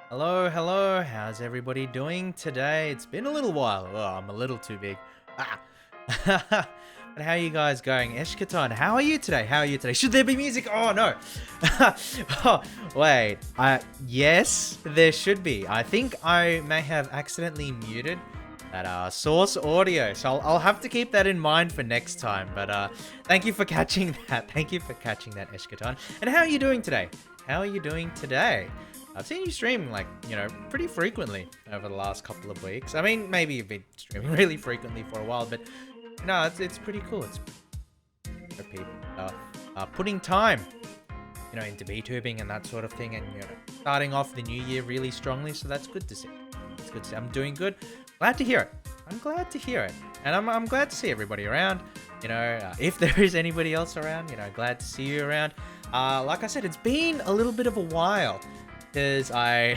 Hello, hello. How's everybody doing today? It's been a little while. Oh, I'm a little too big. Ah. But how are you guys going? Eshkatan, how are you today? How are you today? Should there be music? Oh no. Oh, wait. Yes, there should be. I think I may have accidentally muted that source audio. So I'll have to keep that in mind for next time. But thank you for catching that. Thank you for catching that, Eshkatan. And how are you doing today? How are you doing today? I've seen you stream, like, pretty frequently over the last couple of weeks. I mean, maybe you've been streaming really frequently for a while, but no, it's pretty cool. It's people putting time, into VTubing and that sort of thing, and, starting off the new year really strongly, so that's good to see. It's good to see. I'm doing good. Glad to hear it. I'm glad to hear it. And I'm glad to see everybody around. If there is anybody else around, glad to see you around. Like I said, it's been a little bit of a while. Because I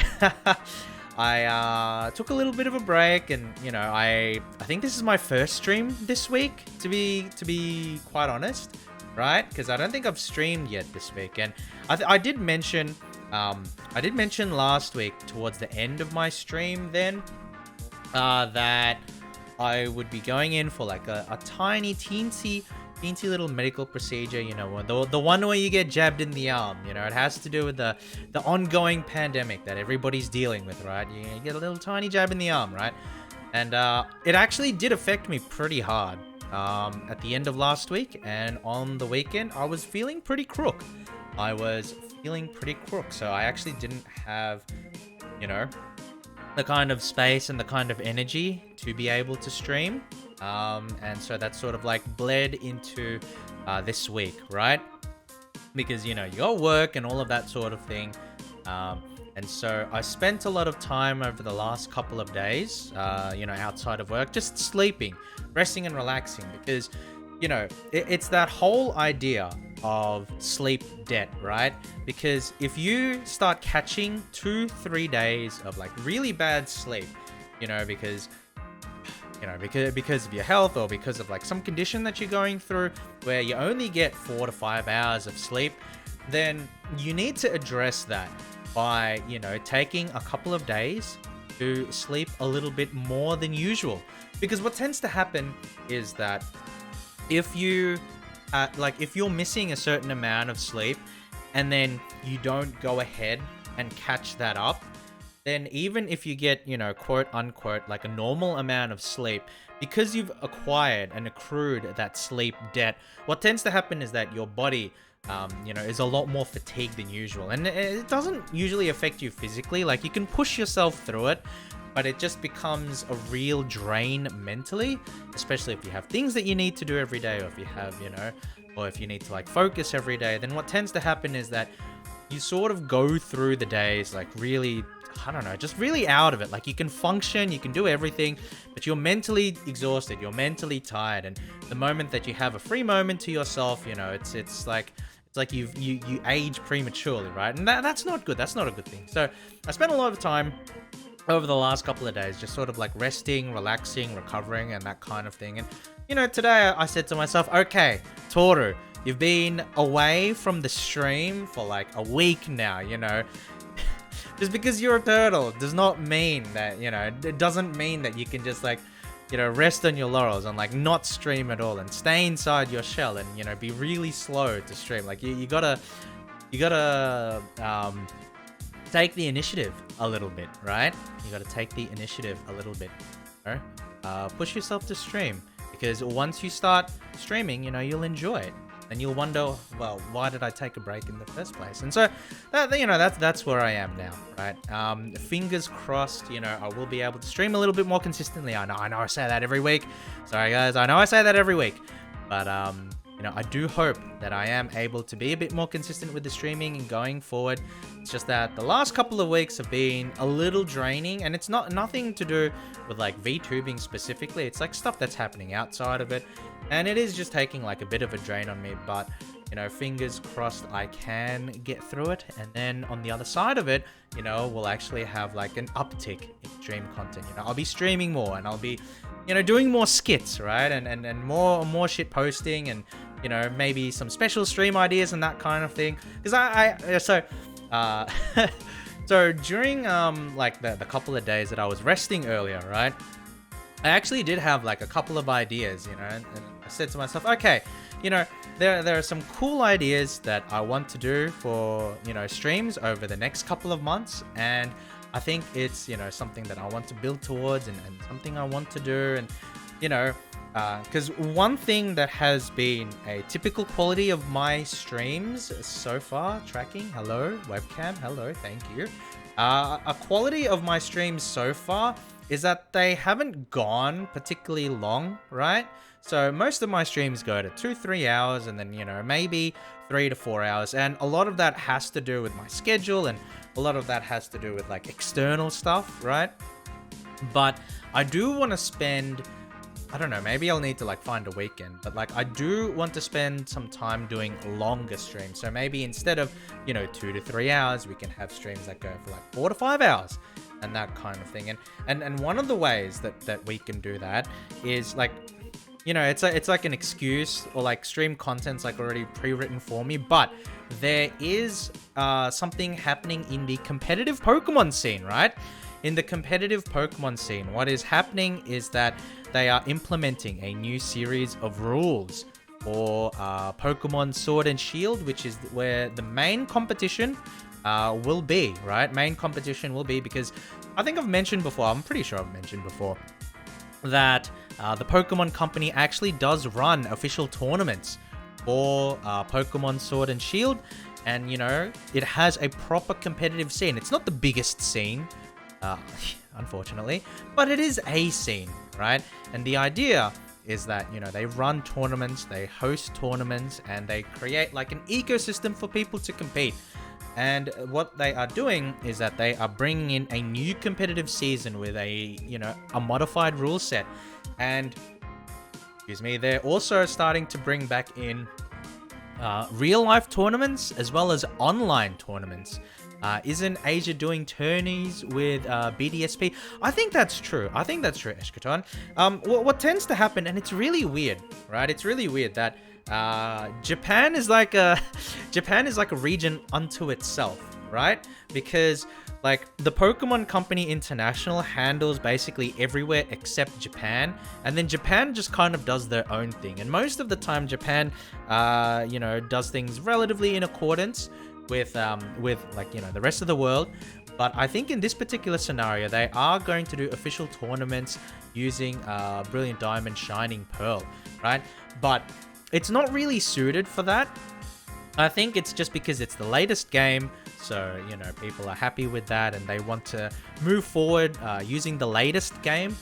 took a little bit of a break, and I think this is my first stream this week, to be quite honest, right? Because I don't think I've streamed yet this week, and I did mention last week towards the end of my stream then that I would be going in for like a tiny teensy little medical procedure, the one where you get jabbed in the arm. It has to do with the ongoing pandemic that everybody's dealing with, right? You get a little tiny jab in the arm, right? And it actually did affect me pretty hard at the end of last week, and on the weekend I was feeling pretty crook. So I actually didn't have, the kind of space and the kind of energy to be able to stream. And so that sort of like bled into this week, right? Because, you got work and all of that sort of thing. And so I spent a lot of time over the last couple of days, outside of work, just sleeping, resting and relaxing, because, it's that whole idea of sleep debt, right? Because if you start catching 2-3 days of like really bad sleep, because of your health, or because of like some condition that you're going through where you only get 4 to 5 hours of sleep, then you need to address that by, taking a couple of days to sleep a little bit more than usual. Because what tends to happen is that if you're missing a certain amount of sleep and then you don't go ahead and catch that up, then even if you get, quote unquote, like a normal amount of sleep, because you've acquired and accrued that sleep debt, what tends to happen is that your body, is a lot more fatigued than usual. And it doesn't usually affect you physically. Like, you can push yourself through it, but it just becomes a real drain mentally, especially if you have things that you need to do every day, or if you have, or if you need to like focus every day. Then what tends to happen is that you sort of go through the days like really, I don't know, just really out of it. Like, you can function, you can do everything, but you're mentally exhausted, you're mentally tired. And the moment that you have a free moment to yourself, it's like you age prematurely, right? And that's not good. That's not a good thing. So I spent a lot of time over the last couple of days just sort of like resting, relaxing, recovering, and that kind of thing. And today I said to myself, okay, Toru, you've been away from the stream for like a week now. Just because you're a turtle does not mean that, it doesn't mean that you can just like, rest on your laurels and like not stream at all and stay inside your shell and, be really slow to stream. Like, you gotta take the initiative a little bit, right? You gotta take the initiative a little bit. Push yourself to stream, because once you start streaming, you'll enjoy it. And you'll wonder, well, why did I take a break in the first place? And so, that's where I am now, right? Fingers crossed, I will be able to stream a little bit more consistently. I know I say that every week. Sorry, guys, I know I say that every week. But, I do hope that I am able to be a bit more consistent with the streaming and going forward. It's just that the last couple of weeks have been a little draining, and it's nothing to do with like VTubing specifically. It's like stuff that's happening outside of it. And it is just taking like a bit of a drain on me, but fingers crossed I can get through it. And then on the other side of it, we'll actually have like an uptick in stream content. I'll be streaming more, and I'll be, doing more skits, right? And more shit posting, and, maybe some special stream ideas and that kind of thing. Because So during like the couple of days that I was resting earlier, right? I actually did have like a couple of ideas, you know, and I said to myself, okay, you know, there are some cool ideas that I want to do for, you know, streams over the next couple of months, and I think it's, you know, something that I want to build towards and something I want to do, and you know, because one thing that has been a typical quality of my streams so far, tracking, hello, webcam, hello, thank you. A quality of my streams so far is that they haven't gone particularly long, right? So most of my streams go to 2-3 hours, and then, you know, maybe 3 to 4 hours. And a lot of that has to do with my schedule, and a lot of that has to do with like external stuff, right? But I do want to spend, I don't know, maybe I'll need to like find a weekend, but like I do want to spend some time doing longer streams. So maybe instead of, you know, 2 to 3 hours, we can have streams that go for like 4 to 5 hours and that kind of thing. And one of the ways that we can do that is like, you know, it's like an excuse, or like stream content's like already pre-written for me, but there is something happening in the competitive Pokemon scene, right? In the competitive Pokemon scene, what is happening is that they are implementing a new series of rules for Pokemon Sword and Shield, which is where the main competition will be, right? Main competition will be, because I think I've mentioned before, I'm pretty sure I've mentioned before, that the Pokemon Company actually does run official tournaments for Pokemon Sword and Shield, and, you know, it has a proper competitive scene. It's not the biggest scene, unfortunately, but it is a scene, right? And the idea is that, you know, they run tournaments, they host tournaments, and they create like an ecosystem for people to compete. And what they are doing is that they are bringing in a new competitive season with a, you know, a modified rule set. And, excuse me, they're also starting to bring back in real life tournaments as well as online tournaments. Isn't Asia doing tourneys with BDSP? I think that's true. I think that's true, Eshkaton. What tends to happen, and it's really weird, right? It's really weird that Japan is like a region unto itself, right? Because like the Pokemon Company International handles basically everywhere except Japan, and then Japan just kind of does their own thing. And most of the time, Japan, you know, does things relatively in accordance with like, you know, the rest of the world. But I think in this particular scenario, they are going to do official tournaments using Brilliant Diamond, Shining Pearl, right? But it's not really suited for that. I think it's just because it's the latest game, so, you know, people are happy with that and they want to move forward using the latest game,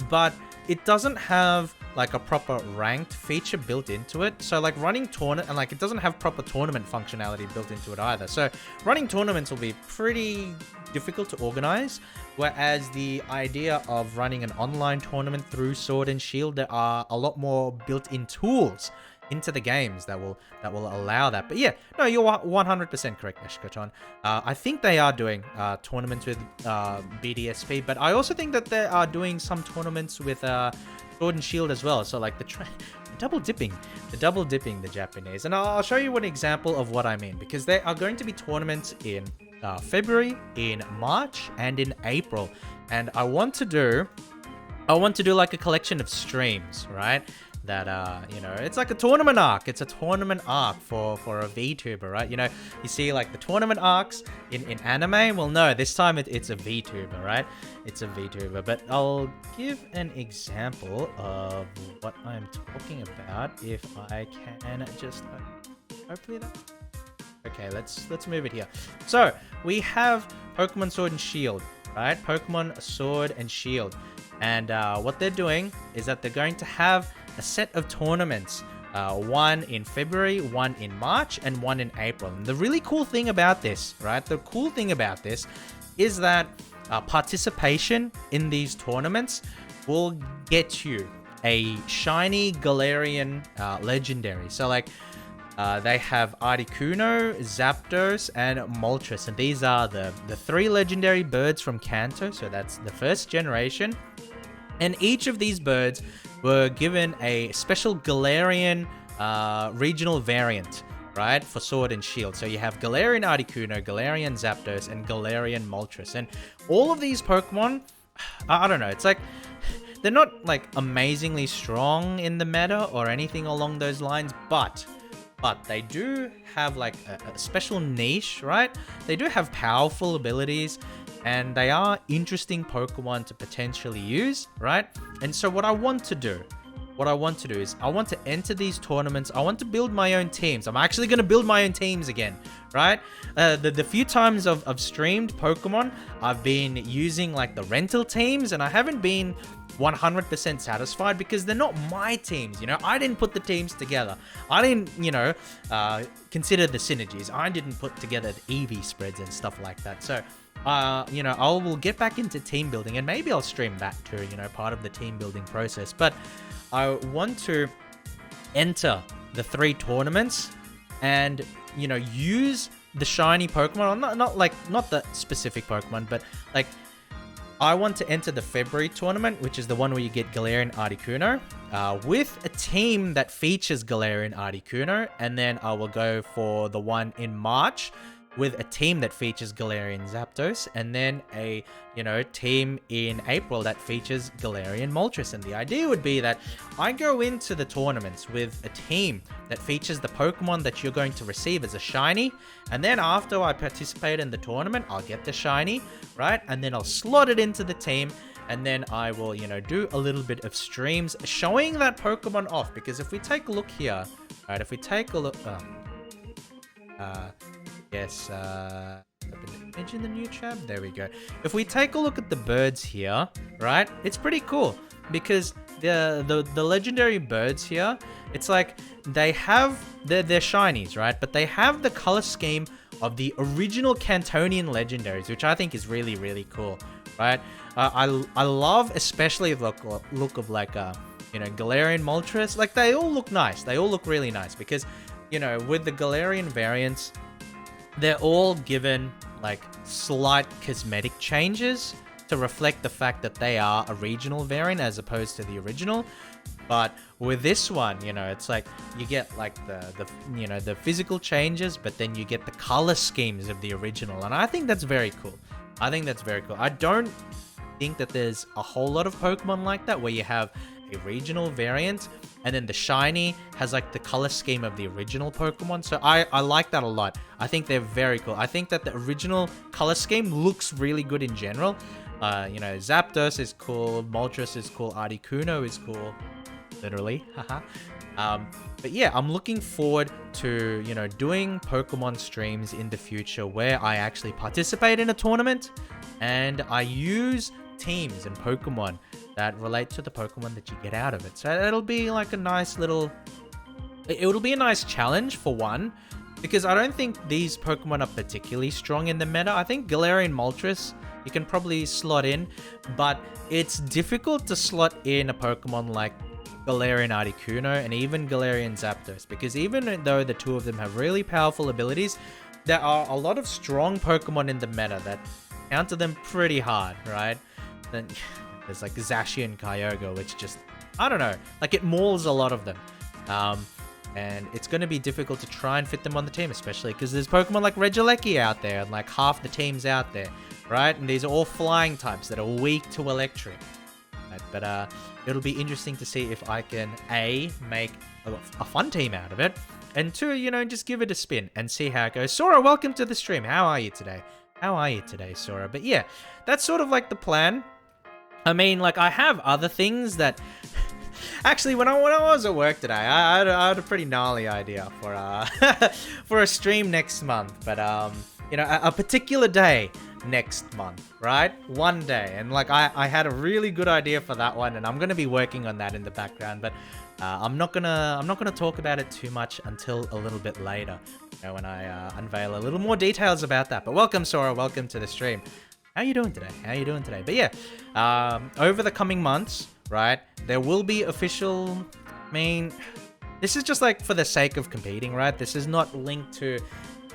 but it doesn't have like a proper ranked feature built into it. So like running tournament, and like it doesn't have proper tournament functionality built into it either. So running tournaments will be pretty difficult to organize, whereas the idea of running an online tournament through Sword and Shield, there are a lot more built-in tools into the games that will allow that. But yeah, no, you're 100% correct, Eshkaton. I think they are doing tournaments with BDSP, but I also think that they are doing some tournaments with Sword and Shield as well. So like the double dipping the Japanese. And I'll show you an example of what I mean, because there are going to be tournaments in February, in March, and in April. And I want to do like a collection of streams, right? That you know, it's like a tournament arc. It's a tournament arc for a VTuber, right? You know, you see like the tournament arcs in anime. Well, no, this time it's a VTuber, right? It's a VTuber. But I'll give an example of what I'm talking about if I can just hopefully that. Okay, let's move it here. So we have Pokemon Sword and Shield, right? Pokemon Sword and Shield, and what they're doing is that they're going to have a set of tournaments, one in February, one in March, and one in April. And the really cool thing about this, right? The cool thing about this is that participation in these tournaments will get you a shiny Galarian legendary. So like they have Articuno, Zapdos, and Moltres, and these are the 3 legendary birds from Kanto. So that's the first generation, and each of these birds were given a special Galarian regional variant, right, for Sword and Shield. So you have Galarian Articuno, Galarian Zapdos, and Galarian Moltres. And all of these Pokemon, I don't know, it's like, they're not like amazingly strong in the meta or anything along those lines, but they do have like a special niche, right? They do have powerful abilities, and they are interesting Pokemon to potentially use, right? And so what I want to do is I want to enter these tournaments. I want to build my own teams. I'm actually going to build my own teams again, right? The few times I've streamed Pokemon, I've been using like the rental teams, and I haven't been 100% satisfied because they're not my teams, you know? I didn't put the teams together. I didn't, you know, consider the synergies. I didn't put together the EV spreads and stuff like that. So, you know, I will get back into team building, and maybe I'll stream that too, you know, part of the team building process. But I want to enter the 3 tournaments and, you know, use the shiny Pokemon, not the specific Pokemon, but like, I want to enter the February tournament, which is the one where you get Galarian Articuno, with a team that features Galarian Articuno, and then I will go for the one in March with a team that features Galarian Zapdos, and then a, you know, team in April that features Galarian Moltres. And the idea would be that I go into the tournaments with a team that features the Pokemon that you're going to receive as a shiny, and then after I participate in the tournament, I'll get the shiny, right? And then I'll slot it into the team, and then I will, you know, do a little bit of streams showing that Pokemon off. Because if we take a look here, right, if we take a look, yes, image in the new tab. There we go. If we take a look at the birds here, right, it's pretty cool because the legendary birds here, it's like they have they're shinies, right? But they have the color scheme of the original Cantonian legendaries, which I think is really, really cool, right? I love especially the look of like you know, Galarian Moltres. Like, they all look nice. They all look really nice because, you know, with the Galarian variants, they're all given like slight cosmetic changes to reflect the fact that they are a regional variant as opposed to the original. But with this one, you know, it's like you get like the you know, the physical changes, but then you get the color schemes of the original, and I think that's very cool. I think that's very cool. I don't think that there's a whole lot of Pokemon like that where you have a regional variant and then the shiny has like the color scheme of the original Pokemon. So I like that a lot. I think they're very cool. I think that the original color scheme looks really good in general. You know, Zapdos is cool, Moltres is cool, Articuno is cool, literally, haha. But yeah, I'm looking forward to, you know, doing Pokemon streams in the future where I actually participate in a tournament and I use teams and Pokemon that relate to the Pokemon that you get out of it. So it'll be like a nice little... It'll be a nice challenge for one, because I don't think these Pokemon are particularly strong in the meta. I think Galarian Moltres you can probably slot in, but it's difficult to slot in a Pokemon like Galarian Articuno and even Galarian Zapdos, because even though the two of them have really powerful abilities, there are a lot of strong Pokemon in the meta that counter them pretty hard, right? Then there's like Zacian and Kyogre, which just, I don't know, like it mauls a lot of them. And it's going to be difficult to try and fit them on the team, especially because there's Pokemon like Regieleki out there, and like half the team's out there, right? And these are all flying types that are weak to electric. Right? But it'll be interesting to see if I can, A, make a fun team out of it, and 2, you know, just give it a spin and see how it goes. Sora, welcome to the stream. How are you today? How are you today, Sora? But yeah, that's sort of like the plan. I mean, like, I have other things that... Actually, when I was at work today, I had a pretty gnarly idea for for a stream next month. But you know, a particular day next month, right? One day, and like I had a really good idea for that one, and I'm gonna be working on that in the background. But I'm not gonna talk about it too much until a little bit later, you know, when I unveil a little more details about that. But welcome, Sora. Welcome to the stream. How you doing today? How you doing today? But yeah, over the coming months, right, there will be official... I mean, this is just like for the sake of competing, right? This is not linked to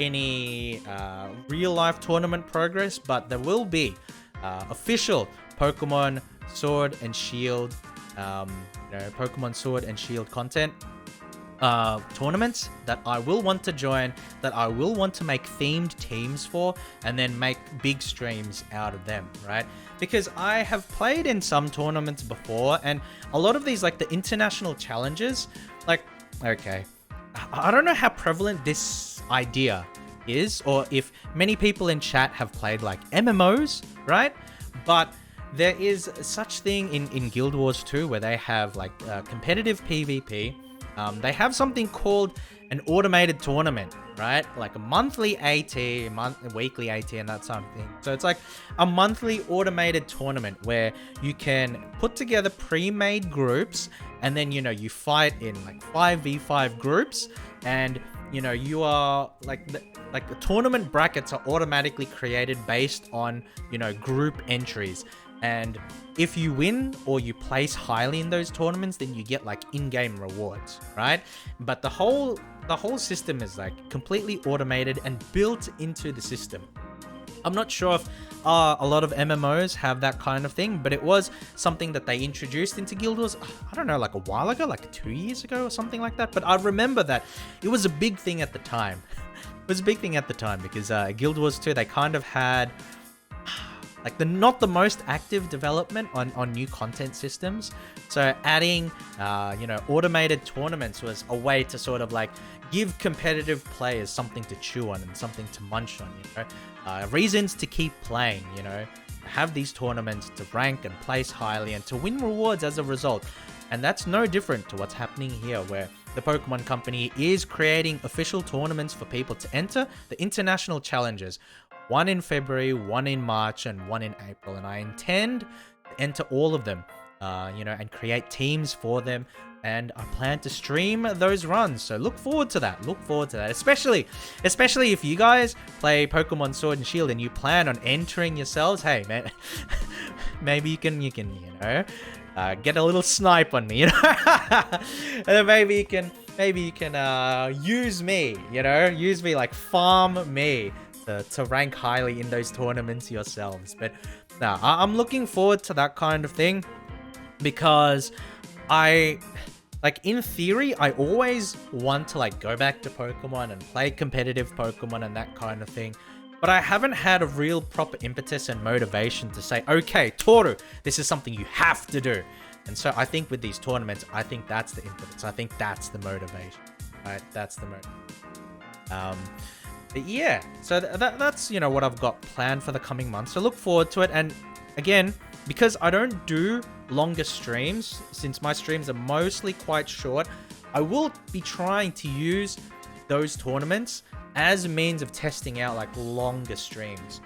any real-life tournament progress, but there will be official Pokemon Sword and Shield, you know, Pokemon Sword and Shield content tournaments that I will want to join, that I will want to make themed teams for, and then make big streams out of them, right? Because I have played in some tournaments before, and a lot of these, like the international challenges, like, okay, I don't know how prevalent this idea is, or if many people in chat have played like MMOs, right? But there is such thing in Guild Wars 2 where they have like competitive PvP. They have something called an automated tournament, right? Like a monthly AT, weekly AT, and that sort of thing. So it's like a monthly automated tournament where you can put together pre-made groups, and then, you know, you fight in like 5v5 groups, and, you know, you are like the tournament brackets are automatically created based on, you know, group entries. And if you win or you place highly in those tournaments, then you get like in-game rewards, right? But the whole system is like completely automated and built into the system. I'm not sure if a lot of MMOs have that kind of thing, but it was something that they introduced into Guild Wars, I don't know, like a while ago, like 2 years ago or something like that. But I remember that it was a big thing at the time. It was a big thing at the time because Guild Wars 2, they kind of had like not the most active development on new content systems. So adding, you know, automated tournaments was a way to sort of like give competitive players something to chew on and something to munch on, you know, reasons to keep playing, you know, have these tournaments to rank and place highly and to win rewards as a result. And that's no different to what's happening here, where the Pokemon Company is creating official tournaments for people to enter the international challenges. One in February, one in March, and one in April. And I intend to enter all of them, you know, and create teams for them. And I plan to stream those runs. So look forward to that. Look forward to that. Especially if you guys play Pokemon Sword and Shield and you plan on entering yourselves. Hey, man, maybe you can, you know, get a little snipe on me, you know, and then maybe you can use me, you know, use me, like farm me to rank highly in those tournaments yourselves. But no, I'm looking forward to that kind of thing, because like in theory, I always want to like go back to Pokemon and play competitive Pokemon and that kind of thing. But I haven't had a real proper impetus and motivation to say, okay, Toru, this is something you have to do. And so I think with these tournaments, I think that's the impetus. I think that's the motivation, right? That's the motivation. But yeah, so that's, you know, what I've got planned for the coming months. So look forward to it. And again, because I don't do longer streams, since my streams are mostly quite short, I will be trying to use those tournaments as a means of testing out like longer streams,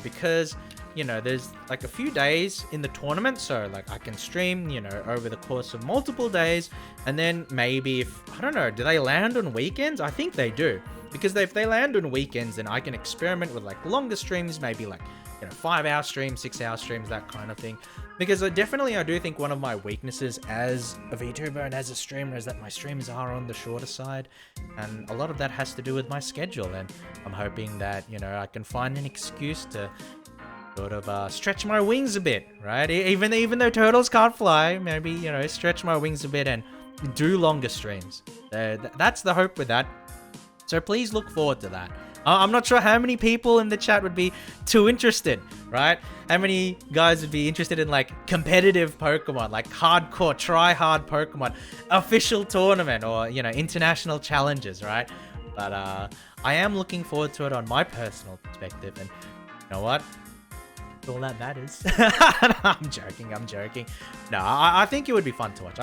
because, you know, there's like a few days in the tournament, so like I can stream, you know, over the course of multiple days. And then maybe if, I don't know, do they land on weekends? I think they do, because if they land on weekends, then I can experiment with like longer streams, maybe like, you know, 5-hour streams, 6-hour streams, that kind of thing. Because I do think one of my weaknesses as a VTuber and as a streamer is that my streams are on the shorter side, and a lot of that has to do with my schedule. And I'm hoping that, you know, I can find an excuse to sort of stretch my wings a bit, right? Even though turtles can't fly, maybe, you know, stretch my wings a bit and do longer streams. That's the hope with that. So please look forward to that. I'm not sure how many people in the chat would be too interested, right? How many guys would be interested in like competitive Pokemon, like hardcore, try-hard Pokemon, official tournament, or, you know, international challenges, right? But I am looking forward to it on my personal perspective. And you know what? That's all that matters. I'm joking. No, I think it would be fun to watch.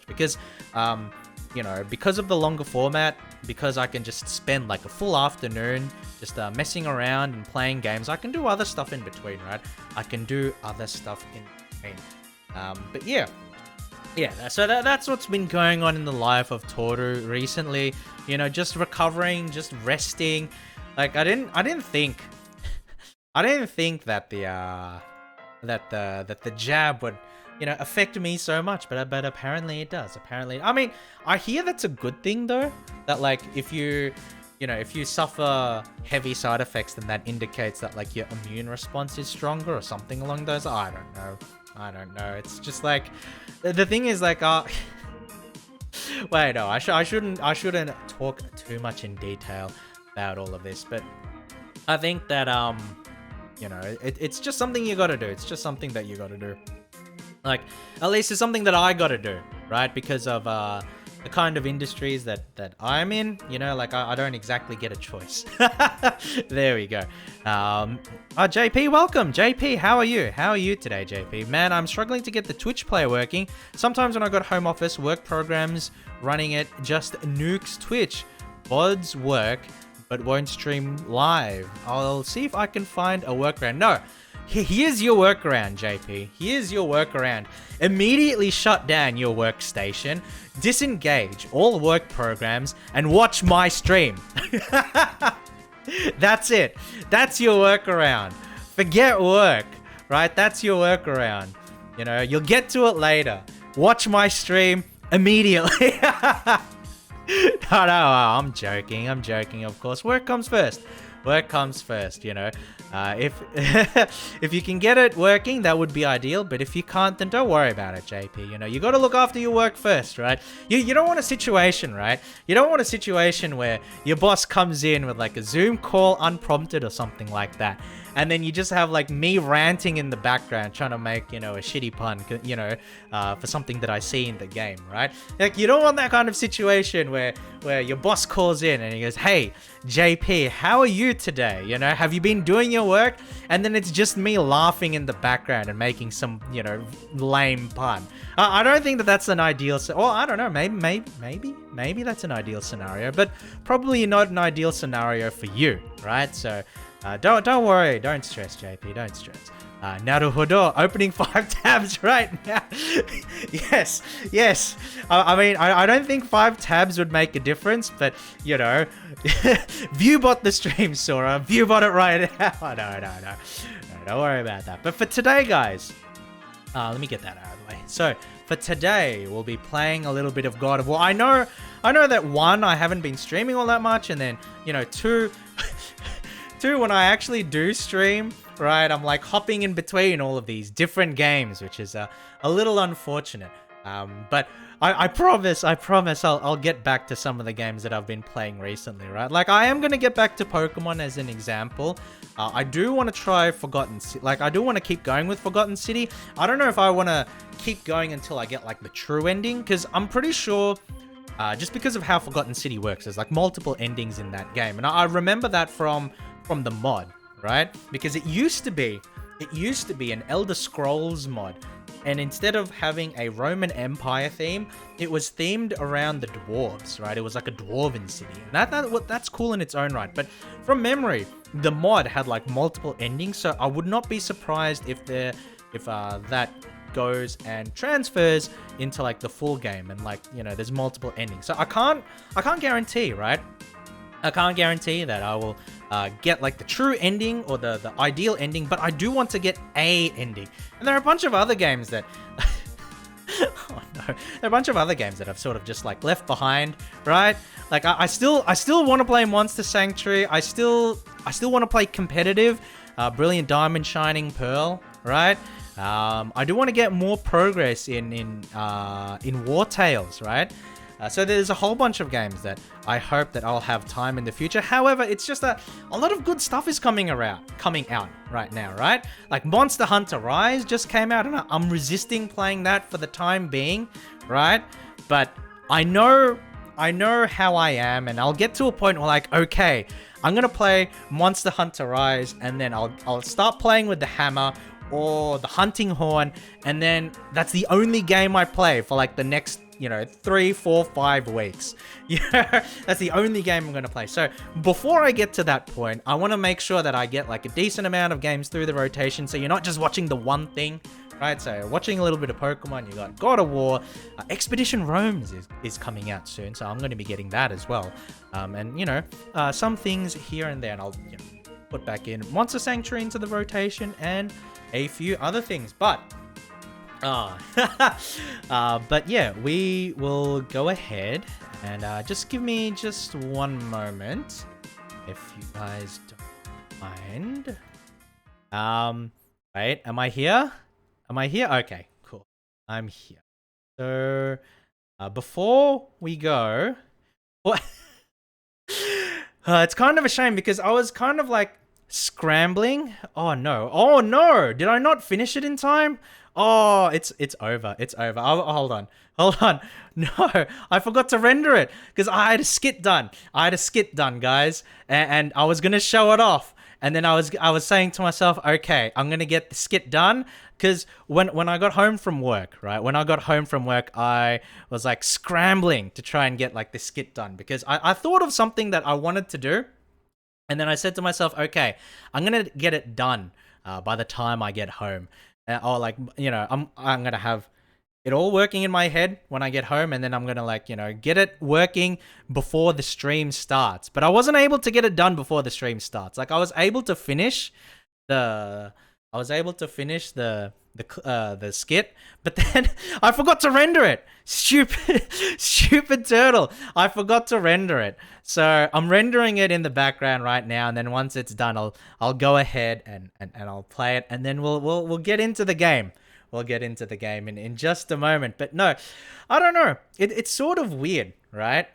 Because, you know, because of the longer format, because I can just spend like a full afternoon just messing around and playing games. I can do other stuff in between, right? But yeah, so that's what's been going on in the life of Toru recently. You know, just recovering, just resting. Like I didn't think that the jab would, you know, affect me so much, but apparently it does. I mean, I hear that's a good thing though, that like if you suffer heavy side effects, then that indicates that like your immune response is stronger or something along those. I don't know. It's just like the thing is like Wait, no, I shouldn't talk too much in detail about all of this, but I think that you know, it's just something you gotta do. It's just something that you gotta do. Like, at least it's something that I gotta do, right? Because of the kind of industries that I'm in, you know, like I don't exactly get a choice. There we go. JP, welcome. JP, how are you? How are you today, JP? Man, I'm struggling to get the Twitch player working. Sometimes when I got home office, work programs running it just nukes Twitch. VODs work, but won't stream live. I'll see if I can find a workaround. No. Here's your workaround, JP. Here's your workaround. Immediately shut down your workstation, disengage all work programs, and watch my stream. That's it. That's your workaround. Forget work, right? That's your workaround. You know, you'll get to it later. Watch my stream immediately. No, I'm joking. I'm joking, of course. Work comes first. Work comes first, you know. If if you can get it working, that would be ideal. But if you can't, then don't worry about it, JP. You know, you got to look after your work first, right? You don't want a situation, right? You don't want a situation where your boss comes in with like a Zoom call unprompted or something like that. And then you just have like me ranting in the background trying to make, you know, a shitty pun, you know, for something that I see in the game, right? Like, you don't want that kind of situation where your boss calls in and he goes, "Hey, JP, how are you today? You know, have you been doing your work?" And then it's just me laughing in the background and making some, you know, lame pun. I don't think that that's an ideal, or I don't know, maybe that's an ideal scenario, but probably not an ideal scenario for you, right? So, don't worry, don't stress, JP, don't stress. Naruhodo, opening 5 tabs right now. Yes. I mean, I don't think 5 tabs would make a difference, but, you know, viewbot the stream, Sora. Viewbot it right now. No, don't worry about that. But for today, guys, let me get that out of the way. So, for today, we'll be playing a little bit of God of War. I know that 1, I haven't been streaming all that much, and then, you know, 2... when I actually do stream, right, I'm like hopping in between all of these different games, which is a little unfortunate. But I promise I'll get back to some of the games that I've been playing recently, right? Like, I am going to get back to Pokemon as an example. I do want to try Forgotten City. Like, I do want to keep going with Forgotten City. I don't know if I want to keep going until I get like the true ending, because I'm pretty sure... just because of how Forgotten City works, there's like multiple endings in that game. And I remember that from the mod, right? Because it used to be an Elder Scrolls mod. And instead of having a Roman Empire theme, it was themed around the dwarves, right? It was like a dwarven city. And that's cool in its own right. But from memory, the mod had like multiple endings. So I would not be surprised if that goes and transfers into like the full game, and like, you know, there's multiple endings. So I can't guarantee, right? I can't guarantee that I will get like the true ending or the ideal ending, but I do want to get a ending. And there are a bunch of other games that oh no, there are a bunch of other games that I've sort of just like left behind, right? Like I still want to play Monster Sanctuary. I still want to play competitive, Brilliant Diamond, Shining Pearl, right? I do want to get more progress in War Tales, right? So there's a whole bunch of games that I hope that I'll have time in the future. However, it's just that a lot of good stuff is coming out right now, right? Like Monster Hunter Rise just came out, and I'm resisting playing that for the time being, right? But I know how I am, and I'll get to a point where like, okay, I'm gonna play Monster Hunter Rise, and then I'll start playing with the hammer or the hunting horn, and then that's the only game I play for like the next, you know, 3, 4, 5 weeks. Yeah, that's the only game I'm going to play. So before I get to that point, I want to make sure that I get like a decent amount of games through the rotation, so you're not just watching the one thing, right? So watching a little bit of Pokemon, you got God of War, Expedition Rome's is coming out soon, so I'm going to be getting that as well. And, you know, some things here and there, and I'll, you know, put back in Monster Sanctuary into the rotation and a few other things. But but yeah, we will go ahead and just give me just one moment, if you guys don't mind. Wait, am I here? Okay, cool. I'm here. So Before we go, what? It's kind of a shame because I was kind of like scrambling. Oh no! Oh no! Did I not finish it in time? Oh, it's over. It's over. Hold on. Hold on. No, I forgot to render it because I had a skit done. I had a skit done, guys, and I was gonna show it off. And then I was saying to myself, okay, I'm gonna get the skit done because when I got home from work, right? When I got home from work, I was like scrambling to try and get like the skit done because I thought of something that I wanted to do, and then I said to myself, okay, I'm gonna get it done by the time I get home. Or like, I'm gonna have it all working in my head when I get home, and then I'm gonna like, get it working before the stream starts. But I wasn't able to get it done before the stream starts. Like I was able to finish the the skit, but then I forgot to render it. Stupid turtle. I forgot to render it. So I'm rendering it in the background right now, and then once it's done, I'll go ahead and I'll play it, and then we'll get into the game. We'll get into the game in just a moment. But no, I don't know. It's sort of weird, right?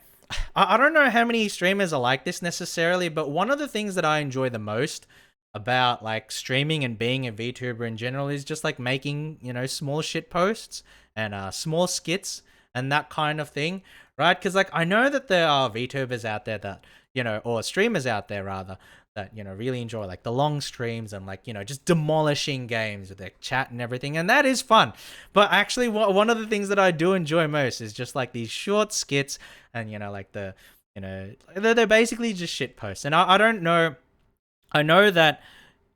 I don't know how many streamers are like this necessarily, but one of the things that I enjoy the most about like streaming and being a VTuber in general is just like making, small shit posts and small skits and that kind of thing, right? Because like I know that there are VTubers out there that, or streamers out there rather, that, really enjoy like the long streams and like, just demolishing games with their chat and everything. And that is fun. But actually one of the things that I do enjoy most is just like these short skits and, like they're basically just shit posts. And I don't know. I know that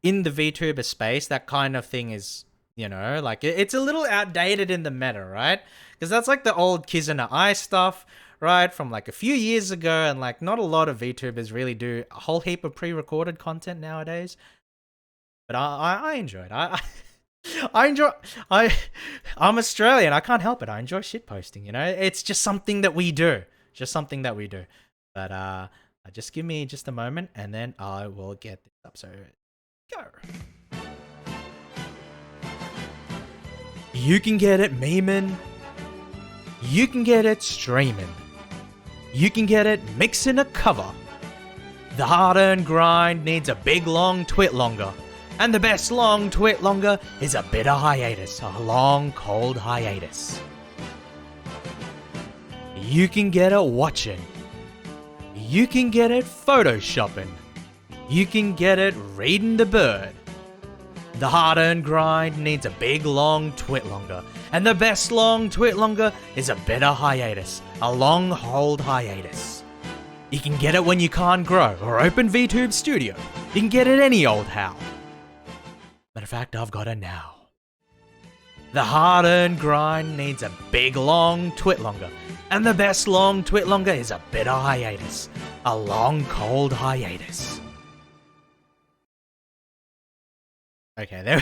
in the VTuber space, that kind of thing is, like it's a little outdated in the meta, right? Because that's like the old Kiz in the Eye stuff, right? From like a few years ago, and like not a lot of VTubers really do a whole heap of pre-recorded content nowadays. But I enjoy it. I'm Australian. I can't help it. I enjoy shitposting, It's just something that we do. Just something that we do. But just give me just a moment, and then I will get this up. So, go. You can get it memeing. You can get it streaming. You can get it mixing a cover. The hard-earned grind needs a big long twit longer. And the best long twit longer is a bit of hiatus. A long, cold hiatus. You can get it watching. You can get it photoshopping. You can get it reading the bird. The hard-earned grind needs a big long twit longer. And the best long twit longer is a bit of hiatus. A long hold hiatus. You can get it when you can't grow or open VTube Studio. You can get it any old how. Matter of fact, I've got it now. The hard-earned grind needs a big long twit longer. And the best long twit longer is a bit of hiatus. A long cold hiatus. Okay,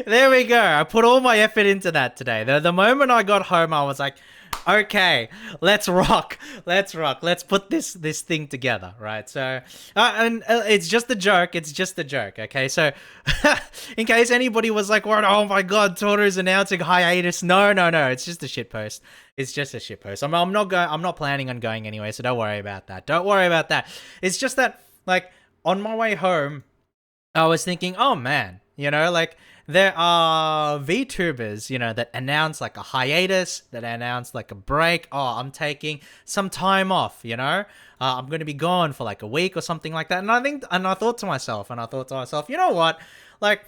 there we go. I put all my effort into that today. The moment I got home, I was like, okay, let's rock. Let's put this thing together, right? So, and it's just a joke. It's just a joke, okay? So, in case anybody was like, "What? Oh my God, Toru's announcing hiatus." No. It's just a shit post. It's just a shit post. I'm not planning on going anyway, so don't worry about that. Don't worry about that. It's just that, like, on my way home, I was thinking, oh man, like there are VTubers, that announce like a hiatus, that announce like a break. Oh, I'm taking some time off, I'm going to be gone for like a week or something like that. And I thought to myself, you know what? Like,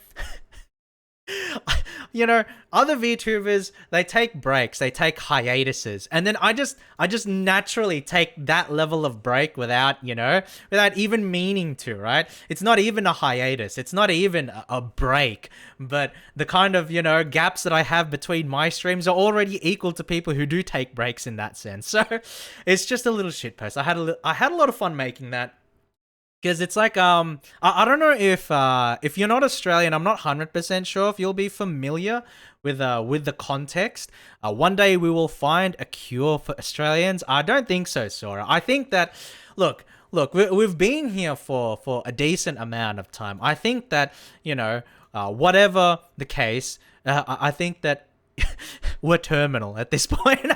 other VTubers, they take breaks, they take hiatuses, and then I just naturally take that level of break without even meaning to, right? It's not even a hiatus, it's not even a break, but the kind of, gaps that I have between my streams are already equal to people who do take breaks in that sense. So it's just a little shitpost. I had a lot of fun making that. Because it's like, I don't know if you're not Australian, I'm not 100% sure if you'll be familiar with the context. One day we will find a cure for Australians. I don't think so, Sora. I think that, look, we've been here for a decent amount of time. I think that, whatever the case, I think that we're terminal at this point.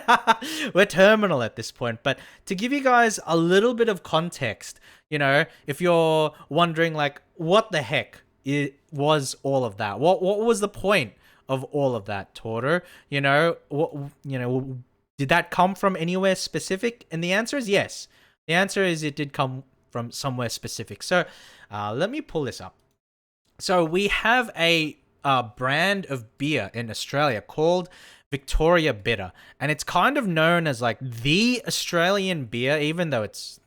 We're terminal at this point. But to give you guys a little bit of context, you know, if you're wondering like, what the heck was all of that? What was the point of all of that, Torter? You know, did that come from anywhere specific? And the answer is yes. The answer is it did come from somewhere specific. So let me pull this up. So we have a brand of beer in Australia called Victoria Bitter, and it's kind of known as like the Australian beer, even though it's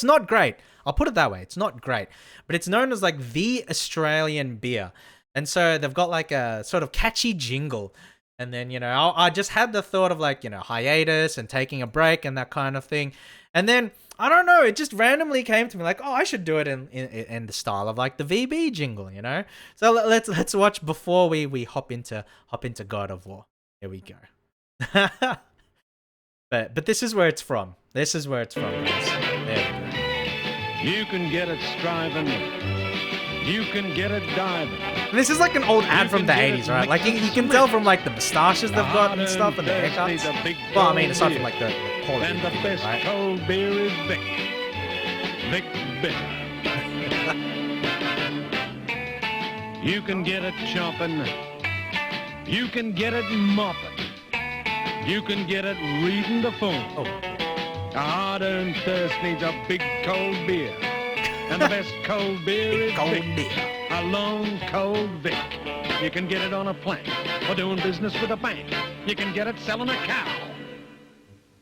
not great. I'll put it that way. It's not great, but it's known as like the Australian beer. And so they've got like a sort of catchy jingle. And then, you know, I just had the thought of like, you know, hiatus and taking a break and that kind of thing. And then, I don't know, it just randomly came to me like, oh, I should do it in the style of like the VB jingle, you know? So let's watch before we hop into God of War. Here we go. But this is where it's from. This is where it's from, guys. There we go. You can get it striving. You can get it diving. And this is like an old ad from the 80s, right? Like you can tell from like the moustaches they've got and stuff and the haircuts. Well, I mean, aside from like the quality. And the best right? cold beer is Vic. Vic Bitter. You can get it chomping. You can get it mopping. You can get it reading the phone. Oh. A hard-earned thirst needs a big cold beer. And the best cold beer is Cold Vic. beer. A long cold Vic. You can get it on a plank or doing business with a bank. You can get it selling a cow.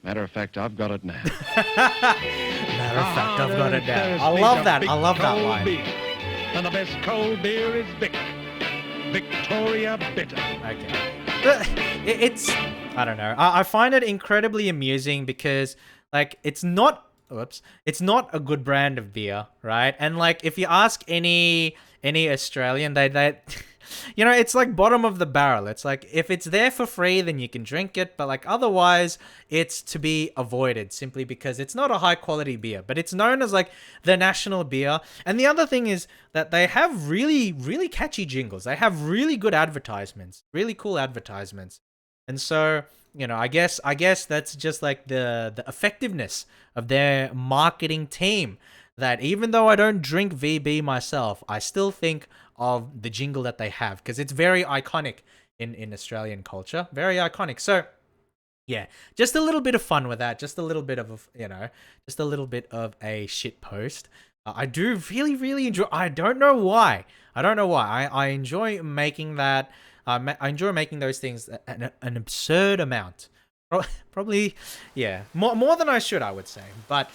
Matter of fact, I've got it now. Matter of fact, I've got it now. I love that. I love that line. Beer. And the best cold beer is Vic. Victoria Bitter. Okay. It's, I don't know. I find it incredibly amusing because, like, it's not a good brand of beer, right? And like, if you ask any Australian, they you know, it's like bottom of the barrel. It's like, if it's there for free, then you can drink it, but like otherwise it's to be avoided simply because it's not a high quality beer, but it's known as like the national beer. And the other thing is that they have really, really catchy jingles. They have really good advertisements, really cool advertisements. And so, you know, I guess that's just like the effectiveness of their marketing team, that even though I don't drink VB myself, I still think of the jingle that they have because it's very iconic in Australian culture. Very iconic. So, yeah, just a little bit of fun with that. Just a little bit of, you know, just a little bit of a shit post. I do really, really enjoy. I don't know why. I enjoy making that. I enjoy making those things an absurd amount. Probably, yeah, more than I should, I would say. But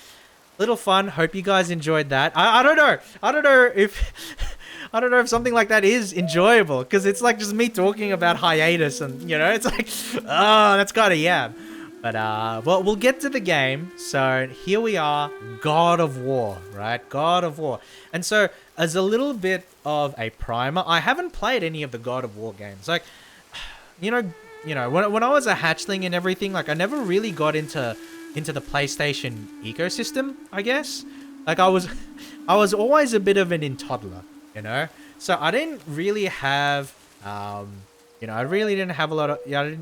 little fun. Hope you guys enjoyed that. I don't know. I don't know if something like that is enjoyable because it's like just me talking about hiatus and, you know, it's like, oh, that's kind of yab. But well, we'll get to the game. So here we are, God of War, right? God of War. And so as a little bit of a primer, I haven't played any of the God of War games. Like, you know, when I was a hatchling and everything, like I never really got into the PlayStation ecosystem, I guess. Like I was always a bit of an toddler, you know? So I didn't really have, you know, I didn't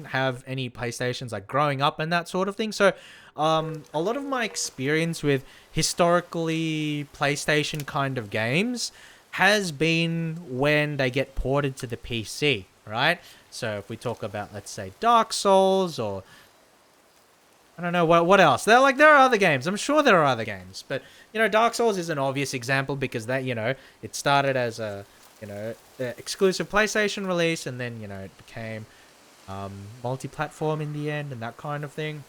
have any PlayStations like growing up and that sort of thing. So a lot of my experience with historically PlayStation kind of games has been when they get ported to the PC, right? So if we talk about, let's say, Dark Souls or I don't know what else. There are other games. I'm sure there are other games, but you know, Dark Souls is an obvious example because that, you know, it started as a, you know, exclusive PlayStation release, and then, you know, it became multi-platform in the end and that kind of thing.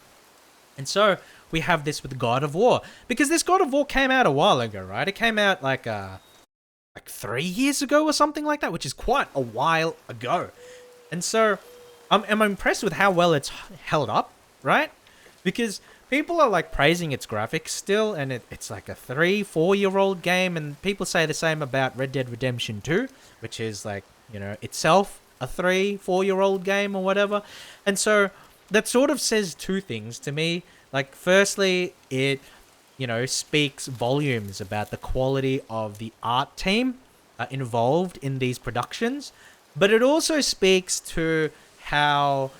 And so we have this with God of War because this God of War came out a while ago, right? It came out like 3 years ago or something like that, which is quite a while ago. And so I'm impressed with how well it's held up, right? Because people are like praising its graphics still, and it's like a 3-4 year old game, and people say the same about Red Dead Redemption 2, which is like, you know, itself a 3-4 year old game or whatever. And so that sort of says two things to me. Like, firstly, it, you know, speaks volumes about the quality of the art team involved in these productions, but it also speaks to how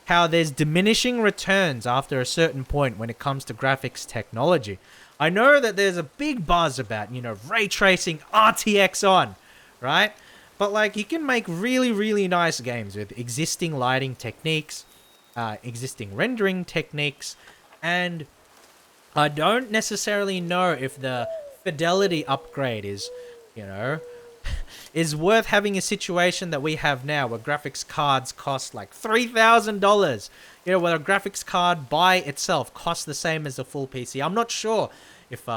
there's diminishing returns after a certain point when it comes to graphics technology. I know that there's a big buzz about, ray tracing, RTX on, right? But like, you can make really, really nice games with existing lighting techniques, existing rendering techniques, and I don't necessarily know if the fidelity upgrade is, is worth having a situation that we have now where graphics cards cost like $3,000. Where a graphics card by itself costs the same as a full PC. I'm not sure if,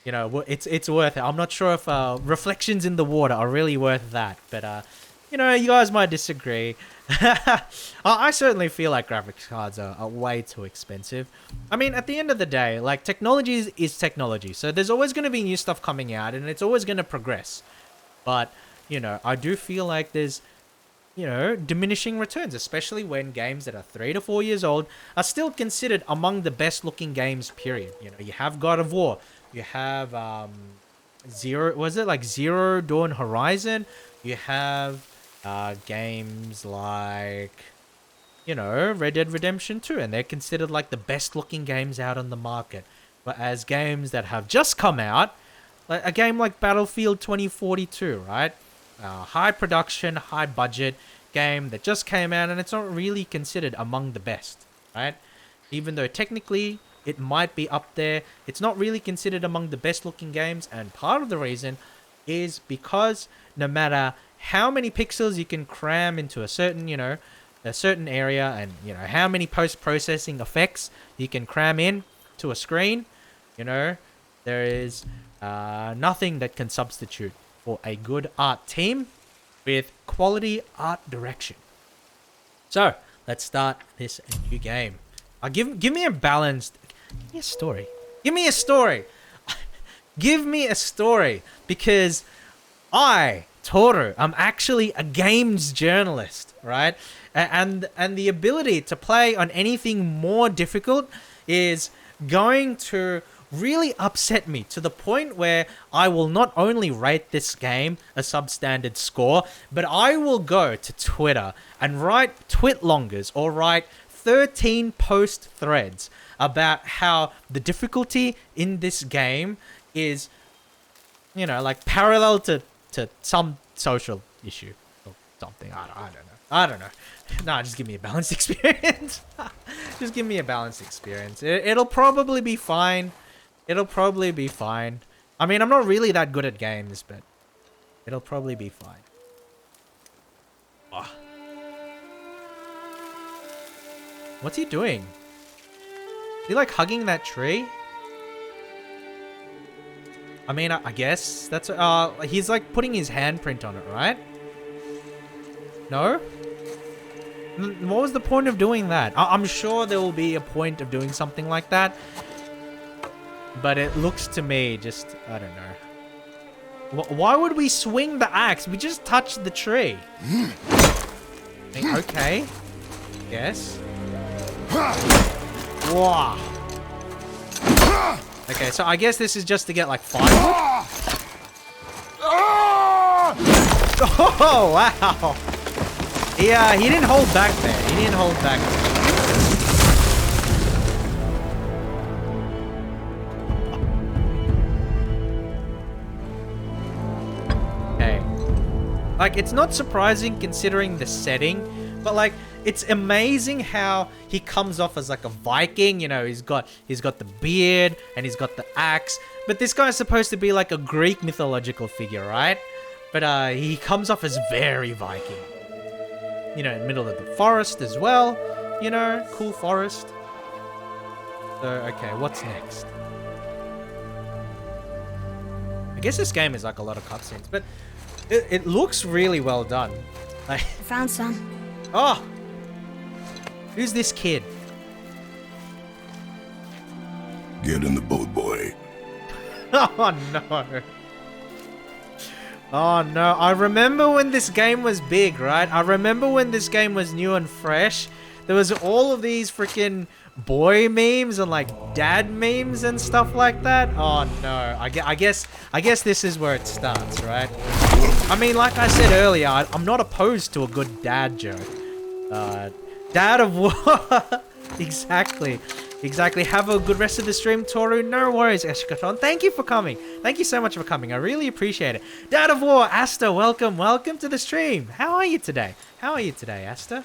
it's worth it. I'm not sure if reflections in the water are really worth that. But, you guys might disagree. I certainly feel like graphics cards are way too expensive. I mean, at the end of the day, like, technology is technology. So there's always going to be new stuff coming out, and it's always going to progress. But, I do feel like there's, diminishing returns, especially when games that are 3 to 4 years old are still considered among the best looking games, period. You have God of War, you have Zero Dawn Horizon, you have games like, Red Dead Redemption 2, and they're considered like the best looking games out on the market. But as games that have just come out, like a game like Battlefield 2042, right? High production, high budget game that just came out, and it's not really considered among the best, right? Even though technically it might be up there, it's not really considered among the best looking games. And part of the reason is because no matter how many pixels you can cram into a certain, a certain area, and how many post-processing effects you can cram in to a screen, there is nothing that can substitute for a good art team with quality art direction. So let's start this new game. Give me a balanced, give me a story. Give me a story. Give me a story, because Toru, I'm actually a games journalist, right? And the ability to play on anything more difficult is going to really upset me to the point where I will not only rate this game a substandard score, but I will go to Twitter and write twitlongers or write 13 post threads about how the difficulty in this game is, like parallel to some social issue or something. I don't know. Nah, just give me a balanced experience. Just give me a balanced experience. It'll probably be fine. It'll probably be fine. I mean, I'm not really that good at games, but it'll probably be fine. Oh. What's he doing? Is he like hugging that tree? I mean, I guess that's he's like putting his handprint on it, right? No? What was the point of doing that? I'm sure there will be a point of doing something like that. But it looks to me just, I don't know. Why would we swing the axe? We just touched the tree. Okay. Yes. Wow. Okay, so I guess this is just to get like firewood. Oh, wow. Yeah, he didn't hold back there. He didn't hold back there. Like, it's not surprising considering the setting, but like, it's amazing how he comes off as like a Viking. He's got the beard and he's got the axe, but this guy's supposed to be like a Greek mythological figure, right? But he comes off as very Viking. In the middle of the forest as well. Cool forest. So, okay, what's next? I guess this game is like a lot of cutscenes, but it looks really well done. I found some. Oh! Who's this kid? Get in the boat, boy. Oh no. Oh no. I remember when this game was big, right? I remember when this game was new and fresh. There was all of these freaking boy memes and like dad memes and stuff like that. Oh no. I guess this is where it starts, right? I mean, like I said earlier, I'm not opposed to a good dad joke. Dad of War. Exactly. Have a good rest of the stream, Toru. No worries, Eshkaton. Thank you for coming. Thank you so much for coming. I really appreciate it. Dad of War, Asta, welcome to the stream. How are you today? Asta?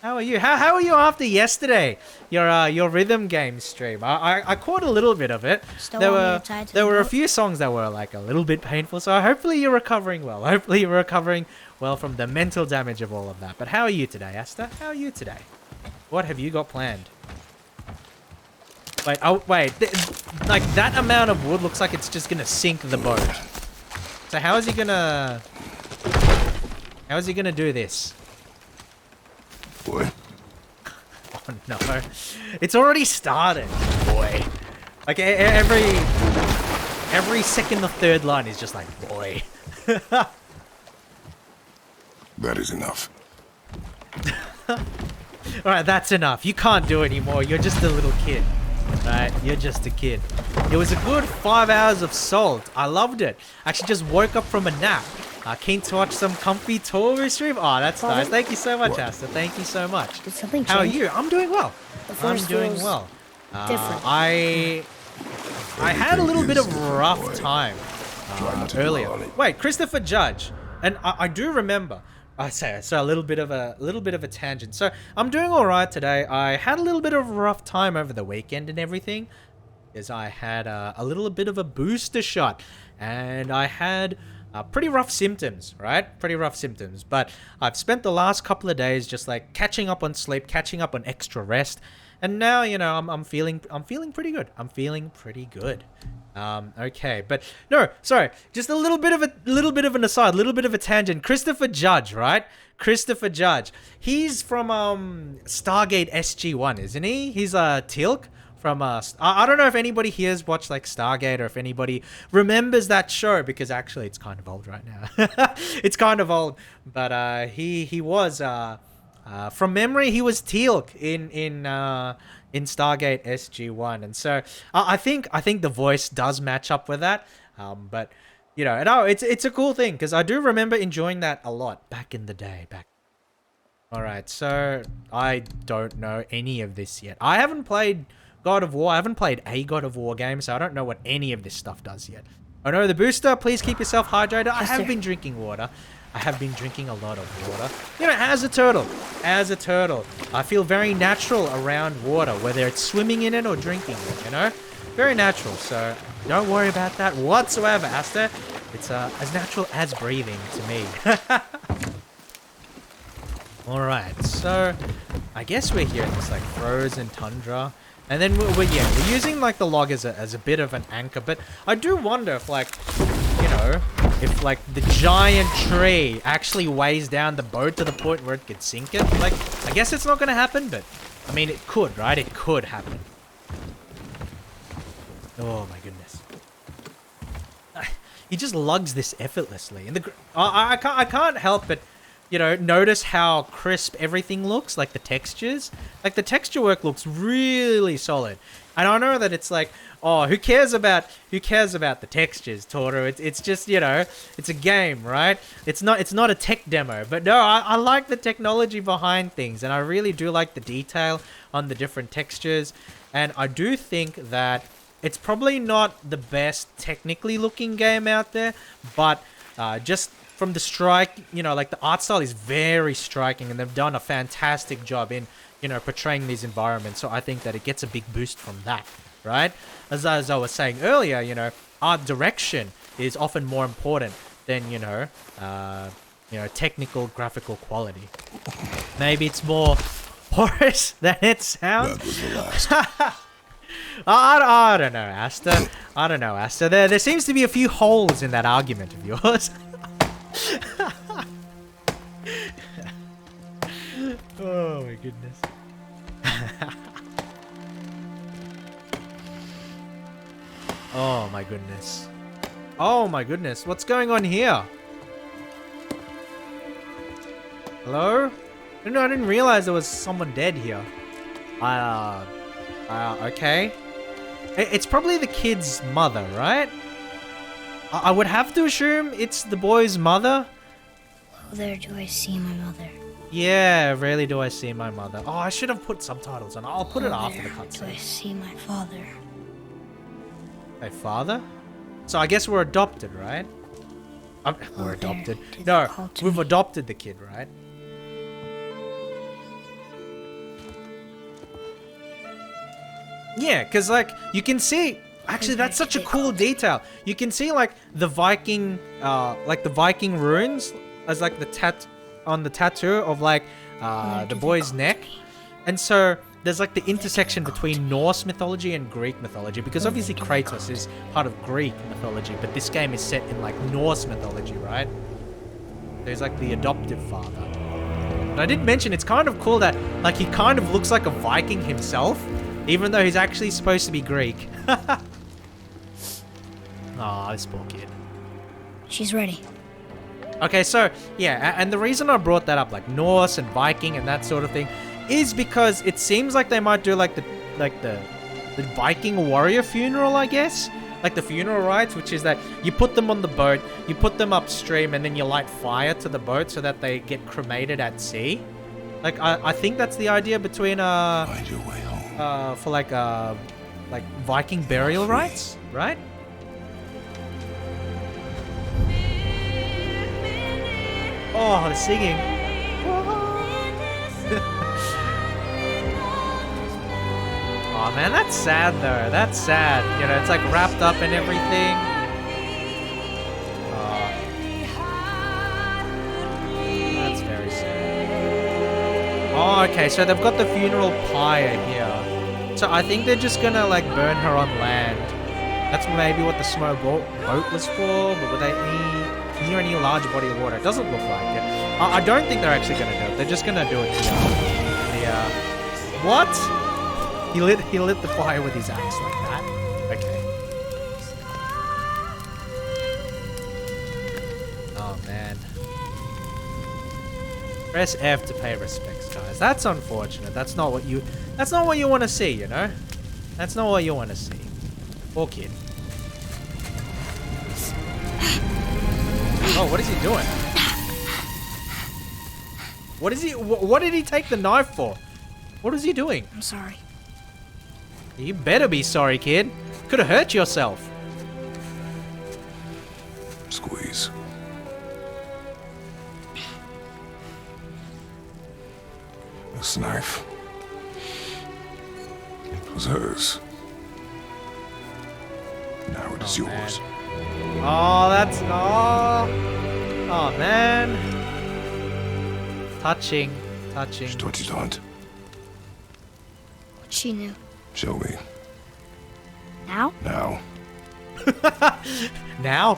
How are you? How are you after yesterday? Your rhythm game stream. I caught a little bit of it. Still There were a few songs that were like a little bit painful, so hopefully you're recovering well. Hopefully you're recovering well from the mental damage of all of that. But how are you today, Asta? How are you today? What have you got planned? Wait, like that amount of wood looks like it's just gonna sink the boat. So how is he gonna do this? Boy. Oh no, it's already started, boy. Like every second or third line is just like, boy. That is enough. Alright, that's enough. You can't do it anymore. You're just a little kid. Right? You're just a kid. It was a good 5 hours of Salt. I loved it. Actually just woke up from a nap. Keen to watch some comfy Toru stream? Oh, that's nice. Thank you so much, Asta. Thank you so much. Did something change? How are you? I'm doing well. I'm doing well. Different. I had a little bit of a rough time earlier. Wait, Christopher Judge. And I do remember. So a little bit of a tangent. So I'm doing all right today. I had a little bit of a rough time over the weekend and everything, because I had a little bit of a booster shot, and I had pretty rough symptoms, right? Pretty rough symptoms. But I've spent the last couple of days just like catching up on sleep, catching up on extra rest, and now I'm feeling pretty good. I'm feeling pretty good. Okay, but no, sorry, just a little bit of an aside, a little bit of a tangent. Christopher Judge, right? Christopher Judge. He's from Stargate SG-1, isn't he? He's Teal'c from I don't know if anybody here has watched like Stargate, or if anybody remembers that show, because actually it's kind of old right now. It's kind of old, but he was from memory, he was Teal'c in Stargate SG-1, and so I think the voice does match up with that. But no, it's a cool thing, because I do remember enjoying that a lot back in the day. All right, so I don't know any of this yet. I haven't played God of War. I haven't played a God of War game, so I don't know what any of this stuff does yet. Oh no, the booster. Please keep yourself hydrated. I have been drinking water. I have been drinking a lot of water. As a turtle, I feel very natural around water, whether it's swimming in it or drinking it, Very natural, so don't worry about that whatsoever, Asta. It's as natural as breathing to me. Alright, so I guess we're here in this like frozen tundra. And then we're using like the log as a bit of an anchor, but I do wonder if like, if like the giant tree actually weighs down the boat to the point where it could sink it. Like, I guess it's not gonna happen, but I mean it could, right? It could happen. Oh my goodness. He just lugs this effortlessly. And I can't help but notice how crisp everything looks, like the textures. Like the texture work looks really solid. And I know that it's like, oh, who cares about the textures, Toru? It's just, it's a game, right? It's not a tech demo. But no, I like the technology behind things, and I really do like the detail on the different textures. And I do think that it's probably not the best technically looking game out there, but just from the strike, like the art style is very striking, and they've done a fantastic job in, portraying these environments. So I think that it gets a big boost from that, right? As I was saying earlier, art direction is often more important than, technical graphical quality. Maybe it's more porous than it sounds. That was the last. I don't know, Asta. I don't know, Asta. There seems to be a few holes in that argument of yours. Oh my goodness. Oh my goodness. Oh my goodness. What's going on here? Hello? No, I didn't realize there was someone dead here. Okay. It's probably the kid's mother, right? I would have to assume it's the boy's mother. Oh, there do I see my mother. Yeah, rarely do I see my mother. Oh, I should have put subtitles on. I'll put it after the Do I cutscene. see my father? My father? So I guess we're adopted, right? We're there, adopted. did No, they call to we've me? adopted the kid, right? Yeah, because like you can see, actually that's such a cool detail. You can see like the Viking runes as like the on the tattoo of like the boy's neck. And so there's like the intersection between Norse mythology and Greek mythology, because obviously Kratos is part of Greek mythology, but this game is set in like Norse mythology, right? There's like the adoptive father. And I did mention it's kind of cool that like he kind of looks like a Viking himself, even though he's actually supposed to be Greek. Aw, this poor kid. She's ready. Okay, so yeah, and the reason I brought that up, like Norse and Viking and that sort of thing, is because it seems like they might do like the Viking warrior funeral, I guess, like the funeral rites, which is that you put them on the boat, you put them upstream, and then you light fire to the boat so that they get cremated at sea. Like I think that's the idea between Find your way home. for like Viking burial rites, right? Oh, the singing. Oh man, that's sad though. That's sad. You know, it's like wrapped up and everything. Oh, that's very sad. Oh, okay, so they've got the funeral pyre here. So I think they're just gonna like burn her on land. That's maybe what the small boat was for, but were they near any large body of water? It doesn't look like it. I don't think they're actually gonna do it. They're just gonna do it here. What? He lit the fire with his axe like that. Okay. Oh man. Press F to pay respects, guys. That's unfortunate. That's not what you want to see, you know? That's not what you want to see. Poor kid. Oh, what is he doing? What is he? What did he take the knife for? What is he doing? I'm sorry. You better be sorry, kid. Could have hurt yourself. Squeeze. This knife. It was hers. Now it is yours. Oh, that's oh man. Touching. Что делать? What she knew. Show me. Now? Now. Now?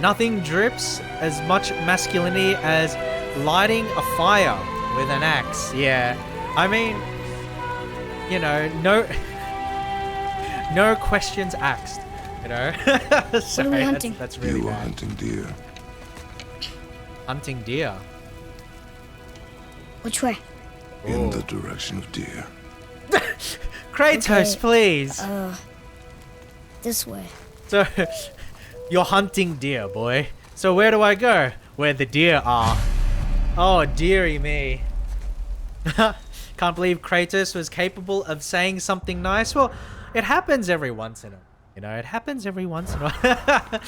Nothing drips as much masculinity as lighting a fire with an axe. Yeah. I mean, you know, no questions asked, you know? Sorry, What are we hunting? That's really You are bad. hunting deer. Hunting deer. Which way? In the direction of deer. Kratos, Okay. please. This way. So, you're hunting deer, boy. So where do I go? Where the deer are. Oh, dearie me. Can't believe Kratos was capable of saying something nice. Well, it happens every once in a while. You know, it happens every once in a while.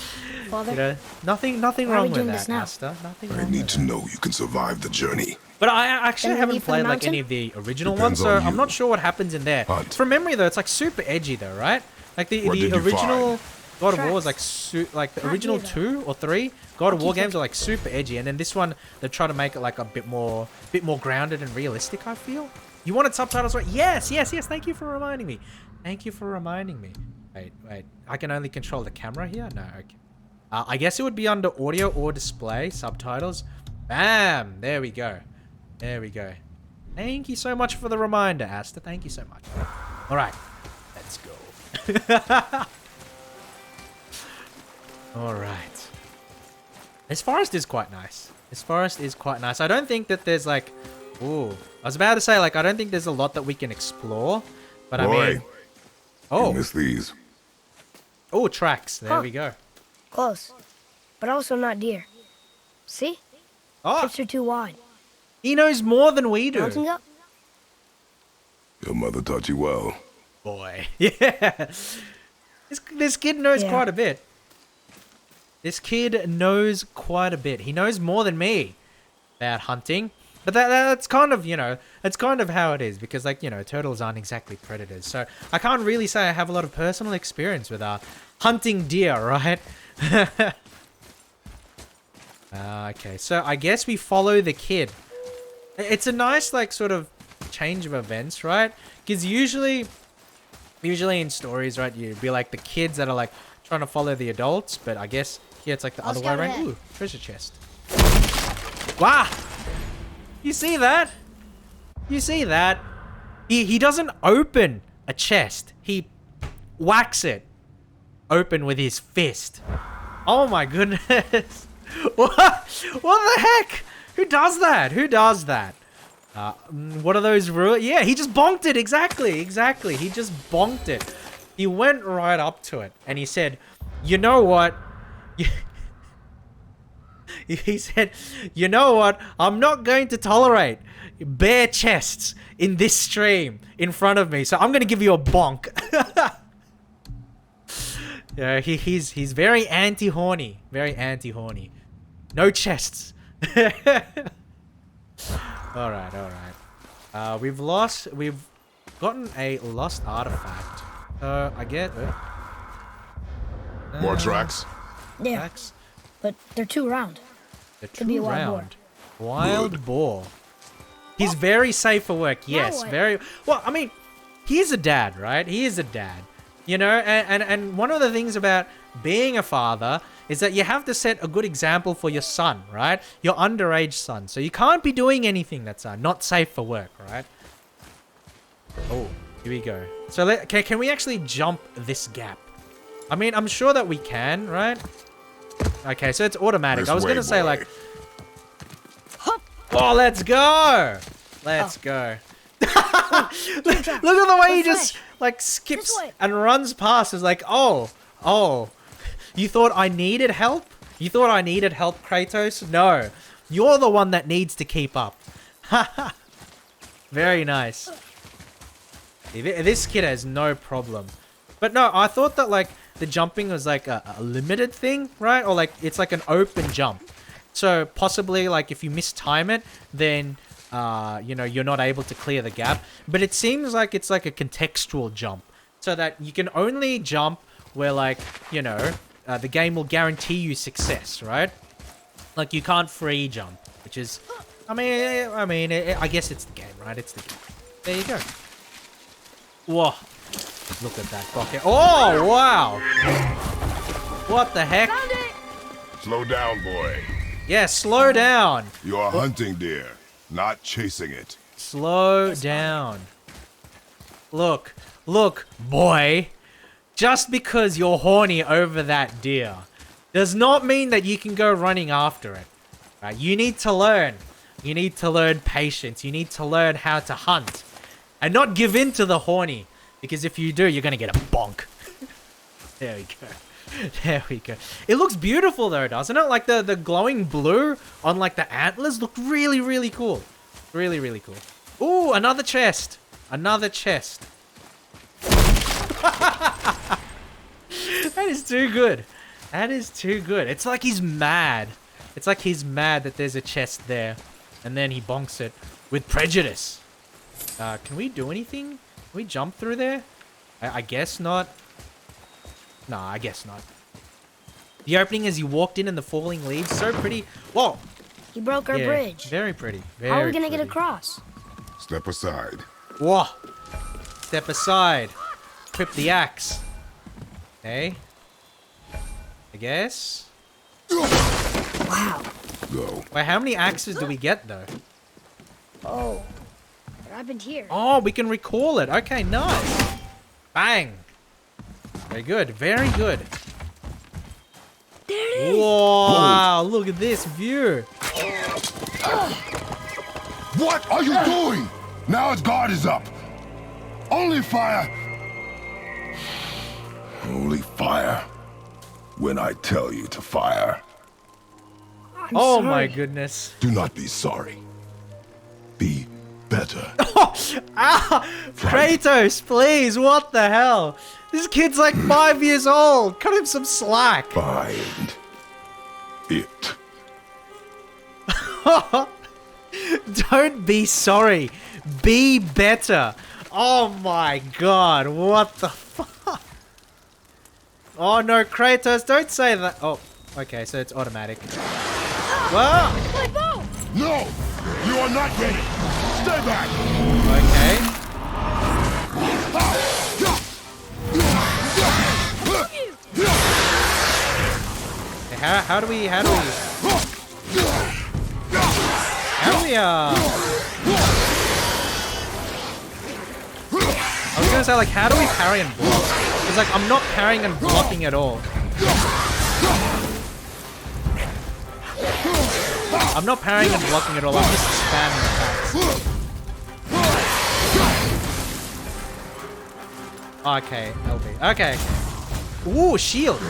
Father? You know, nothing Why are we wrong with doing that, this now? Asta. Nothing I wrong need with to that. know you can survive the journey. But I actually Then we haven't leave for the played like any mountain? of the original Depends ones, so on I'm you. not sure what happens in there. Hunt. From memory though, it's like super edgy though, right? Like the What did you original God of War was Tracks. like the Not original here, 2 or 3 God of keep War games looking. are like super edgy, and then this one they try to make it like a bit more grounded and realistic. I feel. You wanted subtitles, right? Yes. Thank you for reminding me. Wait. I can only control the camera here. No, okay. I guess it would be under audio or display subtitles. Bam! There we go. Thank you so much for the reminder, Asta. Thank you so much. All right, let's go. All right. This forest is quite nice. I don't think that there's like, ooh. I was about to say like I don't think there's a lot that we can explore, but I Boy, mean, oh, you miss these. Oh, tracks. There Huh. we go. Close. But also not deer. See? Oh, Tips are too wide. he knows more than we Mounting do. up? Your mother taught you well. Boy. Yeah. This kid knows Yeah. quite a bit. This kid knows quite a bit. He knows more than me about hunting. But that's kind of, that's kind of how it is. Because, like, turtles aren't exactly predators. So I can't really say I have a lot of personal experience with hunting deer, right? Okay, so I guess we follow the kid. It's a nice, like, sort of change of events, right? Because usually in stories, right, you'd be like the kids that are, like, trying to follow the adults. But I guess here it's like the I'll other way scout around. ahead. Ooh, treasure chest. Wow! You see that? You see that? He doesn't open a chest. He whacks it open with his fist. Oh my goodness. What the heck? Who does that? Who does that? What are those rules? Yeah, he just bonked it. Exactly. He just bonked it. He went right up to it and he said, you know what? He said, you know what? I'm not going to tolerate bare chests in this stream in front of me. So I'm going to give you a bonk. Yeah, he's very anti-horny. Very anti-horny. No chests. Alright. We've gotten a lost artifact. I get it. More tracks? Yeah, Tracks. but they're too round. The Could be a true wild boar. round. Wild boar. He's very safe for work. Yes, what? very. Well, I mean, he's a dad, right? He is a dad. And one of the things about being a father is that you have to set a good example for your son, right? Your underage son. So you can't be doing anything that's not safe for work, right? Oh, here we go. So can we actually jump this gap? I mean, I'm sure that we can, right? Okay, so it's automatic. I was going to say, like... Oh, let's go! Let's go. Look at the way he just, like, skips and runs past. It's like, oh. You thought I needed help? You thought I needed help, Kratos? No. You're the one that needs to keep up. Very nice. This kid has no problem. But no, I thought that, like, the jumping was, like, a limited thing, right? Or, like, it's like an open jump. So, possibly, like, if you mistime it, then, you're not able to clear the gap. But it seems like it's, like, a contextual jump. So that you can only jump where, like, the game will guarantee you success, right? Like, you can't free jump, which is... I guess it's the game, right? It's the game. There you go. Whoa. Look at that bucket. Oh, wow. What the heck? Slow down, boy. Yeah, slow down. You are hunting deer, not chasing it. Slow down. Look, boy. Just because you're horny over that deer does not mean that you can go running after it. Right? You need to learn. You need to learn patience. You need to learn how to hunt. And not give in to the horny. Because if you do, you're going to get a bonk. There we go. There we go. It looks beautiful though, doesn't it? Like the glowing blue on like the antlers look really, really cool. Really, really cool. Ooh, another chest. Another chest. That is too good. That is too good. It's like he's mad. It's like he's mad that there's a chest there. And then he bonks it with prejudice. Can we do anything? Can we jump through there? I guess not. No, I guess not. The opening as you walked in and the falling leaves, so pretty. Whoa! He broke our bridge. Very pretty. Very How are we gonna get pretty. across? Step aside. Whoa! Step aside. Equip the axe. Okay. I guess. Wow. Go. Wait, how many axes do we get though? Oh. What happened here? Oh, we can recall it. Okay, nice. Bang. Very good. Very good. There it is. Wow, look at this view. What are you doing? Now its guard is up. Only fire. Only fire when I tell you to fire. I'm Oh my sorry. goodness. Do not be sorry. Be better. Ah! Kratos, please, what the hell? This kid's like 5 years old. Cut him some slack. Find it. Don't be sorry. Be better. Oh my god, what the fuck? Oh no, Kratos, don't say that. Oh, okay, so it's automatic. Whoa! My bow! No! You are not ready! Stay back! Okay. Okay, how do we I was gonna say, like, how do we parry and block? It's like, I'm not parrying and blocking at all. I'm not parrying and blocking at all, I'm just spamming attacks. Okay, LB. Okay. Ooh, shield.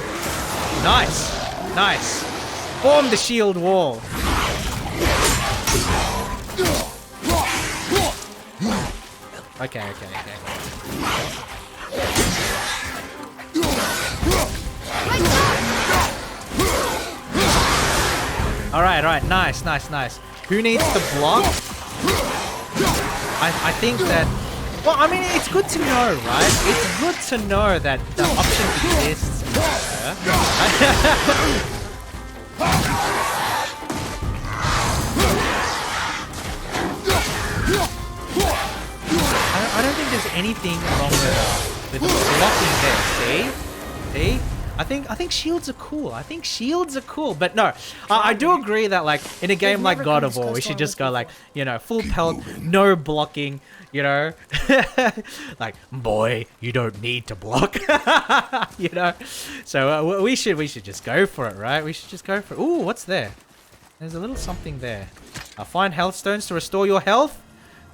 Nice. Nice. Form the shield wall. Okay. Alright, nice. Who needs to block? I think that... Well, I mean, it's good to know, right? It's good to know that the option exists. I don't think there's anything wrong with blocking there. See? I think shields are cool. But no, I do agree that, like, in a game like God of War, we should just go, like, you know, full pelt, no blocking, you know? Like, boy, you don't need to block, you know? So we should just go for it, right? We should just go for it. Ooh, what's there? There's a little something there. Find health stones to restore your health.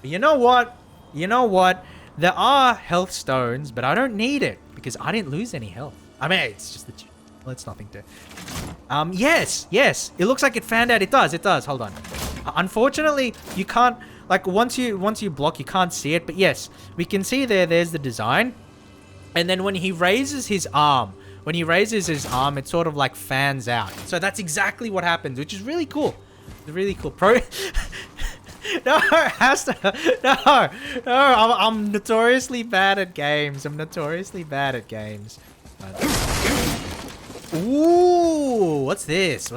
But you know what? There are health stones, but I don't need it because I didn't lose any health. I mean, it's just that, well, it's nothing to... yes. It looks like it fanned out. It does. Hold on. Unfortunately, you can't... Like, once you block, you can't see it. But yes, we can see there's the design. And then when he raises his arm, it sort of, like, fans out. So that's exactly what happens, which is really cool. It's really cool. No, I'm notoriously bad at games. Ooh, what's this?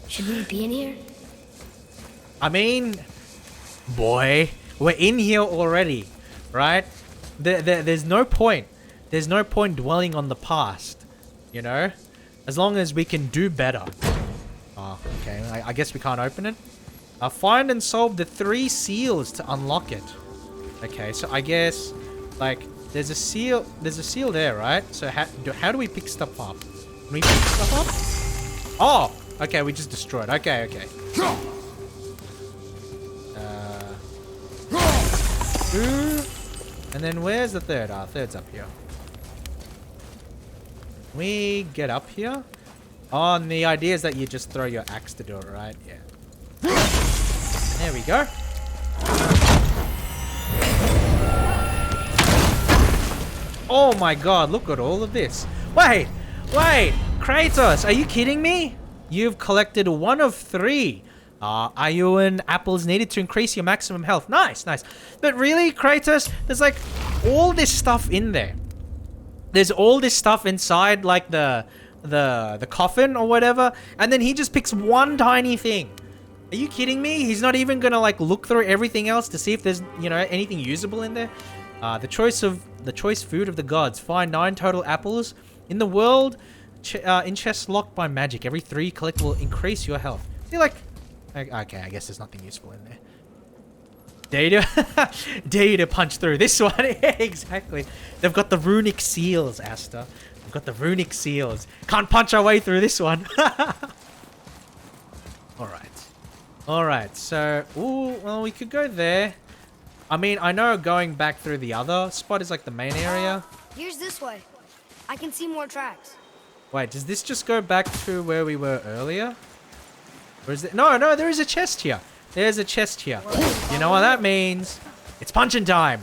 Should we be in here? I mean, boy, we're in here already, right? There's no point. There's no point dwelling on the past, you know? As long as we can do better. Oh, okay. I guess we can't open it. Find and solve the 3 seals to unlock it. Okay, so I guess, like, there's a seal there, right? So how do we pick stuff up? Can we pick stuff up? Oh, okay, we just destroyed. Okay. And then where's the third? Third's up here. We get up here. Oh, and the idea is that you just throw your axe to do it, right? Yeah. There we go. Oh my god, look at all of this. Wait! Kratos, are you kidding me? You've collected 1 of 3. Iron apples needed to increase your maximum health. Nice. But really, Kratos, there's like all this stuff in there. There's all this stuff inside, like the coffin or whatever, and then he just picks one tiny thing. Are you kidding me? He's not even gonna, like, look through everything else to see if there's, you know, anything usable in there. The choice food of the gods. Find 9 total apples in the world. In chests locked by magic. Every 3 collect will increase your health. You're like, okay, I guess there's nothing useful in there. Dare you to punch through this one. Exactly. They've got the runic seals, Asta. They've got the runic seals. Can't punch our way through this one. Alright, so, ooh, well, we could go there. I mean, I know going back through the other spot is like the main area. Here's this way. I can see more tracks. Wait, does this just go back to where we were earlier? Or is it? No, there is a chest here. There's a chest here. You know what that means? It's punching time.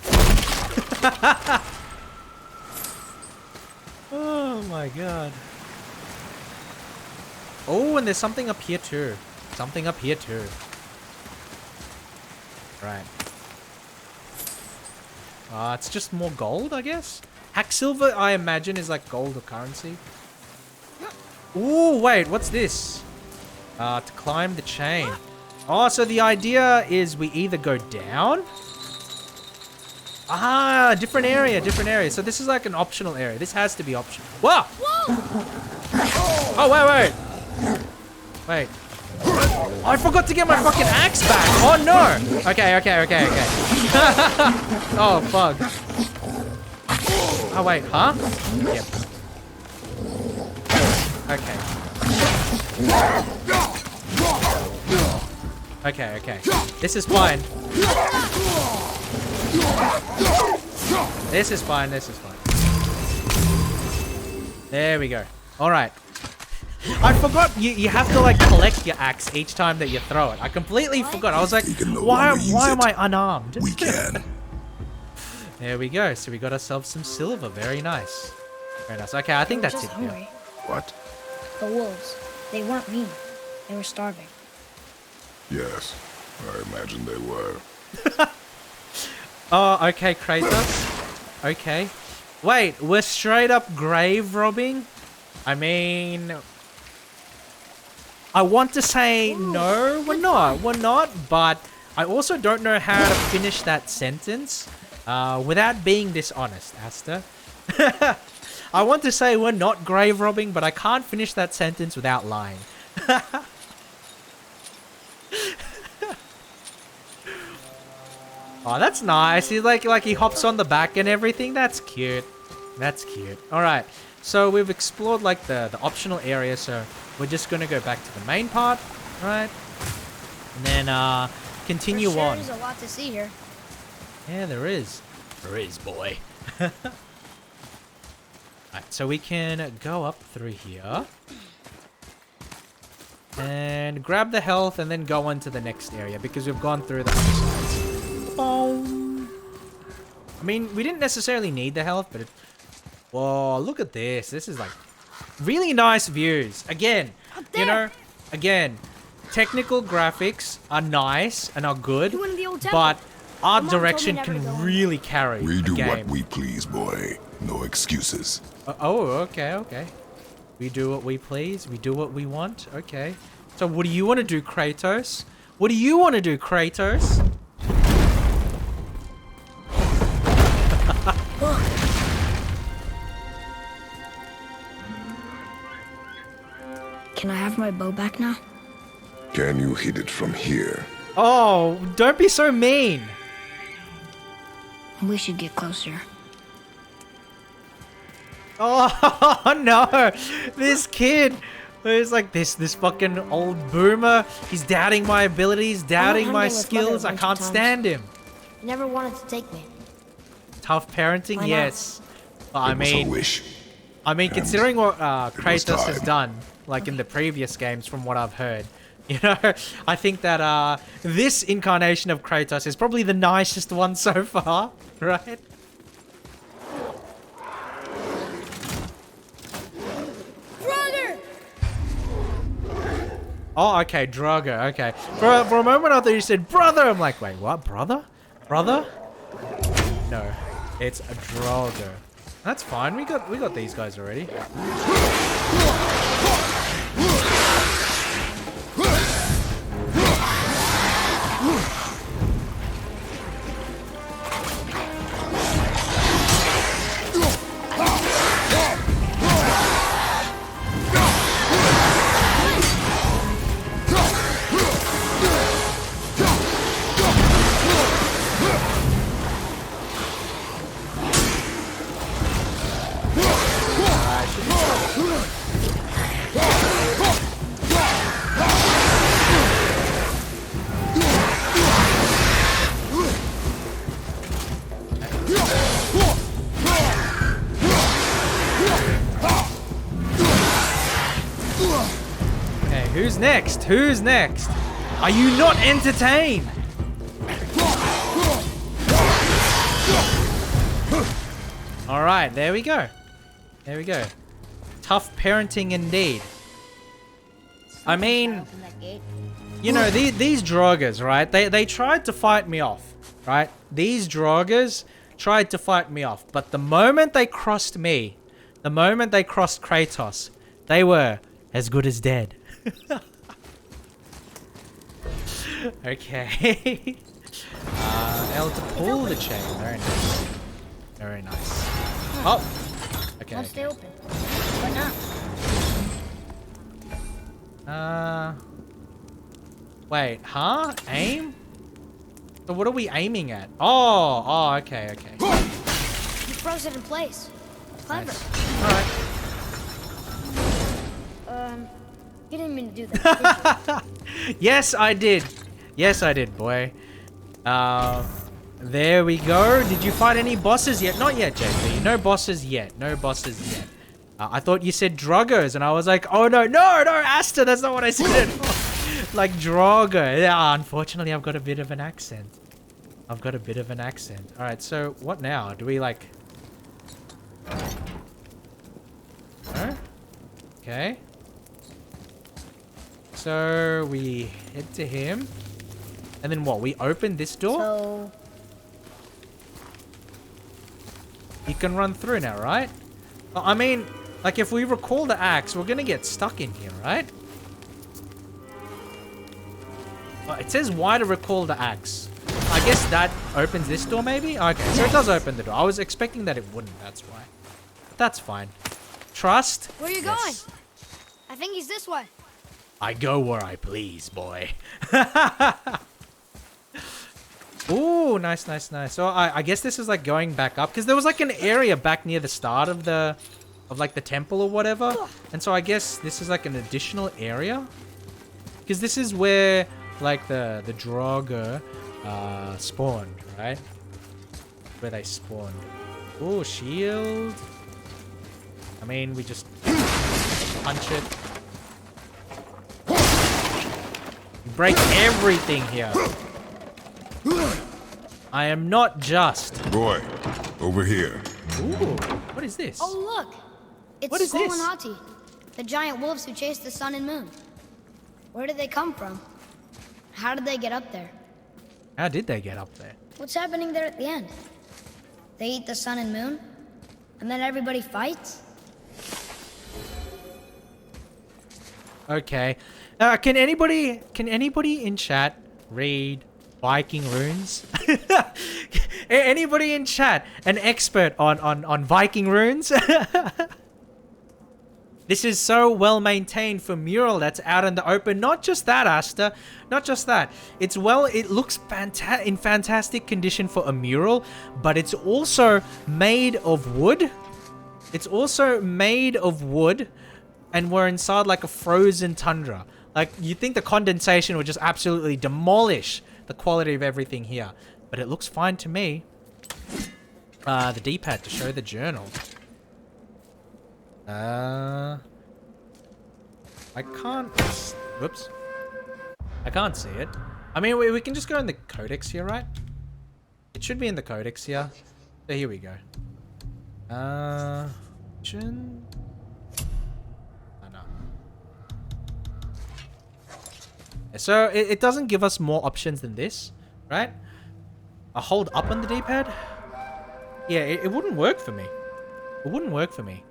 Oh my god. Oh, and there's something up here too. Something up here too. Right. It's just more gold, I guess. Hack silver, I imagine, is like gold or currency. Ooh, wait, what's this? To climb the chain. Oh, so the idea is we either go down. Ah, different area, different area. So this is like an optional area. This has to be optional. Whoa! Oh, wait. Wait. I forgot to get my fucking axe back. Oh, no. Okay. Oh, fuck. Oh, wait, huh? Yep. Okay. This is fine. This is fine. There we go. All right. I forgot you have to like collect your axe each time that you throw it. I completely forgot. I was like, why am I unarmed? We can. There we go. So we got ourselves some silver. Very nice. Very nice. Okay, I think that's it. Yeah. What? The wolves. They weren't mean. They were starving. Yes, I imagine they were. Oh, okay, Kratos. Okay. Wait, we're straight up grave robbing? I mean, I want to say no, we're not, but I also don't know how to finish that sentence without being dishonest, Asta. I want to say we're not grave robbing, but I can't finish that sentence without lying. Oh, that's nice. He's like he hops on the back and everything. That's cute. That's cute. All right. So we've explored like the optional area. So we're just going to go back to the main part, right? And then continue on. There's a lot to see here. Yeah, there is. There is, boy. Alright, so we can go up through here. And grab the health and then go on to the next area because we've gone through the other sides. Boom. I mean, we didn't necessarily need the health, but whoa, look at this. This is like really nice views. Again, you know, technical graphics are nice and are good, but art direction can really carry We do a game. what we please, boy. No excuses. Okay. We do what we please. We do what we want. Okay. So what do you want to do, Kratos? What do you want to do, Kratos? Can I have my bow back now? Can you hit it from here? Oh, don't be so mean. We should get closer. Oh no, this kid is like this fucking old boomer. He's doubting my abilities, doubting my skills. I can't stand him. He never wanted to take me. Tough parenting, Why not? yes. But It was a wish. I mean, considering what Kratos has time. done, like in the previous games, from what I've heard, you know, I think that this incarnation of Kratos is probably the nicest one so far, right? Brother! Oh, okay, Drago. Okay, for a moment I thought you said brother. I'm like, wait, what? Brother? No, it's a Drago. That's fine. We got these guys already. Who's next? Who's next? Are you not entertained? All right, there we go. There we go. Tough parenting indeed. I mean, you know, these Draugrs, right? They tried to fight me off, right? These Draugrs tried to fight me off. But the moment they crossed me, the moment they crossed Kratos, they were as good as dead. Okay. L to pull the chain. Very nice. Very nice. Oh. Okay. Won't stay open. Why not? Wait, huh? Aim? So what are we aiming at? Oh, okay, okay. You froze it in place. Clever. Nice. Alright. You didn't mean to do that, did you? Yes, I did. Yes, I did, boy. There we go. Did you fight any bosses yet? Not yet, JP. No bosses yet. No bosses yet. I thought you said Draugrs, and I was like, oh no, Asta, that's not what I said. Like Draugr. Yeah, unfortunately, I've got a bit of an accent. All right, so what now? Do we like... No? Okay. So we head to him. And then what? We open this door? So... You can run through now, right? I mean, like if we recall the axe, we're gonna get stuck in here, right? It says why to recall the axe. I guess that opens this door maybe? Okay, so it does open the door. I was expecting that it wouldn't, that's why. But that's fine. Trust? Where are you going? I think he's this way. I go where I please, boy. Ooh, nice, nice, nice. So I guess this is like going back up because there was like an area back near the start of the temple or whatever. And so I guess this is like an additional area because this is where like the Draugr spawned, right? Where they spawned. Ooh, shield. I mean, we just punch it. Break everything here. I am not just. Boy, over here. Ooh, what is this? Oh, look. It's What is Skull this? and Hati, the giant wolves who chase the sun and moon. Where did they come from? How did they get up there? How did they get up there? What's happening there at the end? They eat the sun and moon? And then everybody fights? Okay. Can anybody in chat read Viking runes? Anybody in chat an expert on Viking runes? This is so well maintained for mural that's out in the open. Not just that, Asta. Not just that. It looks in fantastic condition for a mural, but it's also made of wood. It's also made of wood, and we're inside like a frozen tundra. Like, you think the condensation would just absolutely demolish the quality of everything here. But it looks fine to me. The D-pad to show the journal. I can't... Whoops. I can't see it. I mean, we can just go in the codex here, right? It should be in the codex here. So here we go. Option... So it doesn't give us more options than this, right? A hold up on the D-pad? Yeah, it wouldn't work for me. It wouldn't work for me.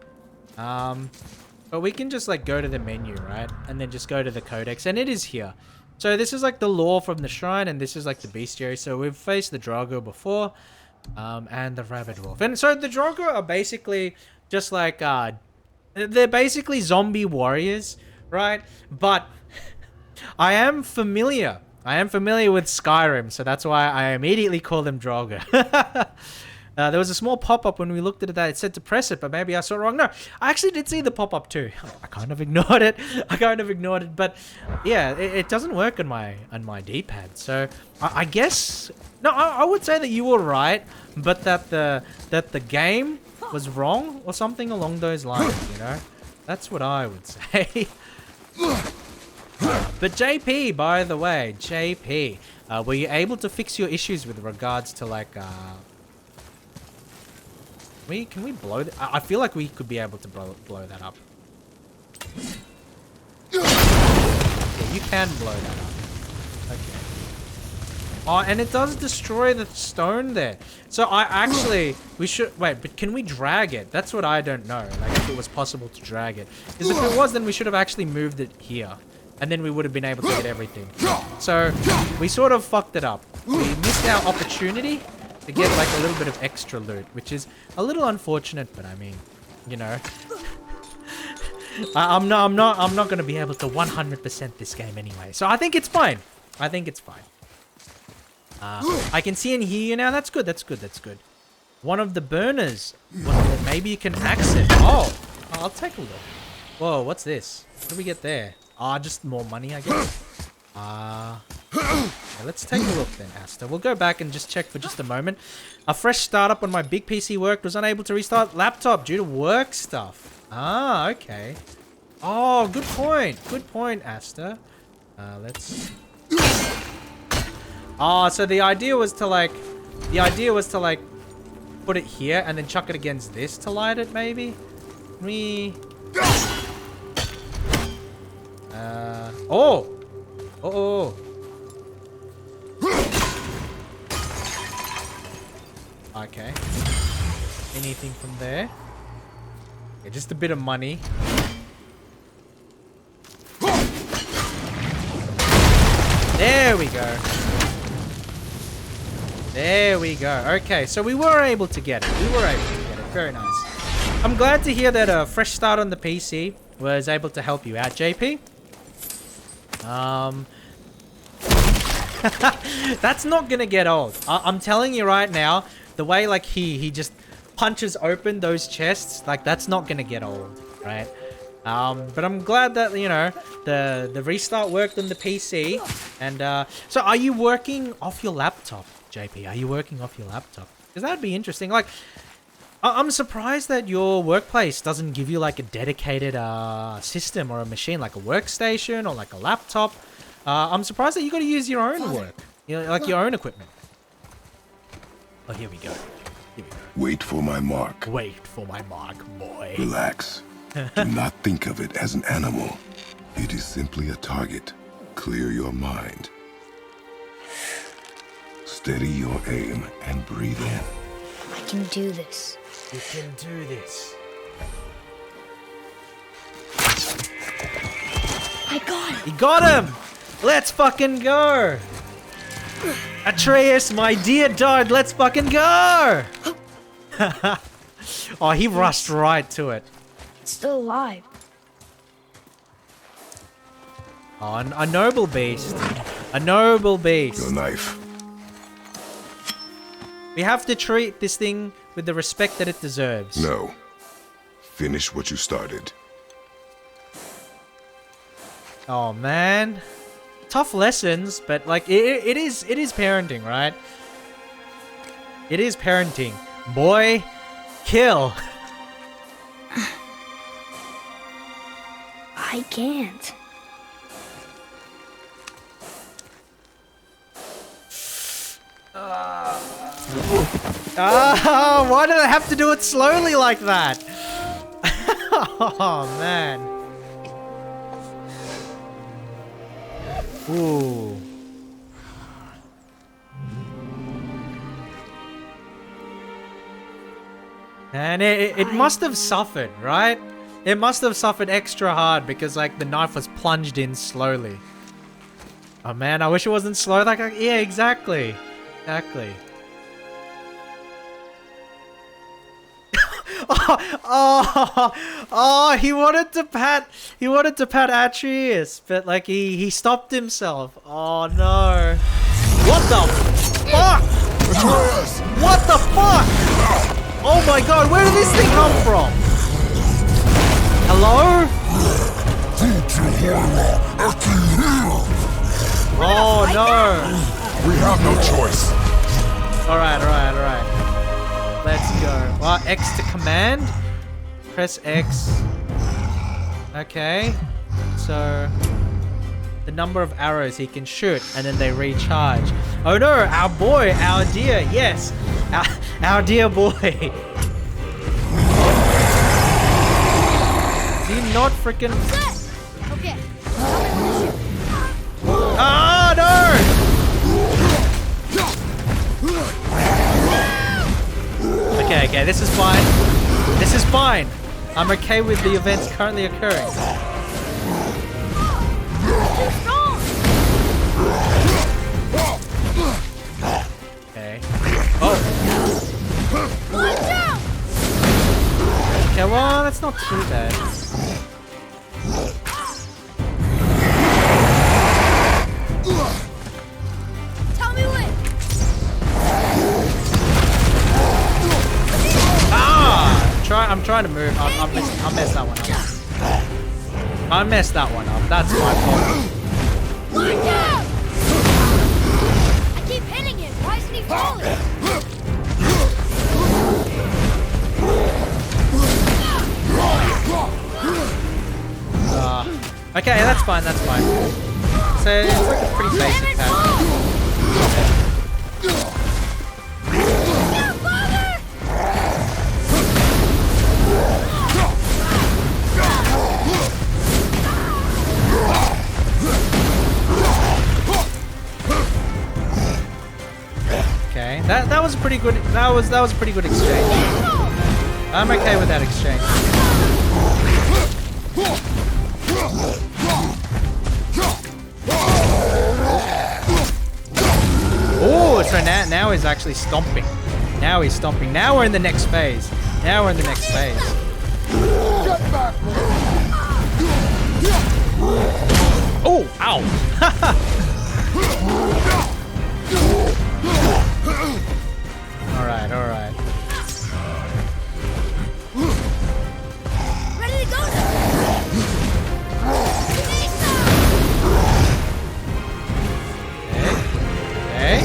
But we can just like go to the menu, right? And then just go to the codex, and it is here. So this is like the lore from the shrine, and this is like the bestiary. So we've faced the Draugr before, and the Rabbit Wolf. And so the Draugr are basically just like, they're basically zombie warriors, right? But I am familiar with Skyrim, so that's why I immediately call them Draugr. There was a small pop-up when we looked at that. It said to press it, but maybe I saw it wrong. No, I actually did see the pop-up too. I kind of ignored it. But yeah, it doesn't work on my D-pad. So I guess no, I would say that you were right, but that the game was wrong or something along those lines. You know, that's what I would say. But JP, by the way, JP, were you able to fix your issues with regards to like, can we blow I feel like we could be able to blow that up. Yeah, you can blow that up. Okay. Oh, and it does destroy the stone there. So we should, wait, but can we drag it? That's what I don't know. Like, if it was possible to drag it. Because if it was, then we should have actually moved it here. And then we would have been able to get everything. So, we sort of fucked it up. We missed our opportunity to get, like, a little bit of extra loot. Which is a little unfortunate, but I mean, you know. I'm not going to be able to 100% this game anyway. So, I think it's fine. I think it's fine. I can see and hear you now. That's good. That's good. That's good. One of the burners. Well, maybe you can axe it. Oh, I'll take a look. Whoa, what's this? What do we get there? Just more money, I guess. Yeah, let's take a look then, Asta. We'll go back and just check for just a moment. A fresh startup on my big PC worked. Was unable to restart laptop due to work stuff. Okay. Oh, good point. Good point, Asta. Let's... Oh, so the idea was to like put it here and then chuck it against this to light it, maybe? Oh! Oh! Okay. Anything from there? Yeah, just a bit of money. There we go. There we go. Okay, so we were able to get it. Very nice. I'm glad to hear that a fresh start on the PC was able to help you out, JP. That's not gonna get old. I'm telling you right now, the way like he just punches open those chests, like that's not gonna get old, right? But I'm glad that, you know, the restart worked on the PC. And so are you working off your laptop, JP? Are you working off your laptop? Because that'd be interesting. Like, I'm surprised that your workplace doesn't give you like a dedicated system or a machine, like a workstation or like a laptop. I'm surprised that you got to use your own work, you know, like your own equipment. Oh, here we go. Here we go. Wait for my mark. Wait for my mark, boy. Relax. Do not think of it as an animal. It is simply a target. Clear your mind. Steady your aim and breathe in. I can do this. You can do this. I got it. You got him! Let's fucking go! Atreus, my dear dog, let's fucking go! Oh, he rushed right to it. It's still alive. Oh, a noble beast. A noble beast. Your knife. We have to treat this thing with the respect that it deserves. No. Finish what you started. Oh, man. Tough lessons, but like, it is parenting, right? It is parenting. Boy, kill. I can't. Why did I have to do it slowly like that? Oh, man. Ooh. And it must have suffered, right? It must have suffered extra hard because, like, the knife was plunged in slowly. Oh, man, I wish it wasn't slow. Like, yeah, exactly. Exactly. Oh, he wanted to pat Atreus, but like he stopped himself. Oh no. What the fuck? What the fuck? Oh my god, where did this thing come from? Hello? Oh no. We have no choice. Alright. Let's go. Well, X to command. Press X. Okay. So... the number of arrows he can shoot, and then they recharge. Oh no, our boy, our dear, yes, our dear boy. Is he not freaking? Okay. Ah, no! Okay, this is fine. This is fine. I'm okay with the events currently occurring. Okay. Oh. Okay, well, that's not too bad. Tell me when. I'm trying to move. I messed that one up. I messed that one up. That's my fault. Watch out! I keep hitting him. Why isn't he falling? Okay, that's fine. That's fine. So it's like a pretty basic pattern. Okay, that was a pretty good. That was a pretty good exchange. I'm okay with that exchange. Oh, so now he's actually stomping. Now he's stomping. Now we're in the next phase. Now we're in the next phase. Oh, ow. All right. Ready to go now. Okay.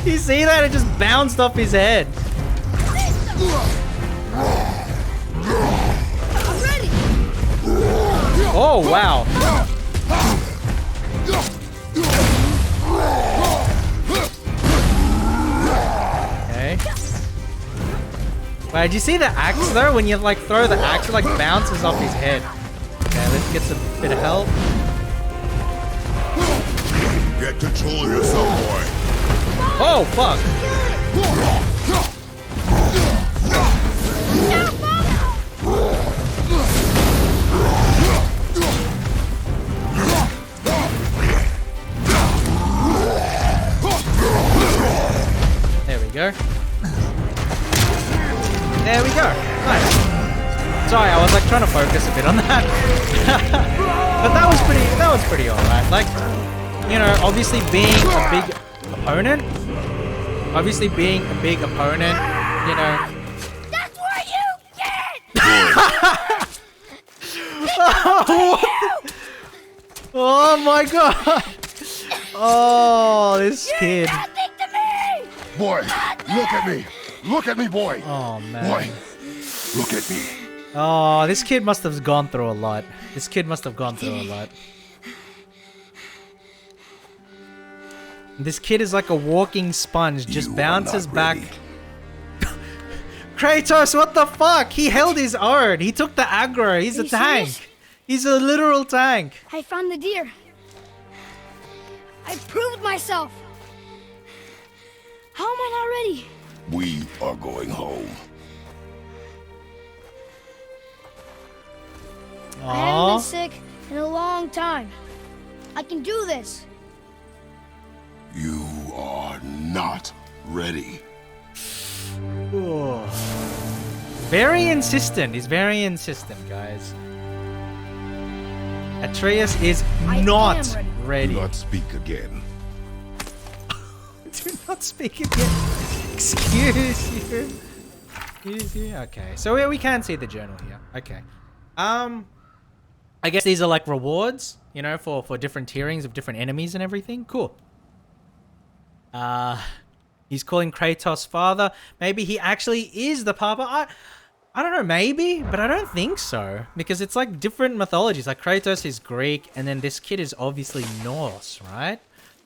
You see that? It just bounced off his head. I'm ready. Oh, wow. Okay. Wow, did you see the axe though? When you like throw the axe, it like bounces off his head. Okay, let's get some bit of help. Get control of yourself, boy. Oh, fuck. There we go. There we go. Nice. Sorry, I was like trying to focus a bit on that. But that was pretty alright. Like, you know, obviously being a big opponent, you know. That's where you get. Oh my god. Oh, this kid. Nothing to me. Boy, look at me. Look at me, boy. Oh man. Boy, look at me. Oh, this kid must have gone through a lot. This kid must have gone through a lot. This kid is like a walking sponge, just You are bounces not back. ready. Kratos, what the fuck? He held his own. He took the aggro. He's Are a you tank. serious? He's a literal tank. I found the deer. I proved myself. How am I not ready? We are going home. I haven't been Aww. sick in a long time. I can do this. You are not ready. Ooh. Very insistent. He's very insistent, guys. Atreus is I not am Do ready. not speak again. Do not speak again. Excuse you. Excuse you. Okay, so we can see the journal here. Okay. I guess these are like rewards. you know, for different tierings of different enemies and everything. Cool. He's calling Kratos father. Maybe he actually is the papa. I don't know, maybe, but I don't think so. Because it's like different mythologies. Like Kratos is Greek, and then this kid is obviously Norse, right?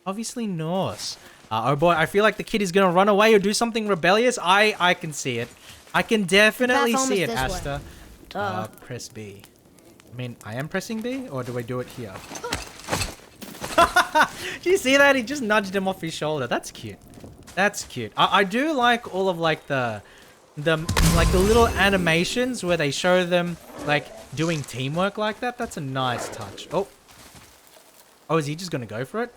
Obviously Norse. Oh boy, I feel like the kid is gonna run away or do something rebellious. I can see it. I can definitely see it, Asta. Press B. I mean, I am pressing B, or do I do it here? Do you see that? He just nudged him off his shoulder. That's cute. That's cute. I do like all of like the little animations where they show them like doing teamwork like that. That's a nice touch. Oh, is he just gonna go for it?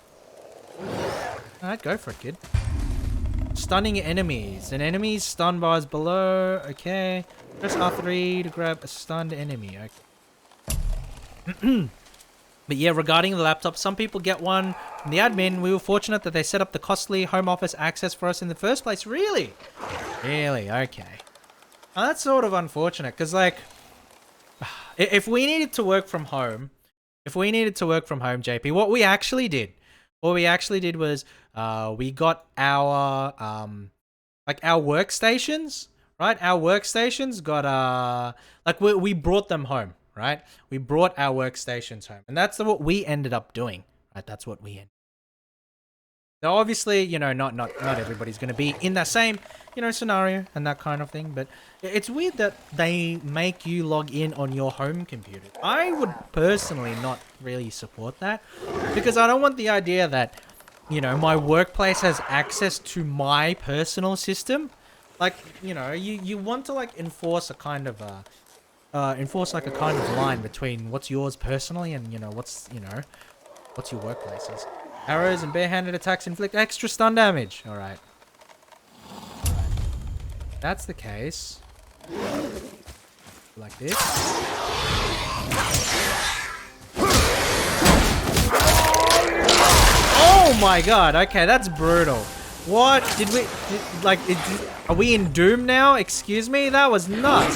Alright, go for it, kid. Stunning enemies. An enemy's stun bars below. Okay. Press R3 to grab a stunned enemy. Okay. But yeah, regarding the laptop, some people get one from the admin. We were fortunate that they set up the costly home office access for us in the first place. Really? Really? Okay. Well, that's sort of unfortunate because, like, if we needed to work from home, JP, what we actually did was we got our our workstations, right? Our workstations got we brought them home. Right? We brought our workstations home. And that's what we ended up doing. Right? That's what we ended. Now, obviously, you know, not everybody's going to be in that same, you know, scenario and that kind of thing. But it's weird that they make you log in on your home computer. I would personally not really support that. Because I don't want the idea that, you know, my workplace has access to my personal system. Like, you know, you want to, like, enforce a kind of line between what's yours personally and, you know, what's your workplace's. Arrows and barehanded attacks inflict extra stun damage. Alright. That's the case. Like this. Oh my god, okay, that's brutal. What? Are we in Doom now? Excuse me? That was nuts.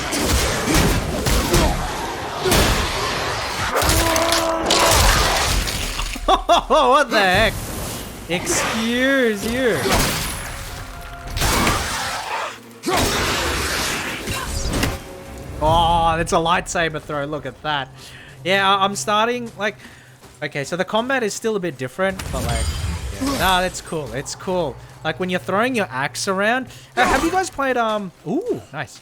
What the heck? Excuse you. Oh, it's a lightsaber throw. Look at that. Yeah, I'm starting, like... Okay, so the combat is still a bit different, but like... Yeah. Nah, that's cool. It's cool. Like, when you're throwing your axe around... have you guys played, Ooh, nice.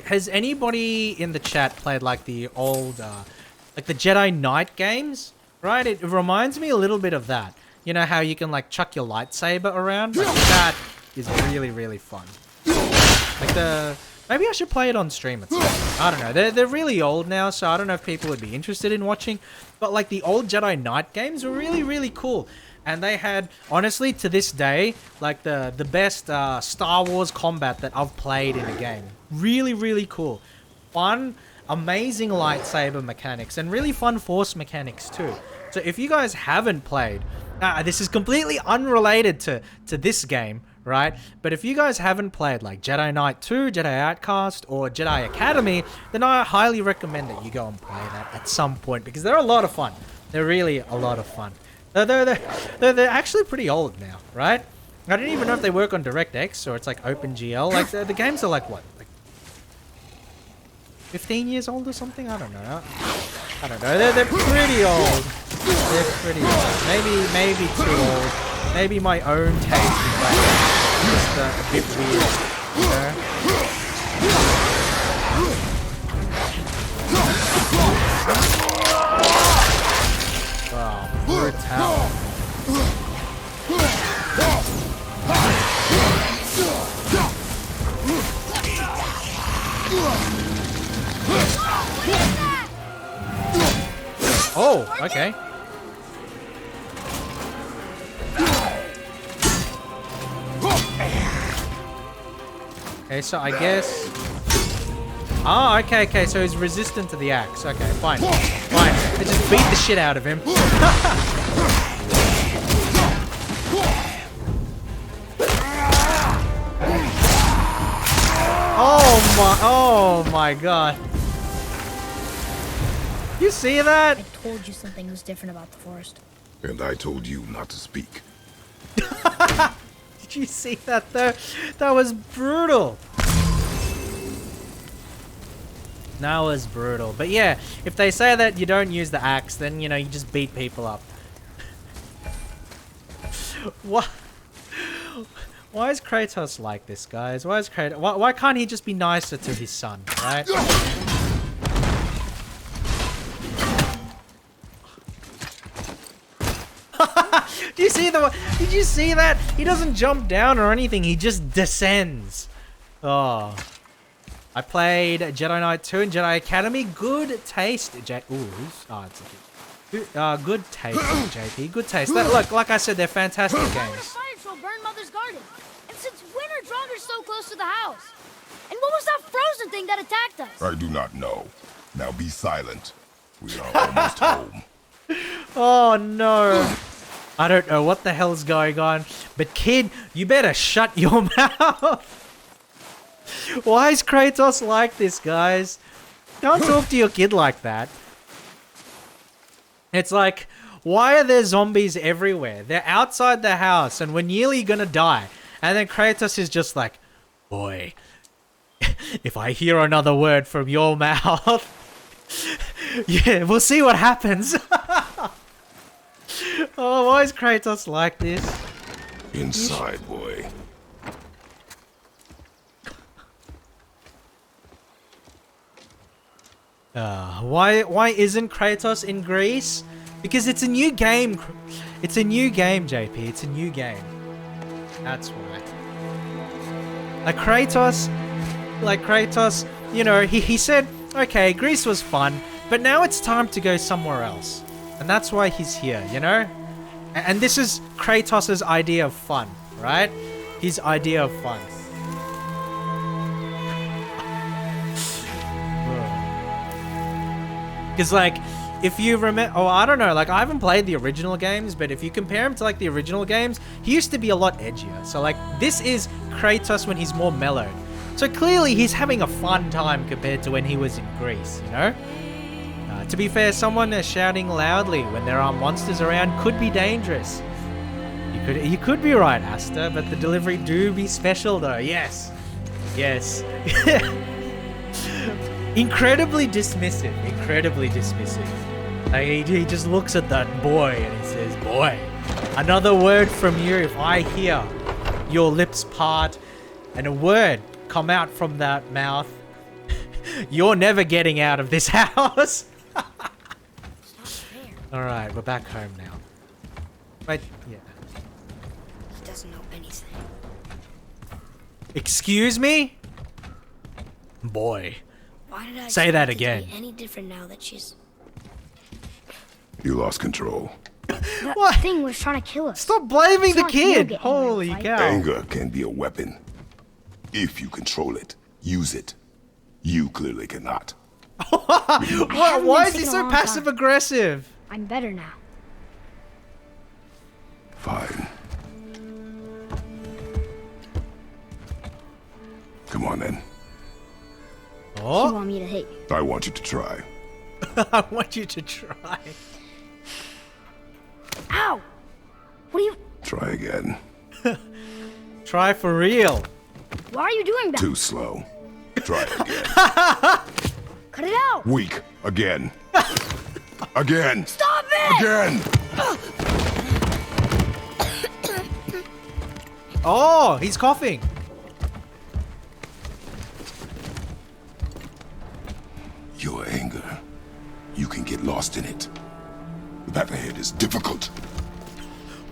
Has anybody in the chat played, like, the old, like, the Jedi Knight games? Right, it reminds me a little bit of that. You know how you can like chuck your lightsaber around? Like, that is really, really fun. Like maybe I should play it on stream at some point. I don't know. They're really old now, so I don't know if people would be interested in watching. But like the old Jedi Knight games were really, really cool. And they had, honestly, to this day, like the best Star Wars combat that I've played in a game. Really, really cool. Fun, amazing lightsaber mechanics, and really fun force mechanics too. So if you guys haven't played, this is completely unrelated to this game, right? But if you guys haven't played like Jedi Knight 2, Jedi Outcast, or Jedi Academy, then I highly recommend that you go and play that at some point because they're a lot of fun. They're really a lot of fun. They're actually pretty old now, right? I don't even know if they work on DirectX or it's like OpenGL. Like the games are like what? 15 years old or something? I don't know. They're pretty old. They're pretty old. Maybe too old. Maybe my own taste is like just a bit weird. You know? Wow, brutal. Oh, okay. Okay, so I guess... Oh, okay, so he's resistant to the axe. Okay, fine. I just beat the shit out of him. Oh my god. You see that? I told you something was different about the forest. And I told you not to speak. Did you see that though? That was brutal. That was brutal. But yeah, if they say that you don't use the axe, then you know you just beat people up. What? Why is Kratos like this, guys? Why is Kratos? Why can't he just be nicer to his son, right? Did you see that? He doesn't jump down or anything. He just descends. Oh. I played Jedi Knight 2 and Jedi Academy. Good taste, it's okay. Good taste, JP. Good taste. Look, like I said, they're fantastic games. Fire troll burned Mother's garden. And since when are Draugrs so close to the house? And what was that frozen thing that attacked us? I do not know. Now be silent. We are almost home. Oh no. I don't know what the hell's going on, but kid, you better shut your mouth. Why is Kratos like this, guys? Don't talk to your kid like that. It's like, why are there zombies everywhere? They're outside the house and we're nearly gonna die. And then Kratos is just like, boy, if I hear another word from your mouth, yeah, we'll see what happens. Oh, why is Kratos like this? Inside, boy. Why isn't Kratos in Greece? Because it's a new game. It's a new game, JP. It's a new game. That's why. Like Kratos, you know, he said, okay, Greece was fun, but now it's time to go somewhere else. And that's why he's here, you know? And this is Kratos' idea of fun, right? His idea of fun. Because, like, if you remember... Oh, I don't know. Like, I haven't played the original games, but if you compare him to, like, the original games, he used to be a lot edgier. So, like, this is Kratos when he's more mellowed. So, clearly, he's having a fun time compared to when he was in Greece, you know? To be fair, someone shouting loudly when there are monsters around could be dangerous. You could be right, Asta, but the delivery do be special, though. Yes. Yes. Incredibly dismissive. Incredibly dismissive. Like, he just looks at that boy and he says, boy, another word from you, if I hear your lips part and a word come out from that mouth, you're never getting out of this house. Alright, we're back home now. Wait, yeah. He doesn't know anything. Excuse me? Boy. Why did I say that expect it to again? be any different now that she's... You lost control. That What? thing was trying to kill us. Stop blaming It's the not like you'll kid! get angry and Holy fight. cow. Anger can be a weapon. If you control it, use it. You clearly cannot. Why is he taken a so long passive aggressive? I'm better now. Fine. Come on then. You Oh, want me to hit you? I want you to try. I want you to try. Ow! What are you... Try again. Try for real. Why are you doing that? Too slow. Try again. Cut it out! Weak. Again. Again. Stop it! Again. Oh, he's coughing. Your anger. You can get lost in it. The path ahead is difficult.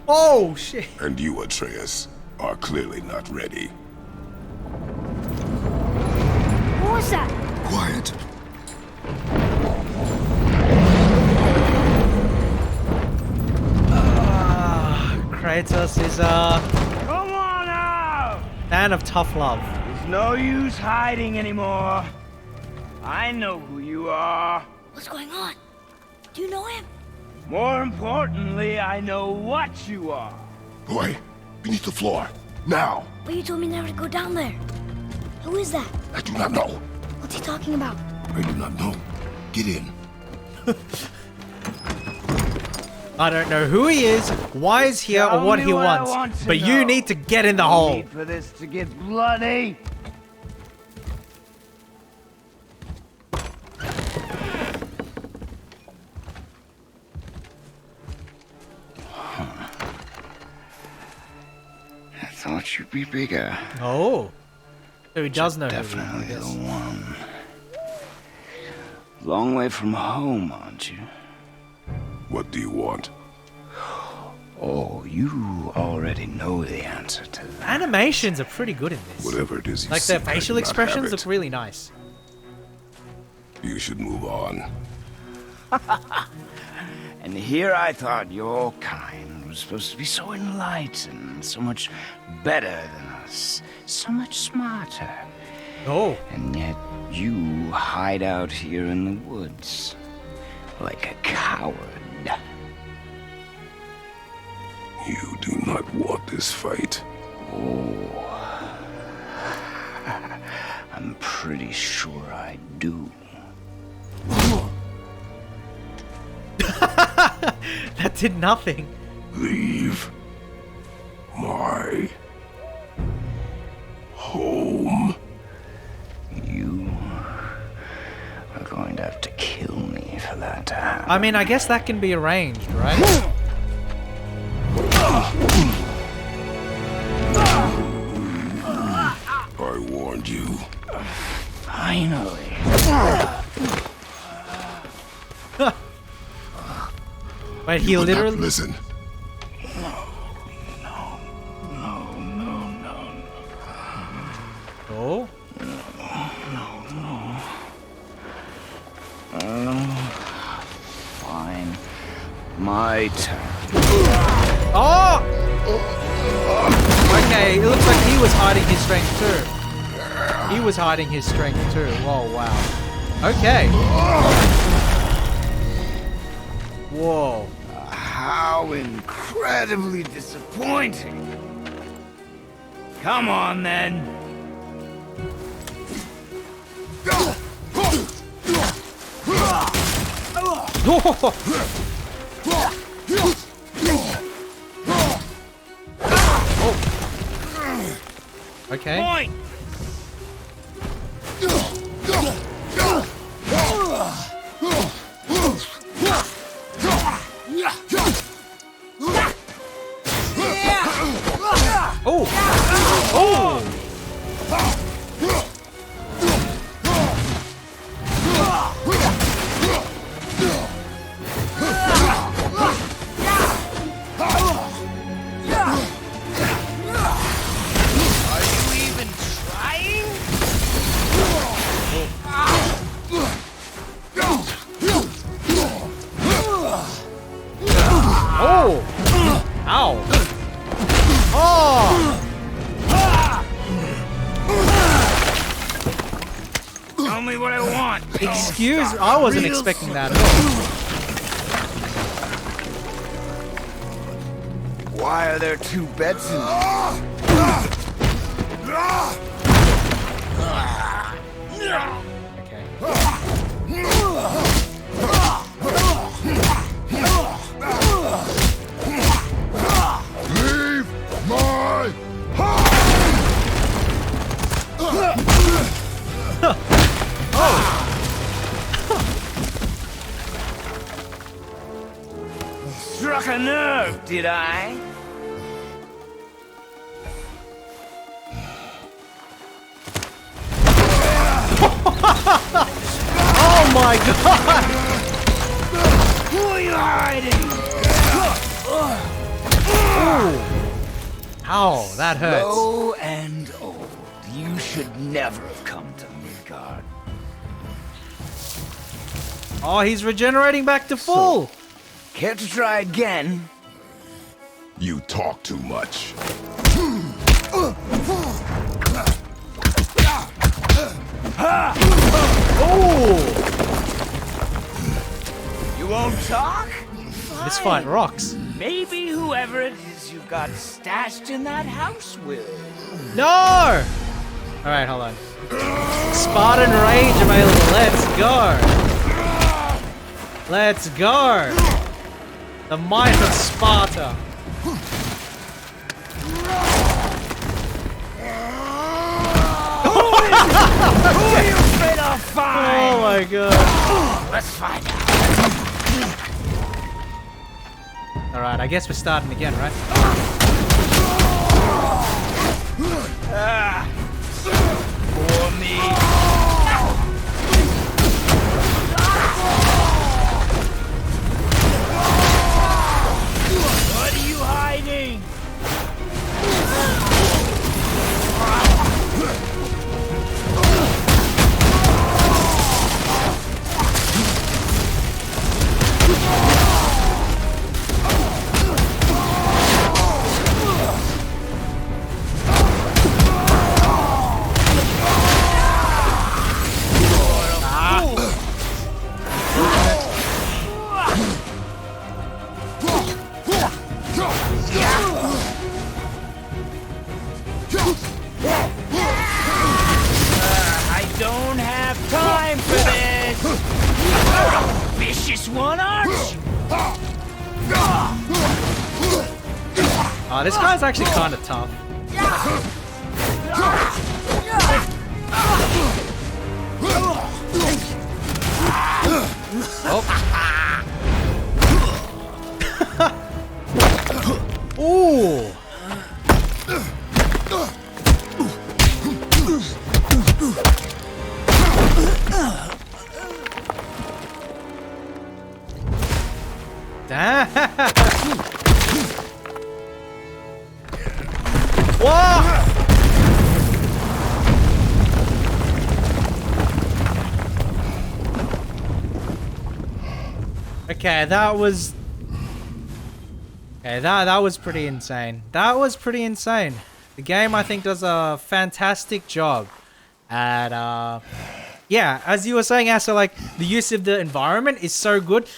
Oh, shit. And you, Atreus, are clearly not ready. What was that? Quiet. Kratos is Come on out! man of tough love. There's no use hiding anymore. I know who you are. What's going on? Do you know him? More importantly, I know what you are. Boy, beneath the floor. Now. But you told me never to go down there. Who is that? I do not know. What's he talking about? I do not know. Get in. I don't know who he is, why he's here, or Tell what me he what I wants, want to but you know. need to get in the No hole. need for this to get bloody. I thought you'd be bigger. Oh. So he does know who he Definitely the is. one. Long way from home, aren't you? What do you want? Oh, you already know the answer to that. Animations are pretty good in this. Whatever it is you Like their seek, I facial do not have expressions it. look really nice. You should move on. And here I thought your kind was supposed to be so enlightened, so much better than us, so much smarter. Oh. And yet you hide out here in the woods like a coward. You do not want this fight. Oh, I'm pretty sure I do. That did nothing. Leave my home. You are going to have to kill me for that to happen. I mean, I guess that can be arranged, right? I warned you. Finally. But he You will not literally... listen. Oh. Fine. My turn. Oh! Okay, it looks like he was hiding his strength too. He was hiding his strength too. Oh, wow. Okay. Whoa. How incredibly disappointing. Come on, then. Okay. Point. Oh! Oh! Are you even trying? Oh! Ow! Oh! Tell me what I want. Excuse, I wasn't expecting that at all. Why are there two beds in Okay. Leave my Struck a nerve, did I? Oh my god! Who are you hiding? Ow, that hurts. Slow and old. You should never have come to Midgard. Oh, he's regenerating back to full. Care to try again? You talk too much. Oh! You won't talk? This fight rocks. Maybe whoever it is you've got stashed in that house will. No! Alright, hold on. Spartan Rage available. Let's go. Let's go. The might of Sparta. Who are you afraid I'll find? Oh my god. Let's find out. Alright, I guess we're starting again, right? For me. What are you hiding? I don't have time for this! You're a vicious one, aren't you? Oh, this guy's actually kind of tough. Oh. Ooh. Damn. Whoa. Okay, that was... Okay, that was pretty insane. That was pretty insane. The game, I think, does a fantastic job at, yeah, as you were saying, Asa, like, the use of the environment is so good.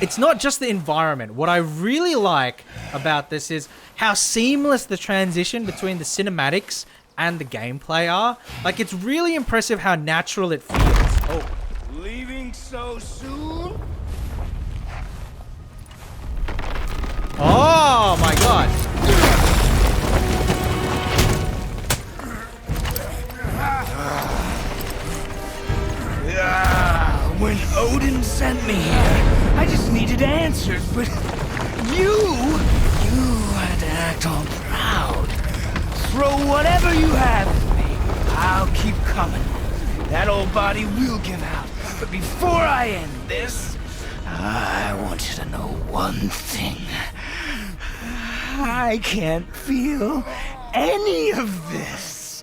It's not just the environment. What I really like about this is how seamless the transition between the cinematics and the gameplay are. Like, it's really impressive how natural it feels. Oh. Leaving so soon? Oh my god. When Odin sent me here, I just needed answers, but you had to act all proud. Throw whatever you have at me. I'll keep coming. That old body will give out. But before I end this, I want you to know one thing. I can't feel any of this.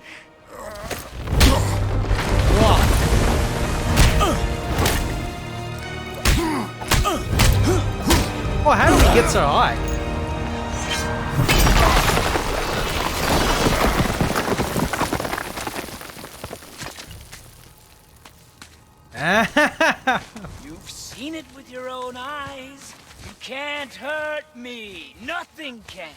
Oh, how do we get so high? You've seen it with your own eyes. You can't hurt me. Nothing can.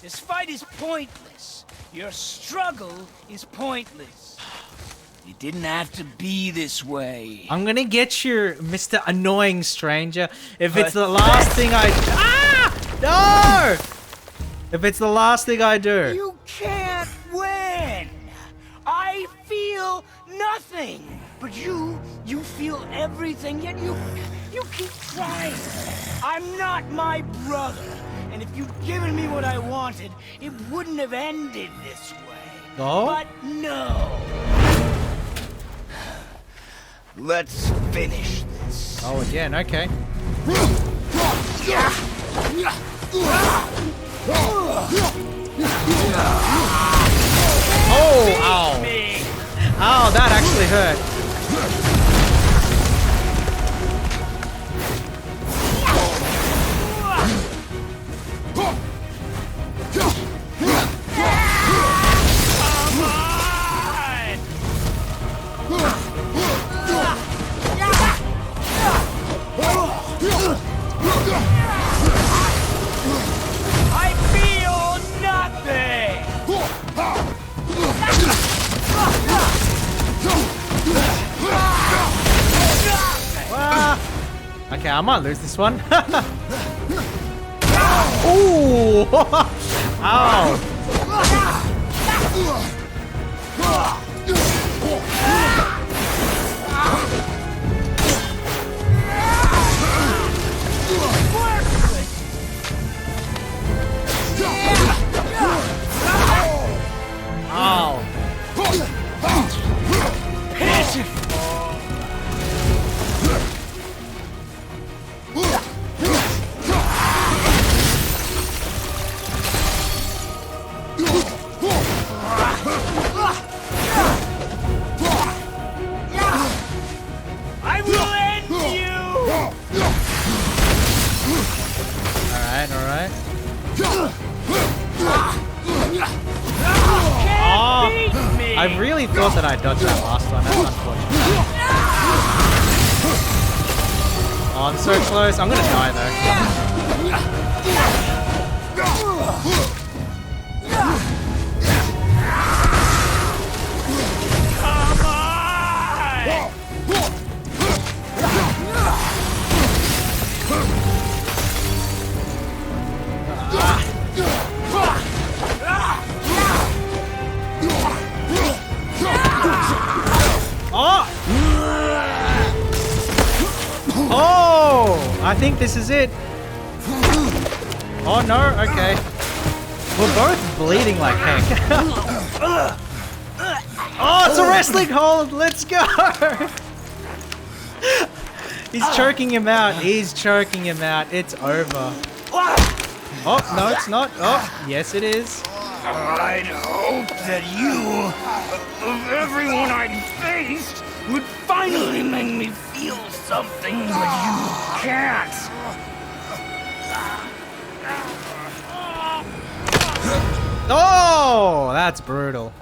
This fight is pointless. Your struggle is pointless. It didn't have to be this way. I'm gonna get you, Mr. Annoying Stranger, if it's the last thing I... Ah! No! If it's the last thing I do. You can't win. I feel nothing. But you feel everything, yet you keep trying. I'm not my brother. And if you'd given me what I wanted, it wouldn't have ended this way. No? But no. Let's finish this. Oh, again, okay. Oh, ow. Ow, that actually hurt. I feel nothing. I might lose this one. Ooh! Ow! Ow! I will end you! Alright, alright. Beat me! I really thought that I dodged that last one. That's unfortunate. Oh, I'm so close. I'm gonna die though. Come on! Oh! Oh! I think this is it. Oh no, okay. We're both bleeding like heck. Oh, it's a wrestling hold! Let's go! He's choking him out. He's choking him out. It's over. Oh, no, it's not. Oh, yes, it is. I'd hoped that you, of everyone I'd faced, would finally make me feel something, but you can't. Oh, that's brutal.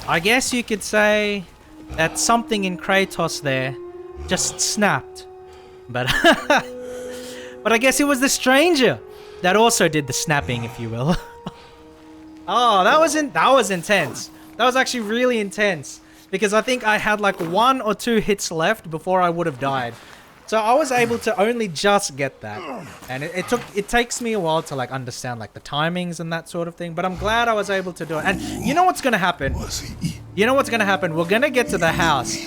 I guess you could say that something in Kratos there just snapped. But but I guess it was the stranger that also did the snapping, if you will. Oh, that was intense. That was actually really intense because I think I had like 1 or 2 hits left before I would have died. So I was able to only just get that, and it takes me a while to like understand like the timings and that sort of thing. But I'm glad I was able to do it. And you know what's gonna happen? You know what's gonna happen? We're gonna get to the house,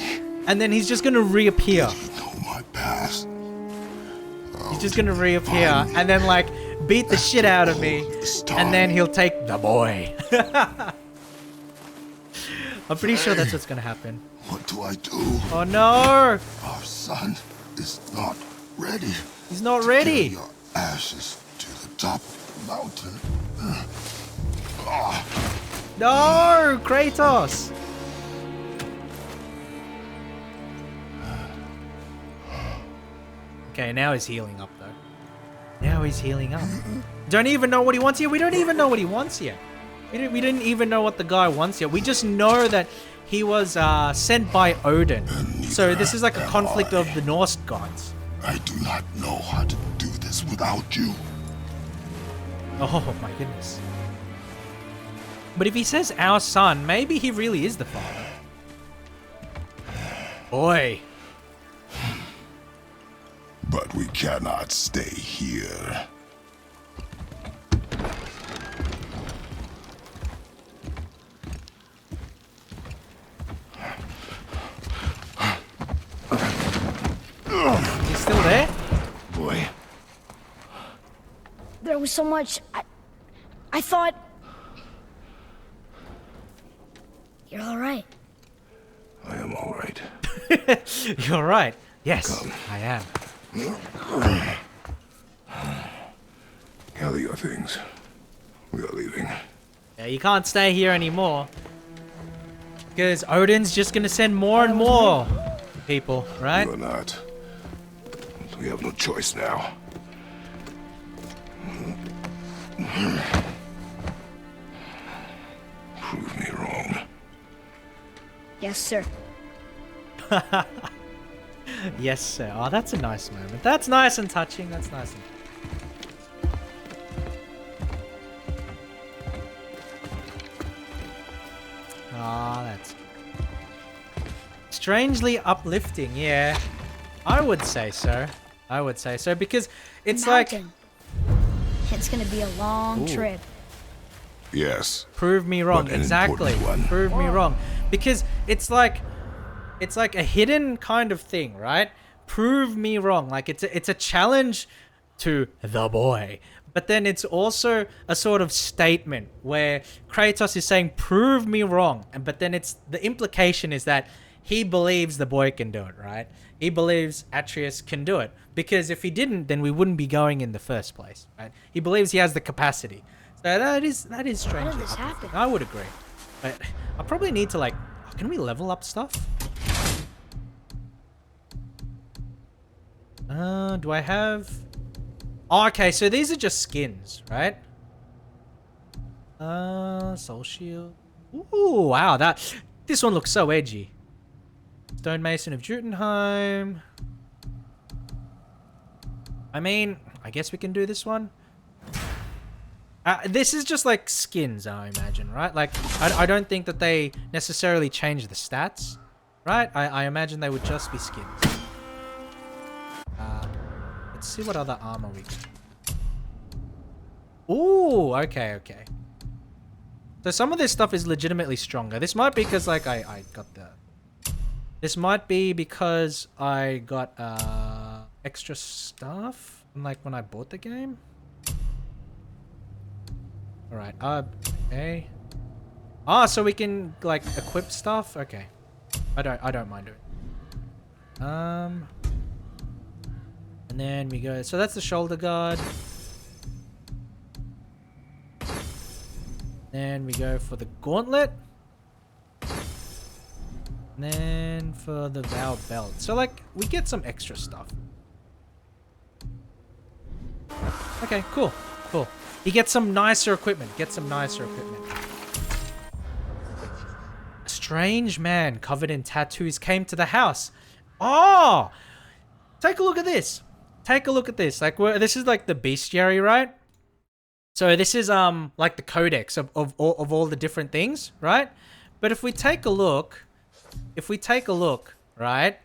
and then he's just gonna reappear. Know my past. He's just gonna reappear and then like beat the shit out of me, and then he'll take the boy. I'm pretty sure that's what's gonna happen. What do I do? Oh no! Our son is not ready. He's not to ready. carry your ashes to the top of the mountain. No, Kratos! Okay, now he's healing up though. Now he's healing up. Don't even know what he wants yet. We don't even know what he wants yet. We didn't even know what the guy wants yet. We just know that he was sent by Odin. So this is like a conflict of the Norse gods. I do not know how to do this without you. Oh my goodness. But if he says our son, maybe he really is the father. Boy. But we cannot stay here. He's still there? Boy. There was so much. I thought. You're all right. I am all right. You're right. Yes, I am. Gather your things. We are leaving. Yeah, you can't stay here anymore. Because Odin's just gonna send more and more people, right? You are not. We have no choice now. Prove me wrong. Yes, sir. Yes, sir. Oh, that's a nice moment. That's nice and touching. That's nice and Ah, that's Strangely uplifting, yeah. I would say so. I would say so because it's like... Mountain. It's gonna be a long trip. Yes. Prove me wrong. But an Exactly. important one. Prove me wrong. Because it's like a hidden kind of thing, right? Prove me wrong. Like it's a challenge to the boy. But then it's also a sort of statement where Kratos is saying, prove me wrong. But then the implication is that he believes the boy can do it, right? He believes Atreus can do it. Because if he didn't, then we wouldn't be going in the first place, right? He believes he has the capacity. So that is strange. How did this happen? I would agree. But I probably need to can we level up stuff? Do I have... Oh, okay, so these are just skins, right? Soul Shield. Ooh, wow, this one looks so edgy. Stonemason of Jotunheim. I mean, I guess we can do this one. This is just like skins, I imagine, right? Like, I don't think that they necessarily change the stats, right? I imagine they would just be skins. Let's see what other armor we get. Ooh, okay. So some of this stuff is legitimately stronger. This might be because, like, I got the... This might be because I got extra stuff, like, when I bought the game. Alright, okay. So we can, like, equip stuff? Okay. I don't mind doing it. And then we go... So that's the shoulder guard. Then we go for the gauntlet. And then for the Vow belt. So, like, we get some extra stuff. Okay, cool. You get some nicer equipment. A strange man covered in tattoos came to the house. Oh! Take a look at this. Like, this is like the bestiary, right? So this is like the codex of all the different things, right? But if we take a look, right?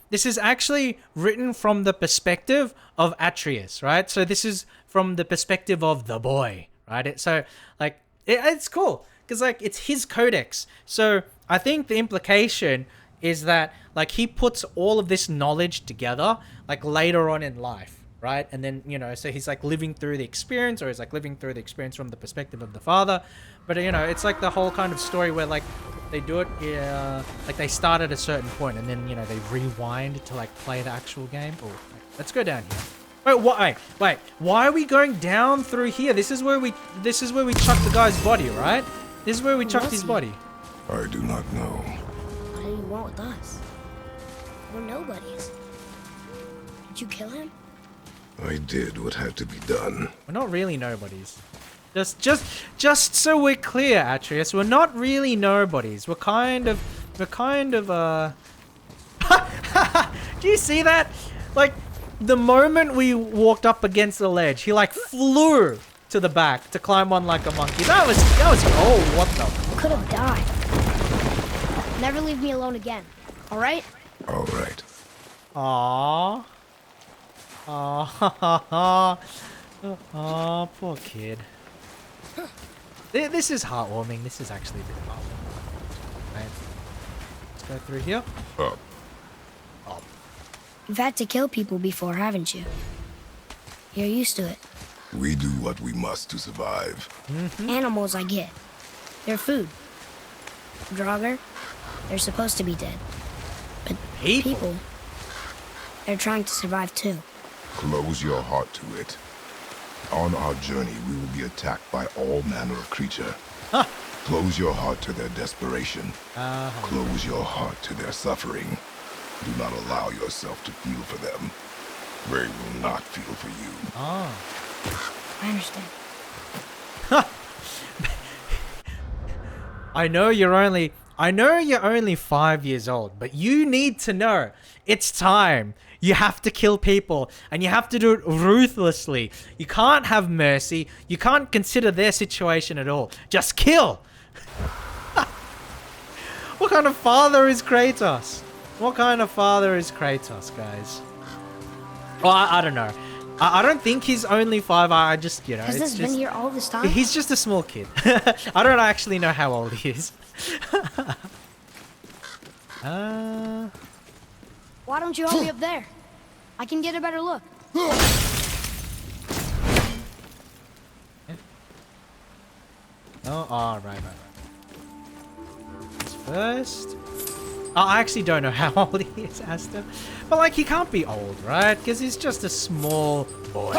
This is actually written from the perspective of Atreus, right? So this is from the perspective of the boy, right? It's cool because, like, it's his codex. So I think the implication is that, like, he puts all of this knowledge together, like, later on in life, right? And then, you know, so he's, like, living through the experience, or he's, like, living through the experience from the perspective of the father. But, you know, it's like the whole kind of story where, like, they do it, like, they start at a certain point and then, you know, they rewind to, like, play the actual game. Oh, let's go down here. Wait, why are we going down through here? This is where we chucked the guy's body, right? This is where we chucked his body. I do not know. What do you want with us? We're nobodies. Did you kill him? I did what had to be done. We're not really nobodies. Just so we're clear, Atreus, we're not really nobodies. We're kind of Do you see that? Like, the moment we walked up against the ledge, he, like, flew to the back to climb on like a monkey. That was oh, what the? Could have died. Never leave me alone again. All right? All right. Aww. Aww. Aww, poor kid. This is heartwarming. This is actually a bit heartwarming. Right. Let's go through here. Up. You've had to kill people before, haven't you? You're used to it. We do what we must to survive. Animals, I get. They're food. Draugr, they're supposed to be dead. But people, they're trying to survive too. Close your heart to it. On our journey, we will be attacked by all manner of creature. Close your heart to their desperation. Close your heart to their suffering. Do not allow yourself to feel for them. They will not feel for you. I understand. I know you're only 5 years old, but you need to know it's time. You have to kill people, and you have to do it ruthlessly. You can't have mercy. You can't consider their situation at all. Just kill. What kind of father is Kratos? What kind of father is Kratos, guys? Well, I don't know. I don't think he's only 5. I just, you know, Has this been here all this time? he's just a small kid. I don't actually know how old he is. Why don't you help me up there? I can get a better look. Oh, right. First. Oh, I actually don't know how old he is, Asta. But, like, he can't be old, right? Because he's just a small boy.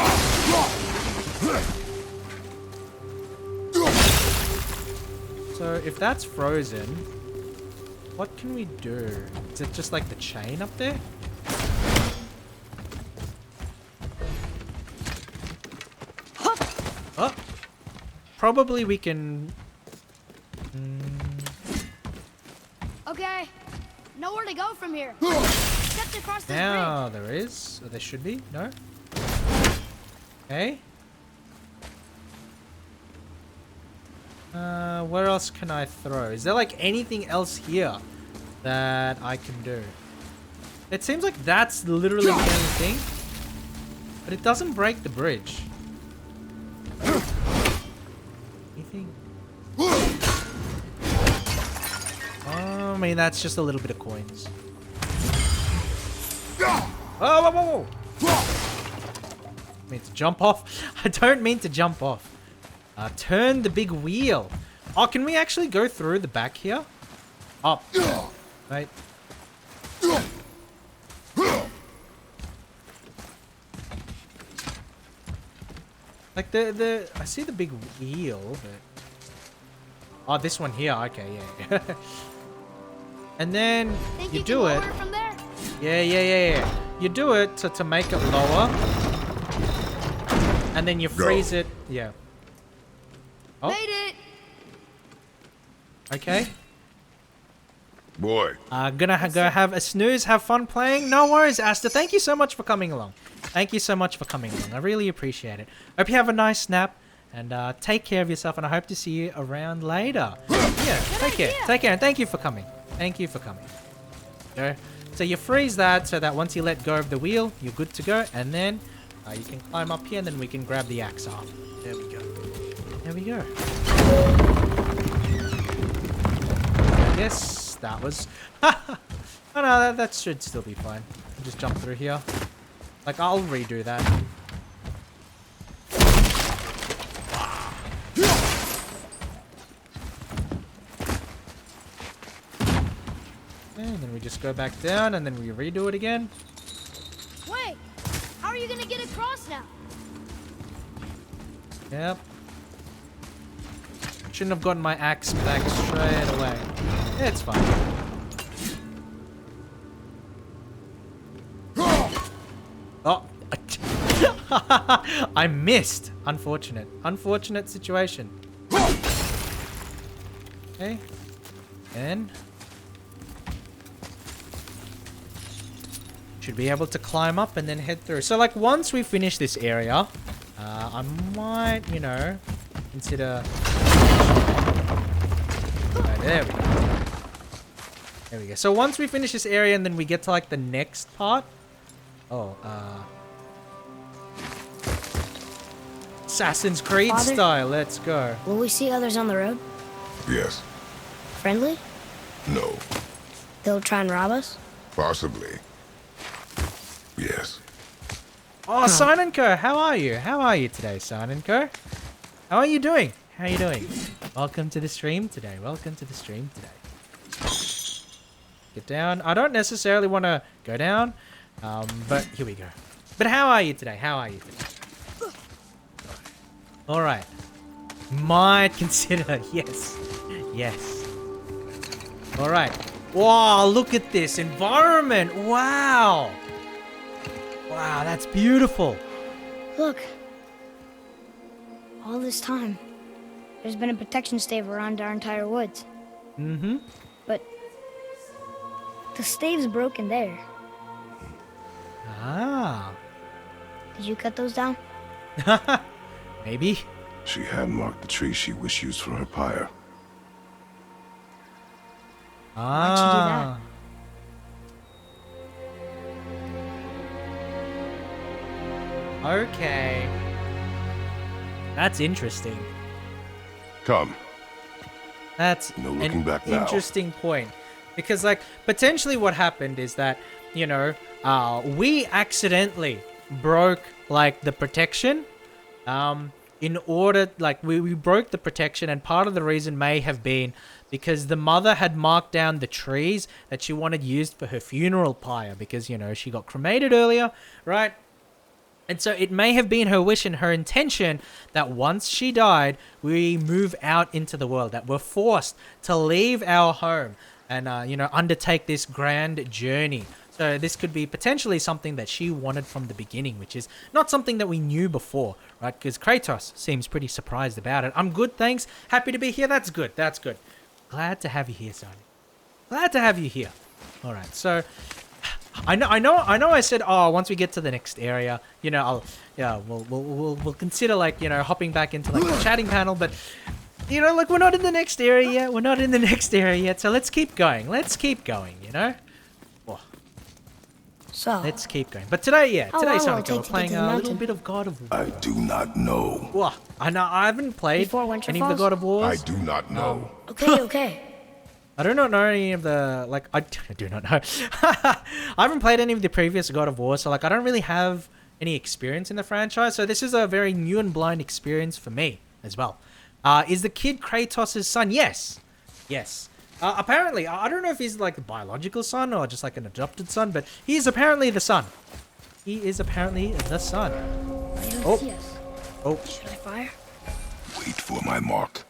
So, if that's frozen, what can we do? Is it just, like, the chain up there? Oh! Probably we can... Okay, nowhere to go from here. Except across this Now there is, or there should be. No. Okay. Where else can I throw? Is there like anything else here that I can do? It seems like that's literally the only thing, but it doesn't break the bridge. Anything? I mean, that's just a little bit of coins. Whoa! I mean to jump off. I don't mean to jump off. Turn the big wheel. Oh, can we actually go through the back here? Up. Right. Like I see the big wheel, but... Oh, this one here. Okay, yeah. And then you do it. From there? Yeah. You do it to make it lower. And then you freeze it. Yeah. Oh. Made it. Okay. Boy. Gonna go have a snooze, have fun playing. No worries, Asta. Thank you so much for coming along. Thank you so much for coming along. I really appreciate it. Hope you have a nice nap. And take care of yourself. And I hope to see you around later. Yeah, take care. Take care. And thank you for coming. Thank you for coming. There. So you freeze that so that once you let go of the wheel, you're good to go. And then you can climb up here and then we can grab the axe off. There we go. There we go. I guess that was... Oh no, that should still be fine. I'll just jump through here. Like, I'll redo that. And then we just go back down and then we redo it again. Wait, how are you gonna get across now? Yep. Shouldn't have gotten my axe back straight away. It's fine. Oh. I missed. Unfortunate situation. Okay. And should be able to climb up and then head through. So like once we finish this area, I might, you know, consider... Right, there we go. There we go. So once we finish this area and then we get to like the next part. Oh, Assassin's Creed Father? style. Let's go. Will we see others on the road? Yes. Friendly? No. They'll try and rob us? Possibly. Yes. Oh, Sign and Co. How are you? How are you today, Sign and Co? How are you doing? How are you doing? Welcome to the stream today. Welcome to the stream today. Get down. I don't necessarily want to go down, but here we go. But how are you today? How are you today? All right. Might consider. Yes. Yes. All right. Wow, look at this environment. Wow. Wow, that's beautiful. Look. All this time, there's been a protection stave around our entire woods. Mm-hmm. But the stave's broken there. Ah. Did you cut those down? Maybe. She had marked the tree she wished used for her pyre. Ah. Okay. That's interesting. Come. That's No looking an back now. interesting point. Because, like, potentially what happened is that, you know, we accidentally broke, like, the protection. In order, like, we broke the protection, and part of the reason may have been because the mother had marked down the trees that she wanted used for her funeral pyre because, you know, she got cremated earlier, right? And so it may have been her wish and her intention that once she died, we move out into the world, that we're forced to leave our home and, you know, undertake this grand journey. So this could be potentially something that she wanted from the beginning, which is not something that we knew before, right? Because Kratos seems pretty surprised about it. I'm good, thanks. Happy to be here. That's good. That's good. Glad to have you here, Sonny. Glad to have you here. All right, so I know. I said, oh, once we get to the next area, you know, we'll consider, like, you know, hopping back into, like, the chatting panel, but you know, like, we're not in the next area yet. We're not in the next area yet, so let's keep going. Let's keep going. You know. So, Let's keep going. But today, yeah, How today, long will it Sonic, take we're to get playing to the a little mountain? bit of God of War. I do not know. Whoa, I know I haven't played Before Winter any of the Falls? God of I Wars. do not know. okay. I do not know any of the, like, I do not know. I haven't played any of the previous God of War, so, like, I don't really have any experience in the franchise. So this is a very new and blind experience for me as well. Is the kid Kratos' son? Yes. Yes. Apparently, I don't know if he's, like, a biological son or just, like, an adopted son, but he is apparently the son. He is apparently the son. They don't Oh. see us. Oh, Should I fire? Wait for my mark.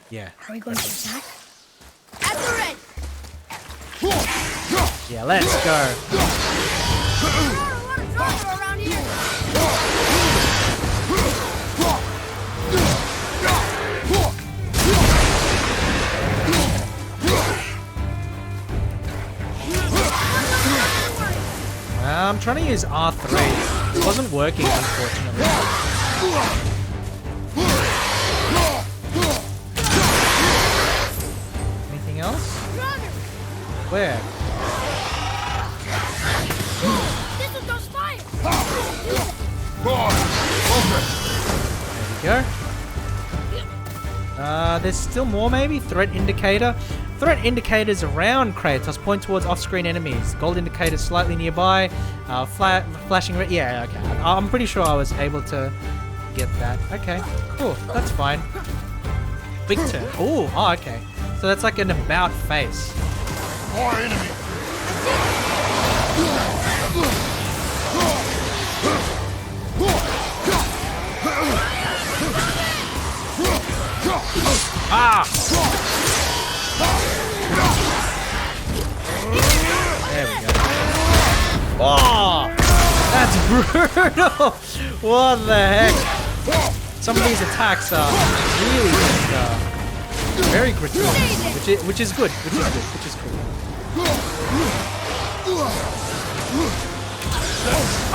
yeah. Are we going to attack? Yeah, let's go. I'm trying to use R3. It wasn't working, unfortunately. Anything else? Where? This one goes fire! There we go. There's still more maybe? Threat indicator. Threat indicators around Kratos point towards off-screen enemies. Gold indicator slightly nearby. Flashing red. Yeah, okay. I'm pretty sure I was able to get that. Okay, cool. That's fine. Big turn. Oh, okay. So that's like an about face. More enemy. Ah! There we go. Oh! That's brutal! What the heck? Some of these attacks are really just, very gratuitous, which is good, which is cool.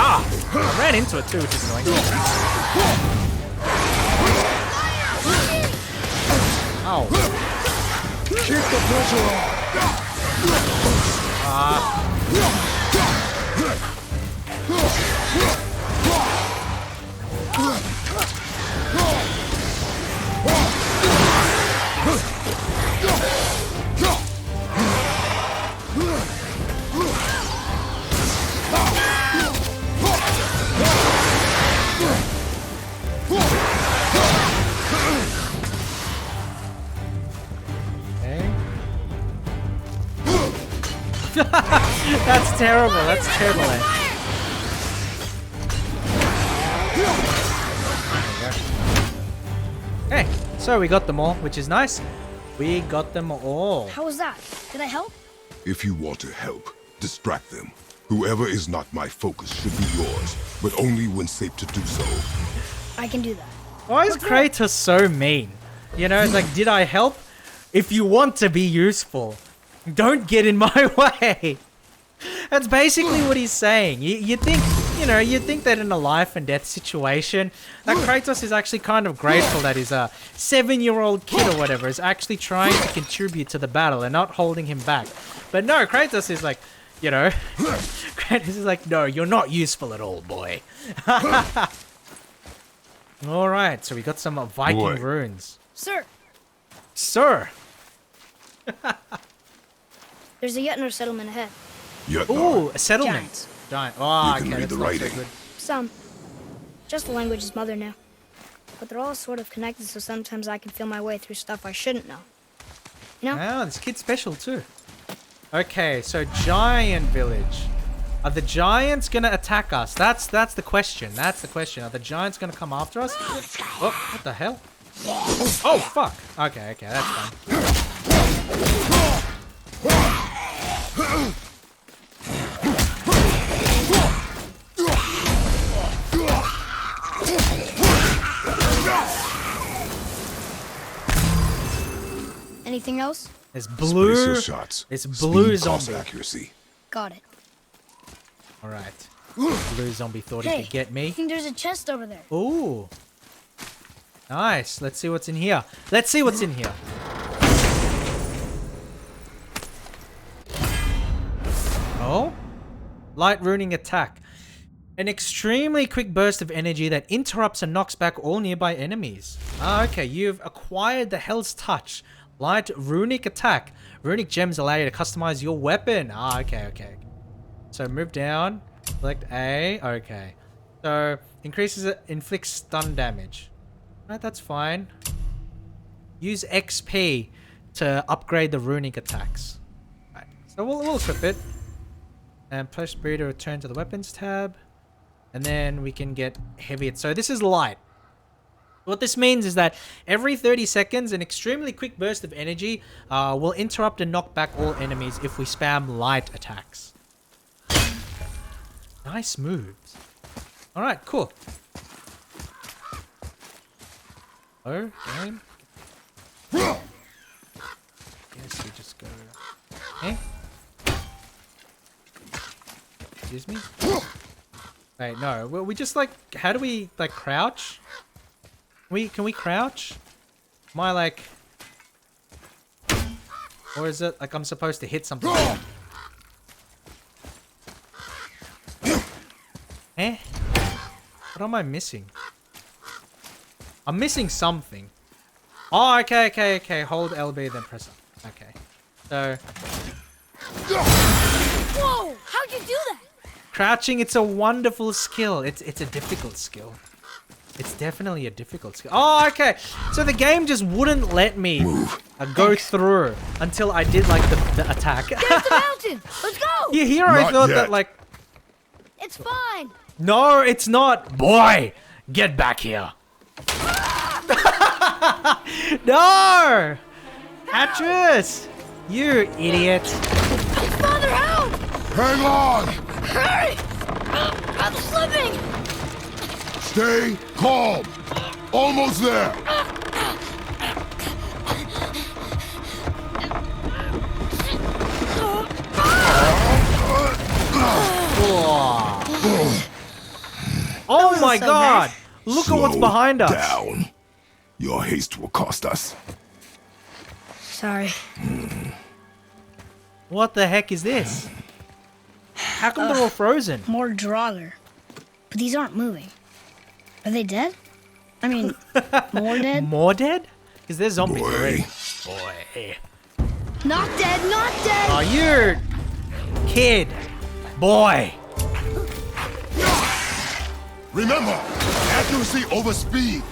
Ah! I ran into it too, which is annoying. Ow. Keep the pressure That's terrible. That's terrible. Hey, so we got them all, which is nice. We got them all. How was that? Did I help? If you want to help, distract them. Whoever is not my focus should be yours, but only when safe to do so. I can do that. Why is Kratos so mean? You know, it's like, did I help? If you want to be useful, don't get in my way. That's basically what he's saying. You think, you know, you think that in a life and death situation, that Kratos is actually kind of grateful that his 7-year-old kid or whatever is actually trying to contribute to the battle and not holding him back. But no, Kratos is like, You know? Kratos is like, no, you're not useful at all, boy. Alright, so we got some Viking Boy. runes. Sir, Sir! there's a Yetner settlement ahead. Yet Ooh, a settlement. Giants. Giant. Oh, You can okay, read that's the not so writing. good. Some. Just the language his mother knew. But they're all sort of connected, so sometimes I can feel my way through stuff I shouldn't know. You know? Wow, this kid's special too. Okay, so giant village. Are the giants gonna attack us? That's the question. That's the question. Are the giants gonna come after us? Oh, what the hell? Oh, fuck. Okay, that's fine. Anything else? It's Space blue. your shots. It's blue Speed costs zombie. accuracy. Got it. All right. Blue zombie thought he Hey, could get I me. think there's a chest over there. Ooh. Nice. Let's see what's in here. Let's see what's in here. Oh? Light ruining attack. An extremely quick burst of energy that interrupts and knocks back all nearby enemies. Ah, okay. You've acquired the Hell's Touch. Light runic attack. Runic gems allow you to customize your weapon. Ah, okay. So move down. Select A. Okay. So inflicts stun damage. Alright, that's fine. Use XP to upgrade the runic attacks. Right. So we'll equip it. And press B to return to the weapons tab. And then we can get heavy. So this is light. What this means is that every 30 seconds, an extremely quick burst of energy will interrupt and knock back all enemies if we spam light attacks. Nice moves. Alright, cool. Oh, game. Guess we just go... Eh? Excuse me? Wait, no. Well, we just like... How do we, like, crouch? Can we crouch? Am I like... Or is it like I'm supposed to hit something? Eh? What am I missing? I'm missing something. Oh, okay. Hold LB, then press up. Okay. So... Whoa! How'd you do that? Crouching, it's a wonderful skill. It's a difficult skill. It's definitely a difficult skill. Oh, okay. So the game just wouldn't let me go through until I did like the attack. There's the mountain! Let's go! Yeah, here I Not thought yet. that like... It's fine! No, it's not. Boy, get back here. No! Atris! You idiot. Father, help! Hang on! Hurry! I'm slipping! Stay calm. Almost there. Oh my so god! bad. Look at what's Slow behind us. Down. Your haste will cost us. Sorry. What the heck is this? How come they're all frozen? More Draugr. But these aren't moving. Are they dead? I mean, more dead? More dead? Because they're zombies Boy. already. Boy. Not dead, not dead! Oh, you're... Kid. Boy. Remember, accuracy over speed.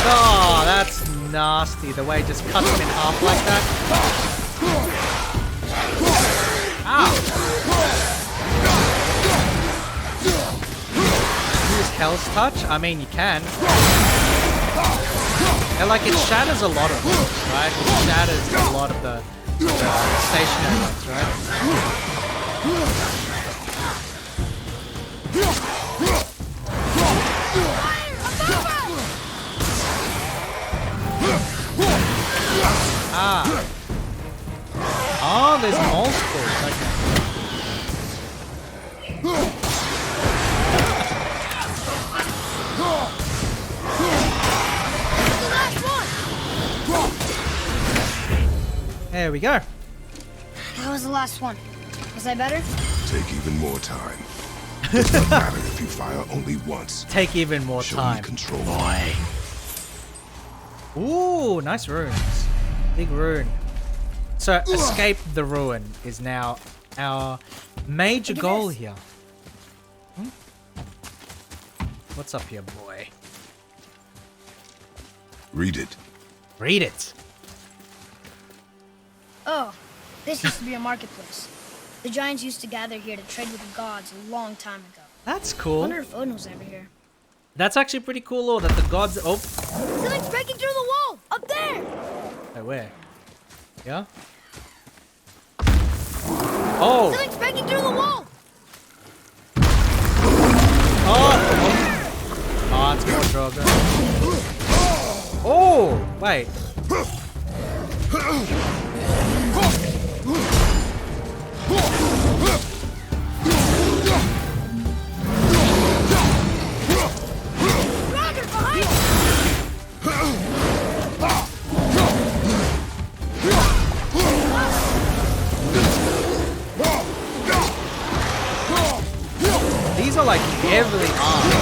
Oh, that's nasty. The way it just cuts him in half like that. Ow. Use Hell's Touch? I mean, you can. And like, it shatters a lot of them, right? It shatters a lot of the stationary ones, right? Ah. Oh, there's multiples. Okay. There we go. That was the last one. Was I better? Take even more time. Does not matter if you fire only once. Take even more Show time. me control. Boy. Ooh, nice runes. Big rune. So, escape the ruin is now our major goal here. Hmm? What's up here, boy? Read it. Read it. Oh, this used to be a marketplace. The giants used to gather here to trade with the gods a long time ago. That's I cool. wonder if Odin was ever here. That's actually pretty cool, Lord, that the gods... Oh. Something's breaking through the wall! Up there! Wait, where? Yeah? Oh! Something's breaking through the wall! Oh! Oh, it's more Drogo. Oh! Wait. Roger, behind you! These are like heavily armed.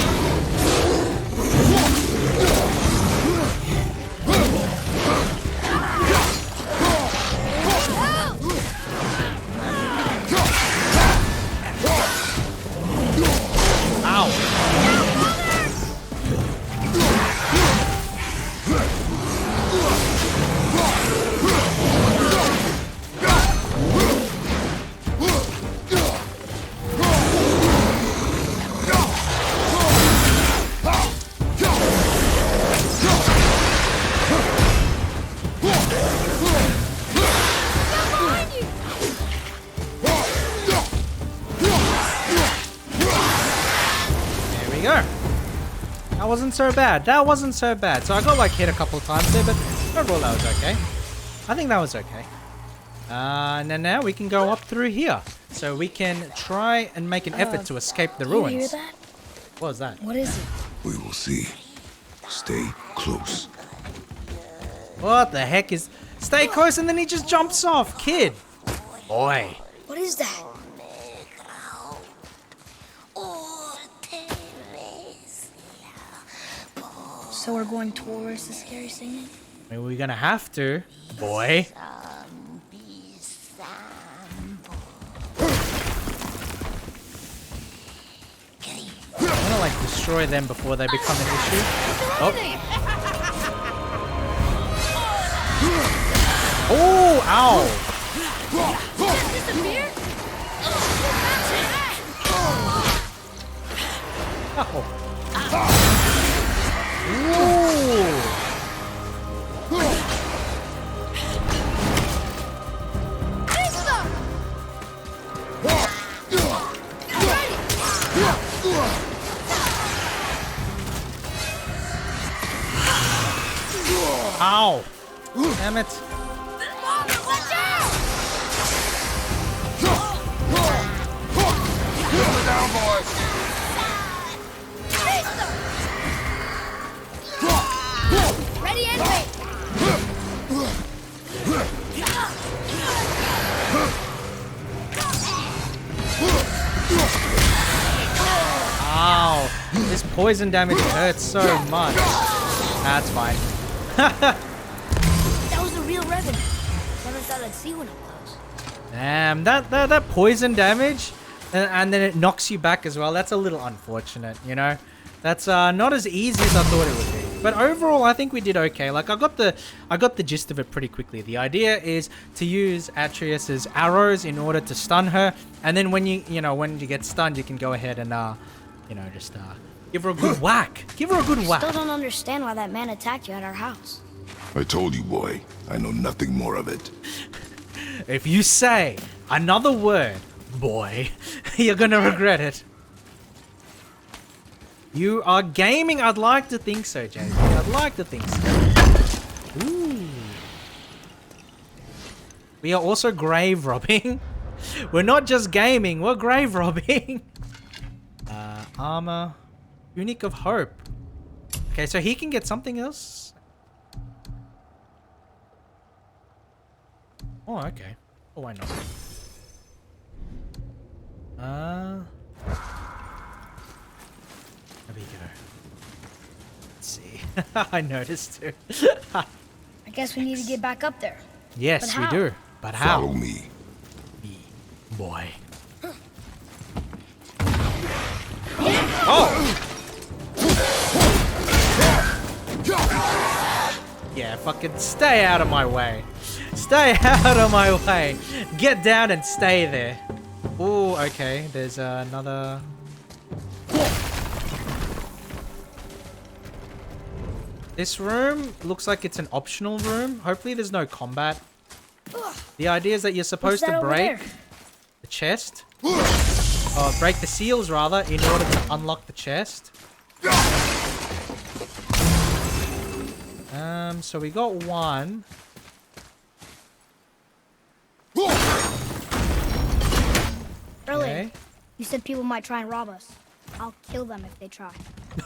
That wasn't so bad. That wasn't so bad. So I got like hit a couple of times there, but overall that was okay. I think that was okay. And then now we can go up through here. So we can try and make an effort to escape the ruins. You hear that? What was that? What is it? We will see. Stay close. What the heck is... Stay close and then he just jumps off. Kid. Boy. What is that? So we're going towards the scary singing? Maybe we're gonna have to. Boy. I wanna like destroy them before they become an issue. Oh. Oh, ow. Oh. Ooh. Ow! Damn it! Down, boys. Ready and wait. Ow! This poison damage hurts so much. That's fine. That was a real revenue. Never thought I'd see one up close. Damn, that poison damage, and then it knocks you back as well. That's a little unfortunate, you know. That's not as easy as I thought it would be. But overall, I think we did okay. Like I got the gist of it pretty quickly. The idea is to use Atreus's arrows in order to stun her, and then when you get stunned, you can go ahead and just Give her a good whack. Give her a good whack. Still don't understand why that man attacked you at our house. I told you, boy. I know nothing more of it. If you say another word, boy, you're gonna regret it. You are gaming. I'd like to think so, James. I'd like to think so. Ooh. We are also grave robbing. We're not just gaming, we're grave robbing. Armor. Tunic of Hope. Okay, so he can get something else. Oh, okay. Oh, why not? There we go. Let's see. I noticed too. I guess we need to get back up there. Yes, But we how? do. But how? Follow me. Me, boy. Oh! Yeah, fucking stay out of my way. Stay out of my way. Get down and stay there. Ooh, okay. There's another... This room looks like it's an optional room. Hopefully there's no combat. The idea is that you're supposed What's that to over break there? the chest. Or break the seals, rather, in order to unlock the chest. So we got one. Earlier, Okay. you said people might try and rob us. I'll kill them if they try.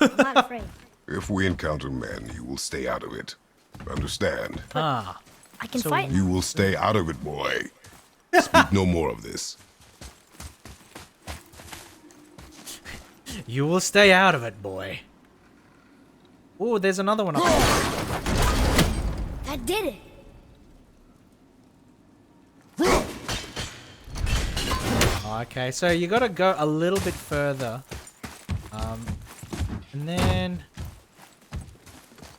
I'm not afraid. If we encounter men, you will stay out of it. Understand? Ah. I can So fight. You will stay out of it, boy. Speak no more of this. You will stay out of it, boy. Oh, there's another one up there. That did it. Okay, so you gotta go a little bit further. And then...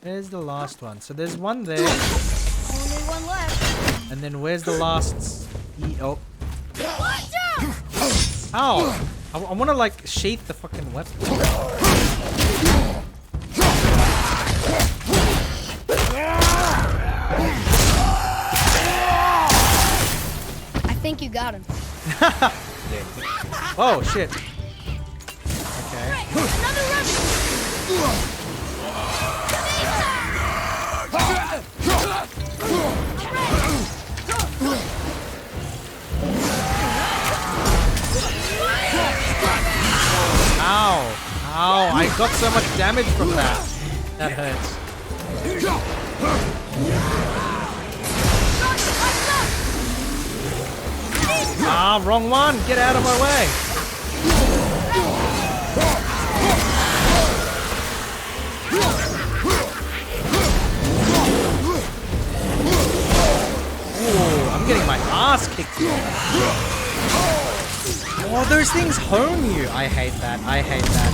There's the last one. So there's one there. Only one left. And then where's the last... Oh. Watch out! Ow! I want to like sheath the fucking weapon. I think you got him. Oh shit. Okay. Another rush! Ow! Ow! I got so much damage from that. That hurts. Ah, wrong one! Get out of my way! Ooh, I'm getting my ass kicked here. Oh, those things hone you. I hate that. I hate that.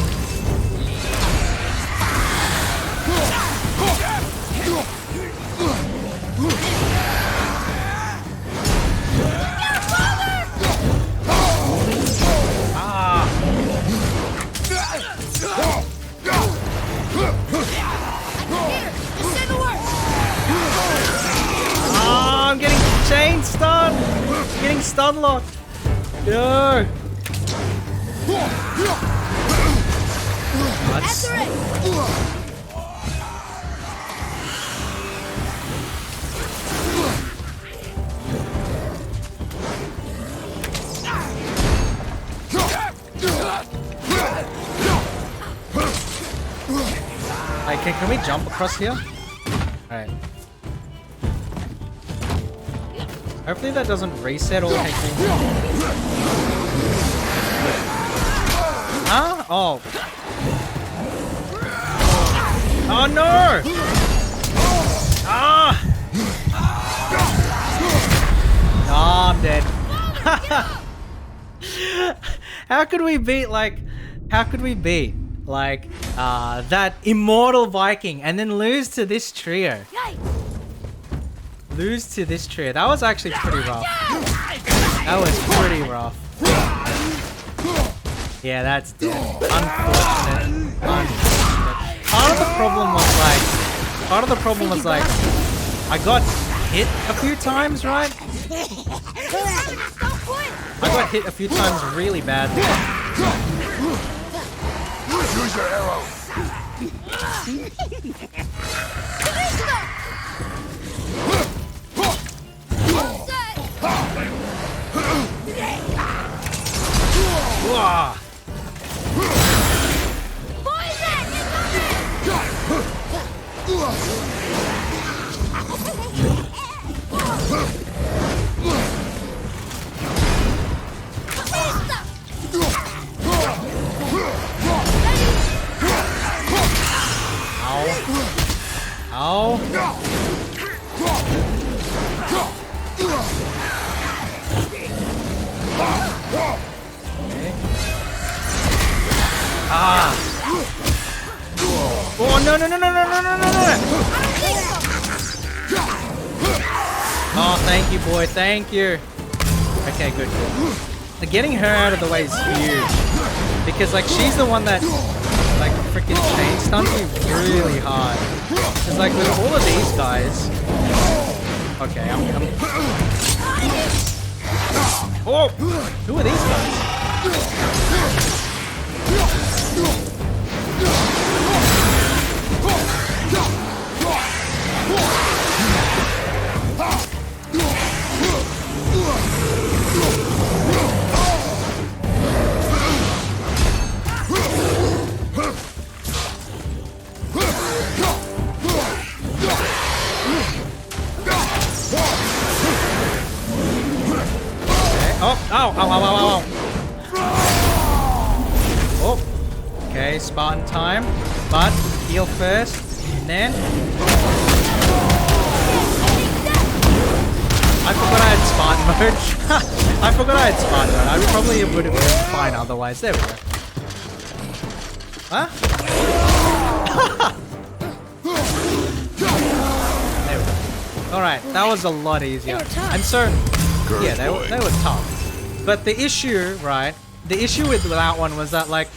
Ah. Ah, I'm getting chain stunned. I'm getting stun locked. No. That's... Okay, can we jump across here? Alright. Hopefully that doesn't reset or take me. Huh? Oh. Oh no! Ah! Oh, I'm dead. How could we beat that immortal Viking and then lose to this trio? Lose to this trio. That was actually pretty rough. That was pretty rough. Yeah, that's dead. Unfortunate. Part of the problem was like, I got hit a few times, right? I got hit a few times really badly. Use your arrows. Wah. Ow. Ah. Oh, no. Oh, thank you, boy. Thank you. Okay, good. Getting her out of the way is huge. Because, like, she's the one that, like, freaking chain stuns me really hard. It's like, with all of these guys... Okay, I'm... Oh! Who are these guys? Ow. Oh. Okay, Spartan time. But heal first, and then... I forgot I had Spartan mode. I forgot I had Spartan mode. I probably would have been fine otherwise. There we go. Huh? There we go. Alright, that was a lot easier. And so... Yeah, they were tough. But the issue, right? The issue with that one was that, like,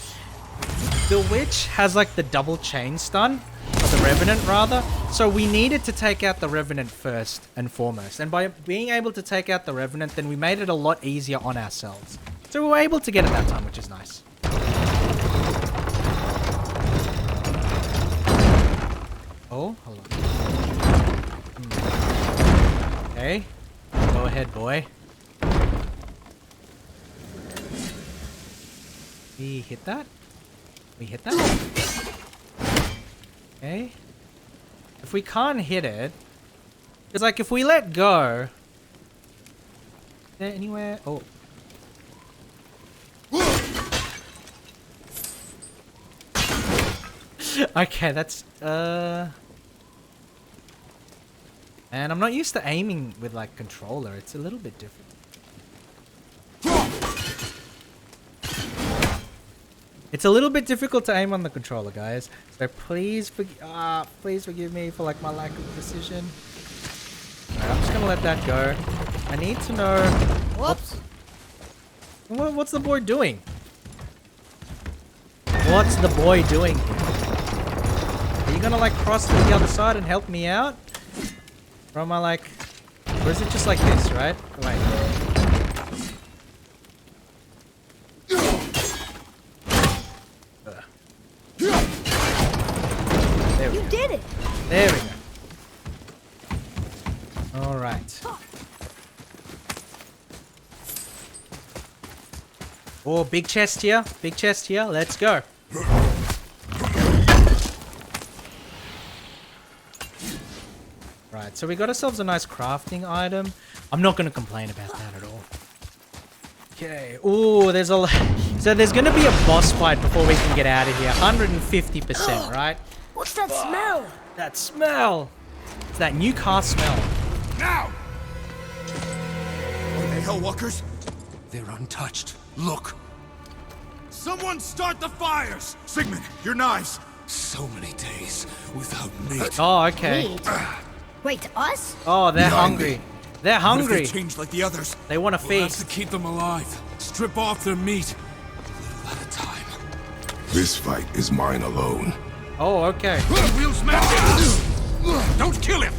the witch has, like, the double chain stun. Or the Revenant, rather. So we needed to take out the Revenant first and foremost. And by being able to take out the Revenant, then we made it a lot easier on ourselves. So we were able to get it that time, which is nice. Oh, hold on. Okay. Go ahead, boy. We hit that? We hit that? Okay. If we can't hit it... It's like if we let go... Is there anywhere? Oh. Okay, that's... And I'm not used to aiming with, like, controller. It's a little bit different. It's a little bit difficult to aim on the controller, guys. So please forgive me for, like, my lack of precision. Alright, I'm just gonna let that go. I need to know... Whoops! What's the boy doing? What's the boy doing here? Are you gonna, like, cross to the other side and help me out? Or am I like... Or is it just like this, right? Wait. There we go. You did it! There we go. Alright. Oh, big chest here. Big chest here. Let's go. Right, so we got ourselves a nice crafting item. I'm not going to complain about that at all. Okay. Ooh, there's a... So there's going to be a boss fight before we can get out of here. 150%, right? What's that smell? That smell! It's that new car smell. Now! Are they Hellwalkers? They're untouched. Look. Someone start the fires! Sigmund, your knives! So many days without meat. Oh, okay. Meat? Wait, us? Oh, they're hungry. They're hungry. What if they change like the others? They want to We'll have feast. to keep them alive. Strip off their meat. A little at a time. This fight is mine alone. Oh, okay. We'll smash him! Don't kill him!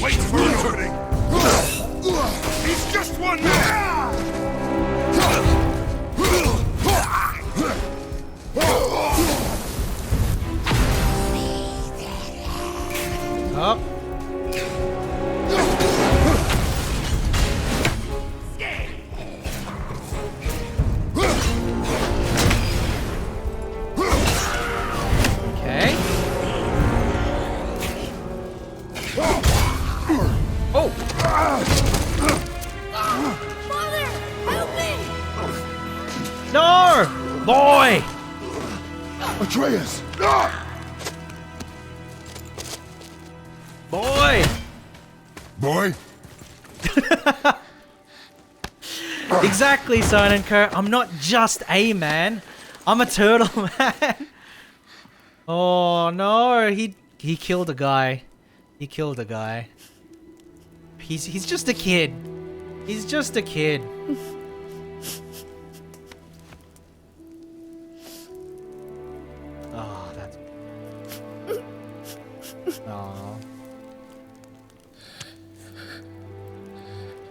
Wait for an opening! He's just one man! Up. Okay. Oh! Father, help me! No! Boy! Atreus! Boy! Boy? Exactly, Silent Kurt. I'm not just a man. I'm a turtle man. Oh no, he killed a guy. He killed a guy. He's just a kid. He's just a kid. Oh, that's. Oh.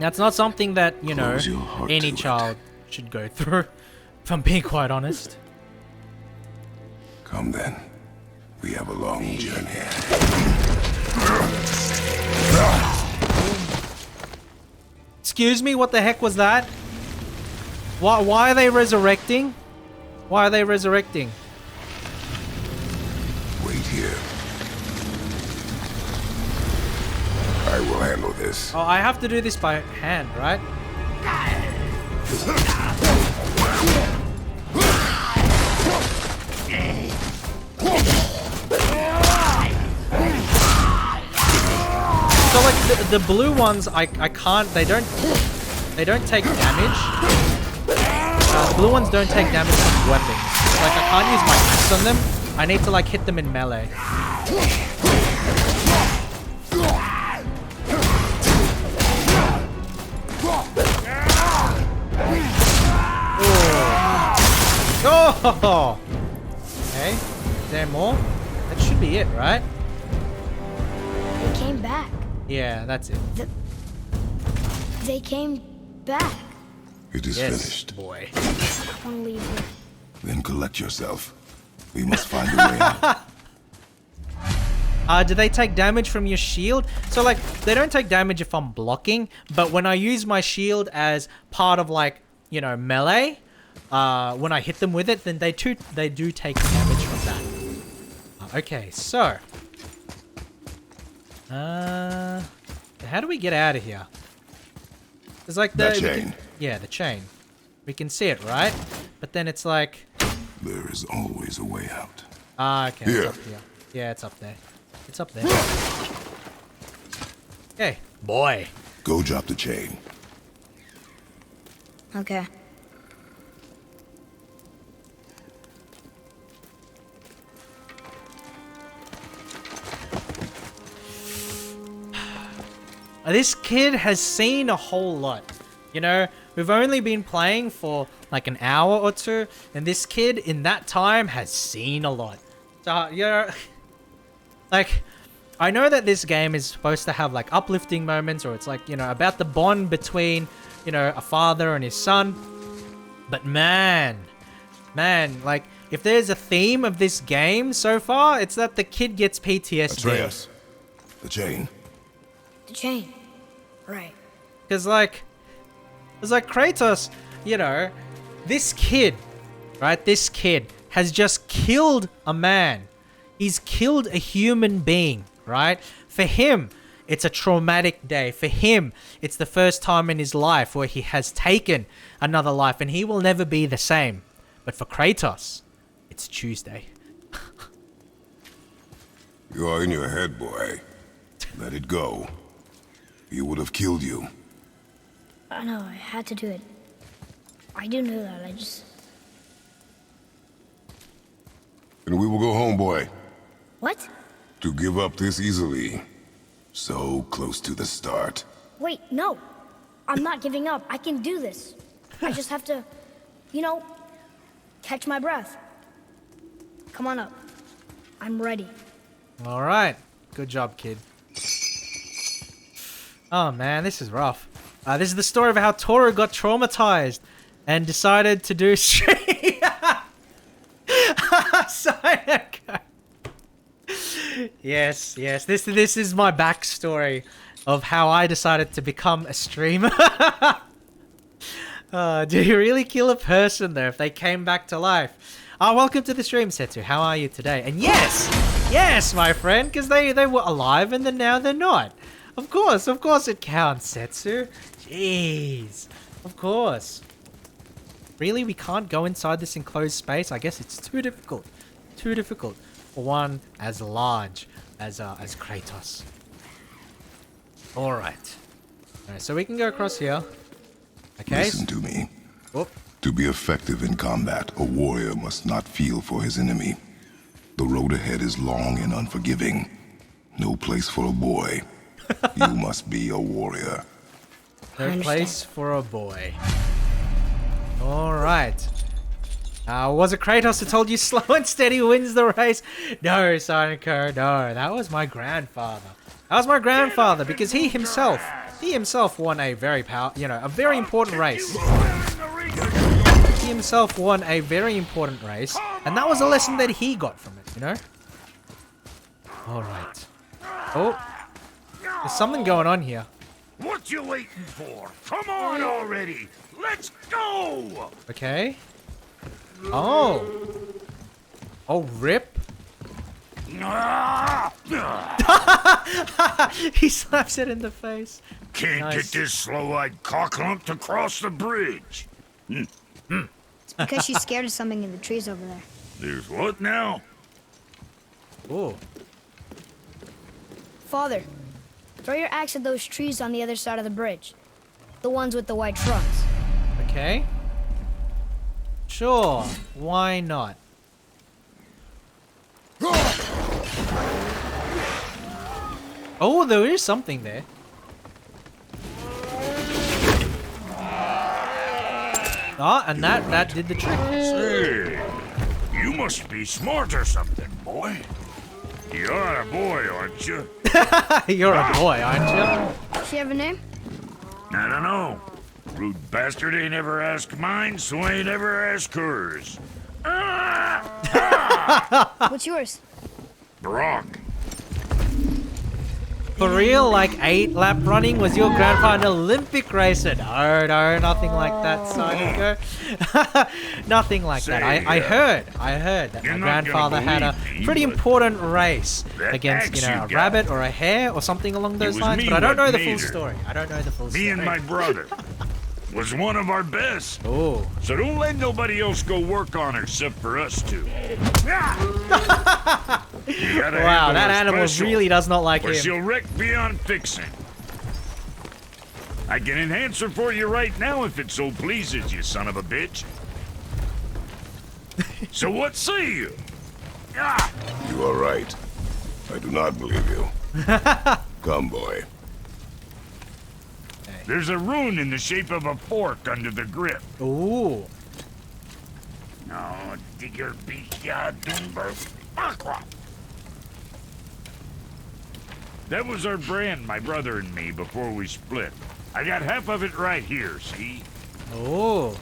That's not something that, you know, Close your heart any to it. child should go through, if I'm being quite honest. Come then. We have a long journey. Excuse me, what the heck was that? Why are they resurrecting? Why are they resurrecting? Wait here. I will handle this. Oh, I have to do this by hand, right? So like the blue ones, I can't. They don't take damage. Blue ones don't take damage from weapons. Like I can't use my axe on them. I need to like hit them in melee. Oh! Okay. Is there more? That should be it, right? They came back. Yeah, that's it. They came back. It is Yes, finished. boy. I want to leave here. Then collect yourself. We must find a way out. Do they take damage from your shield? So like, they don't take damage if I'm blocking, but when I use my shield as part of like, you know, melee, when I hit them with it, then they do take damage from that. Okay, so. How do we get out of here? There's like the chain. Yeah, the chain. We can see it, right? But then it's like. There is always a way out. Okay. Here. It's up here. Yeah, it's up there. It's up there. Okay, boy. Go drop the chain. Okay. This kid has seen a whole lot. You know, we've only been playing for like an hour or two, and this kid in that time has seen a lot. So, you know, like, I know that this game is supposed to have like uplifting moments, or it's like, you know, about the bond between, you know, a father and his son. But man, like, if there's a theme of this game so far, it's that the kid gets PTSD. Atreus. The chain. The chain. Right. Because, like, Kratos, you know, this kid, right? This kid has just killed a man. He's killed a human being, right? For him, it's a traumatic day. For him, it's the first time in his life where he has taken another life, and he will never be the same. But for Kratos, it's Tuesday. You are in your head, boy. Let it go. He would have killed you. I know, I had to do it. I do know that, I just... And we will go home, boy. What? To give up this easily. So close to the start. Wait, no. I'm not giving up. I can do this. I just have to You know, catch my breath. Come on up. I'm ready. All right. Good job, kid. Oh man, this is rough. This is the story of how Toru got traumatized and decided to do stream. Sayaka. Yes. This is my backstory of how I decided to become a streamer. Do you really kill a person though if they came back to life? Welcome to the stream, Setsu. How are you today? And yes, my friend, because they were alive and then now they're not. Of course it counts, Setsu. Jeez, of course. Really, we can't go inside this enclosed space? I guess it's too difficult. Too difficult for one as large as Kratos. All right, so we can go across here. Okay. Listen to me. Whoop. To be effective in combat, a warrior must not feel for his enemy. The road ahead is long and unforgiving. No place for a boy. You must be a warrior. No place for a boy. Alright. Was it Kratos who told you slow and steady wins the race? No, Sanko, no. That was my grandfather. That was my grandfather because he himself won a very a very important race. He himself won a very important race, and that was a lesson that he got from it, you know? Alright. Oh. There's something going on here. What you waiting for? Come on already! Let's go! Okay. Oh. Oh, rip. He slaps it in the face. Can't get this slow-eyed cocklump to cross the bridge. It's because she's scared of something in the trees over there. There's what now? Oh. Father, throw your axe at those trees on the other side of the bridge. The ones with the white trunks. Okay. Sure. Why not? Oh, there is something there. Ah, and that did the trick. Say, you must be smart or something, boy. You're a boy, aren't you? You're a boy, aren't you? Does she have a name? I don't know. Rude bastard ain't ever asked mine, so I ain't ever asked hers. What's yours? Brock. For real, like 8-lap running? Was your grandpa an Olympic racer? No, nothing like that, Psycho. Nothing like that. I heard that my grandfather had a pretty important race against, a rabbit or a hare or something along those lines, but I don't know the full story. Me and my brother was one of our best. Oh. So don't let nobody else go work on her except for us two. Wow, that animal really does not like or him. she'll wreck beyond fixing. I can enhance her for you right now if it so pleases you, son of a bitch. So what say you? You are right. I do not believe you. Come, boy. There's a rune in the shape of a fork under the grip. Ooh. No, digger beak dumber. That was our brand, my brother and me, before we split. I got half of it right here, see? Oh.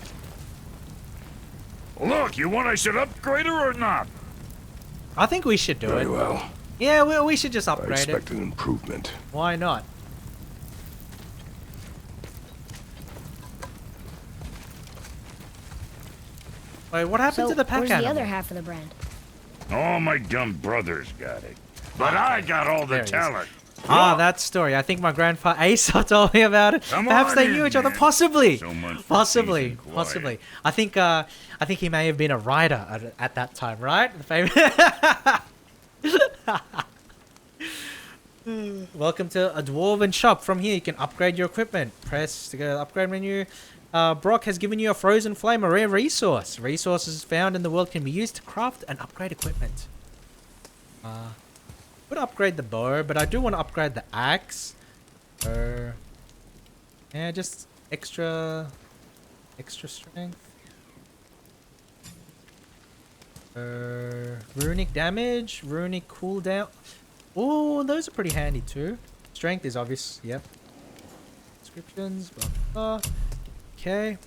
Look, you want I should upgrade her or not? I think we should do Very it. well. Yeah, we should just I upgrade it. expect an improvement. Why not? Wait, what happened to the pack where's animal? the other half of the brand? All my dumb brothers got it. But I got all the There he is. talent. Ah, that story. I think my grandpa Asa told me about it. Come Perhaps on they in, knew each other. man. Possibly. So much for Possibly. peace and quiet. Possibly. I think he may have been a writer at that time, right? The Welcome to a dwarven shop. From here, you can upgrade your equipment. Press to go to the upgrade menu. Brock has given you a frozen flame, a rare resource. Resources found in the world can be used to craft and upgrade equipment. Would upgrade the bow, but I do want to upgrade the axe. Yeah, just extra strength. Runic damage, runic cooldown. Oh, those are pretty handy too. Strength is obvious. Yep. Descriptions. Blah, blah, blah. Okay.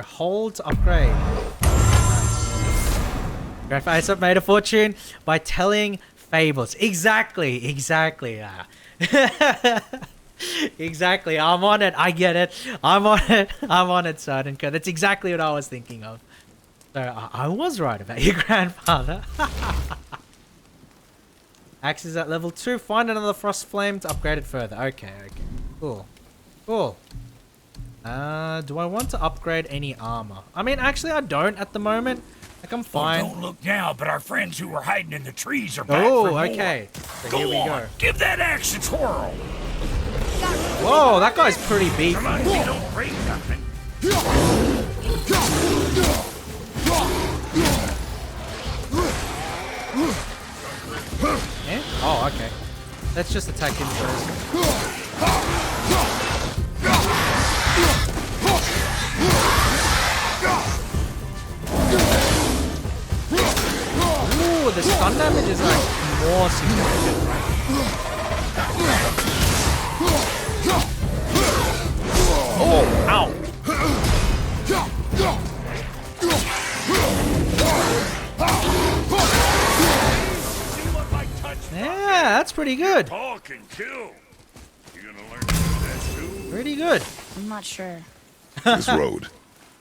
Hold to upgrade. Nice. Grandfather up made a fortune by telling fables. Exactly. Exactly. I'm on it. I get it. I'm on it, Certain. That's exactly what I was thinking of. So I was right about your grandfather. Axe is at level 2. Find another frost flame to upgrade it further. Okay. Cool. Do I want to upgrade any armor? I mean, actually, I don't at the moment. Like, I'm fine. Oh, don't look now, but our friends who were hiding in the trees are back Oh, for more. okay. So Go here we on, go. give that axe a twirl. Whoa, that guy's pretty beefy. Come on, you don't break nothing. Yeah? Oh, okay. Let's just attack him first. Ooh, the stun damage is like more significant. Oh, ow. Yeah, that's pretty good. Talk and kill. You gonna learn to do that too? Pretty good. I'm not sure. This road,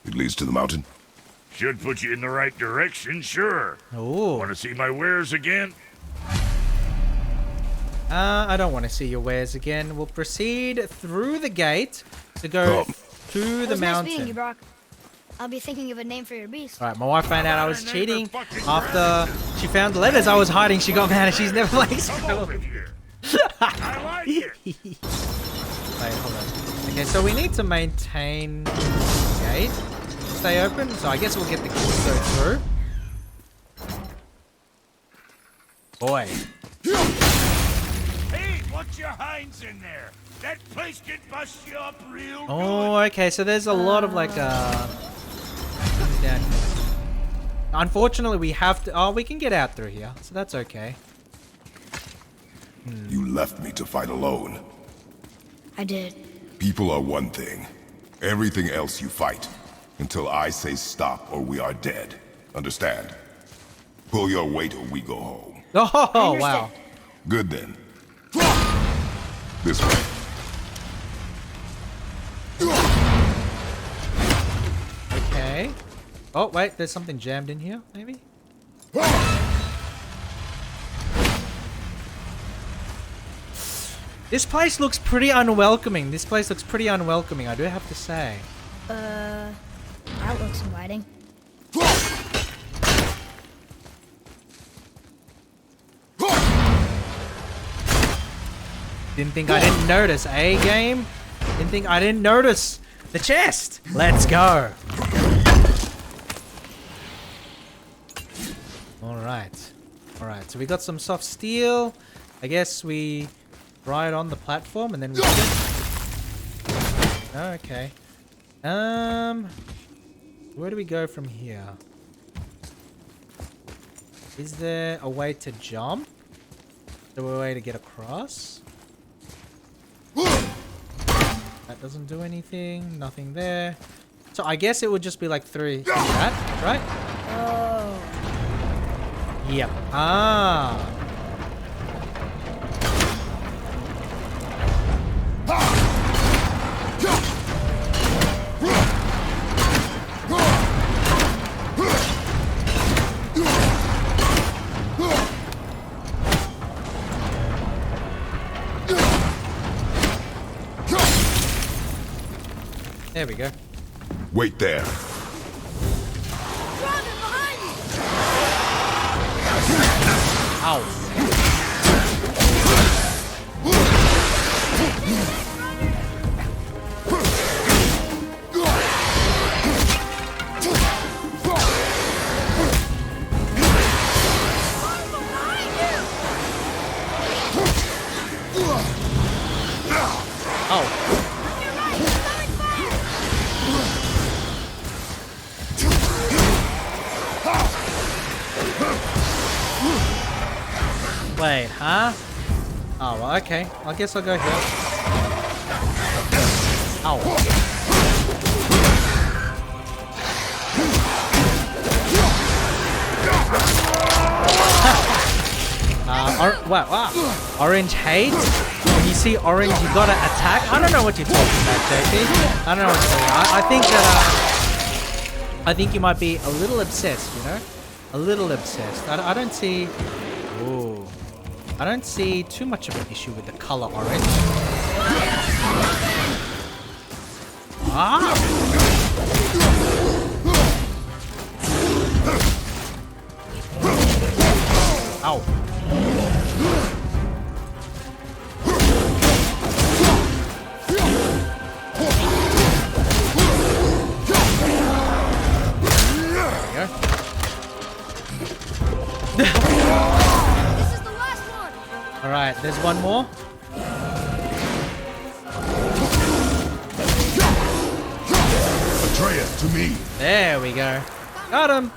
it leads to the mountain. Should put you in the right direction, sure. Oh. Want to see my wares again? I don't want to see your wares again. We'll proceed through the gate to go to It the was nice mountain. meeting you, Brock. I'll be thinking of a name for your beast. Alright, my wife found out I was cheating after she found the letters I was hiding. She got mad and she's never like Come over here. I like it. Wait, hold on. Okay, so we need to maintain the gate. Stay open, so I guess we'll get the key to go through. Boy. Hey, watch your hinds in there. That place can bust you up real Oh, okay, so there's a lot of like things down here. Unfortunately, we have to. Oh, we can get out through here, so that's okay. You left me to fight alone. I did. People are one thing. Everything else you fight. Until I say stop or we are dead. Understand? Pull your weight or we go home. Oh, wow. Good then. This way. Okay. Oh, wait, there's something jammed in here, maybe? This place looks pretty unwelcoming. I do have to say. That looks inviting. Didn't think I didn't notice, eh, game? Didn't think I didn't notice the chest. Let's go. Alright, so we got some soft steel. I guess we ride on the platform and then we okay. Where do we go from here? Is there a way to jump? Is there a way to get across? That doesn't do anything. Nothing there. So I guess it would just be like through that, right? Oh. Yep. Ah. There we go. Wait there. Ow. Oh. Wait, huh? Oh, well, okay. I guess I'll go here. Ow. Wow. Orange hate? When you see orange, you gotta attack? I don't know what you're talking about, JP. I don't know what you're talking about. I think that, I think you might be a little obsessed, you know? A little obsessed. I don't see... Ooh. I don't see too much of an issue with the color orange. Ah! Ow. This is the last one. All right, there's one more. Atreus, to me. There we go. Got him.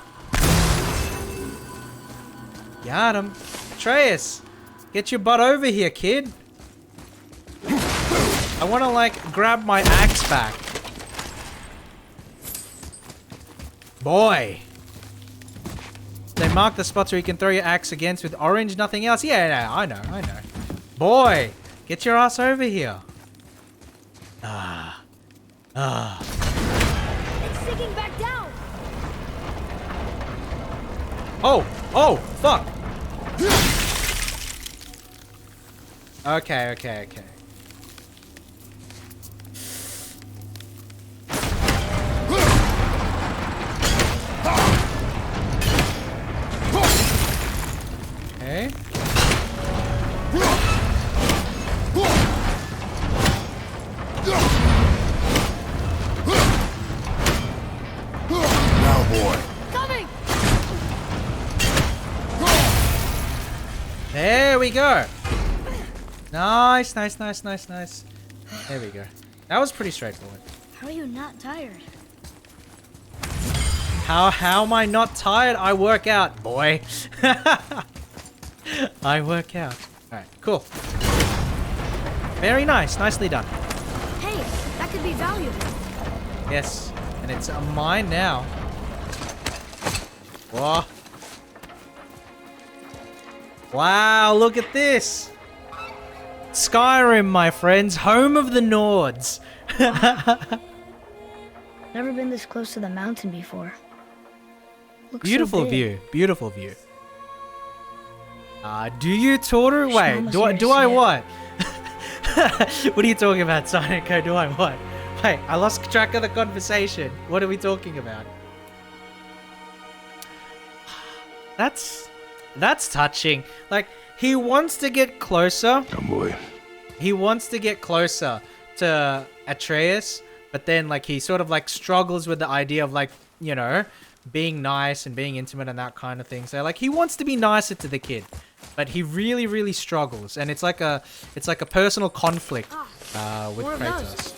Got him. Atreus, get your butt over here, kid. I want to like grab my axe back. Boy. They mark the spots where you can throw your axe against with orange, nothing else. Yeah, I know. Boy, get your ass over here. It's sinking back down. Oh, fuck. Okay. Okay. Now, boy. Coming. There we go. Nice. There we go. That was pretty straightforward. How are you not tired? How am I not tired? I work out, boy. I work out. All right, cool. Very nice. Nicely done. Hey, that could be valuable. Yes, and it's mine now. Whoa. Wow, look at this. Skyrim, my friends, home of the Nords. Never been this close to the mountain before. Looks so Beautiful big. view. Beautiful view. Do you Toru? Wait, almost do I here to see it. what? What are you talking about, Sonic? Do I what? Wait, I lost track of the conversation. What are we talking about? That's touching. Like, he wants to get closer. Come, boy. He wants to get closer to Atreus, but then like he sort of like struggles with the idea of like, you know, being nice and being intimate and that kind of thing. So like he wants to be nicer to the kid, but he really struggles, and it's like a personal conflict with more of those. Kratos.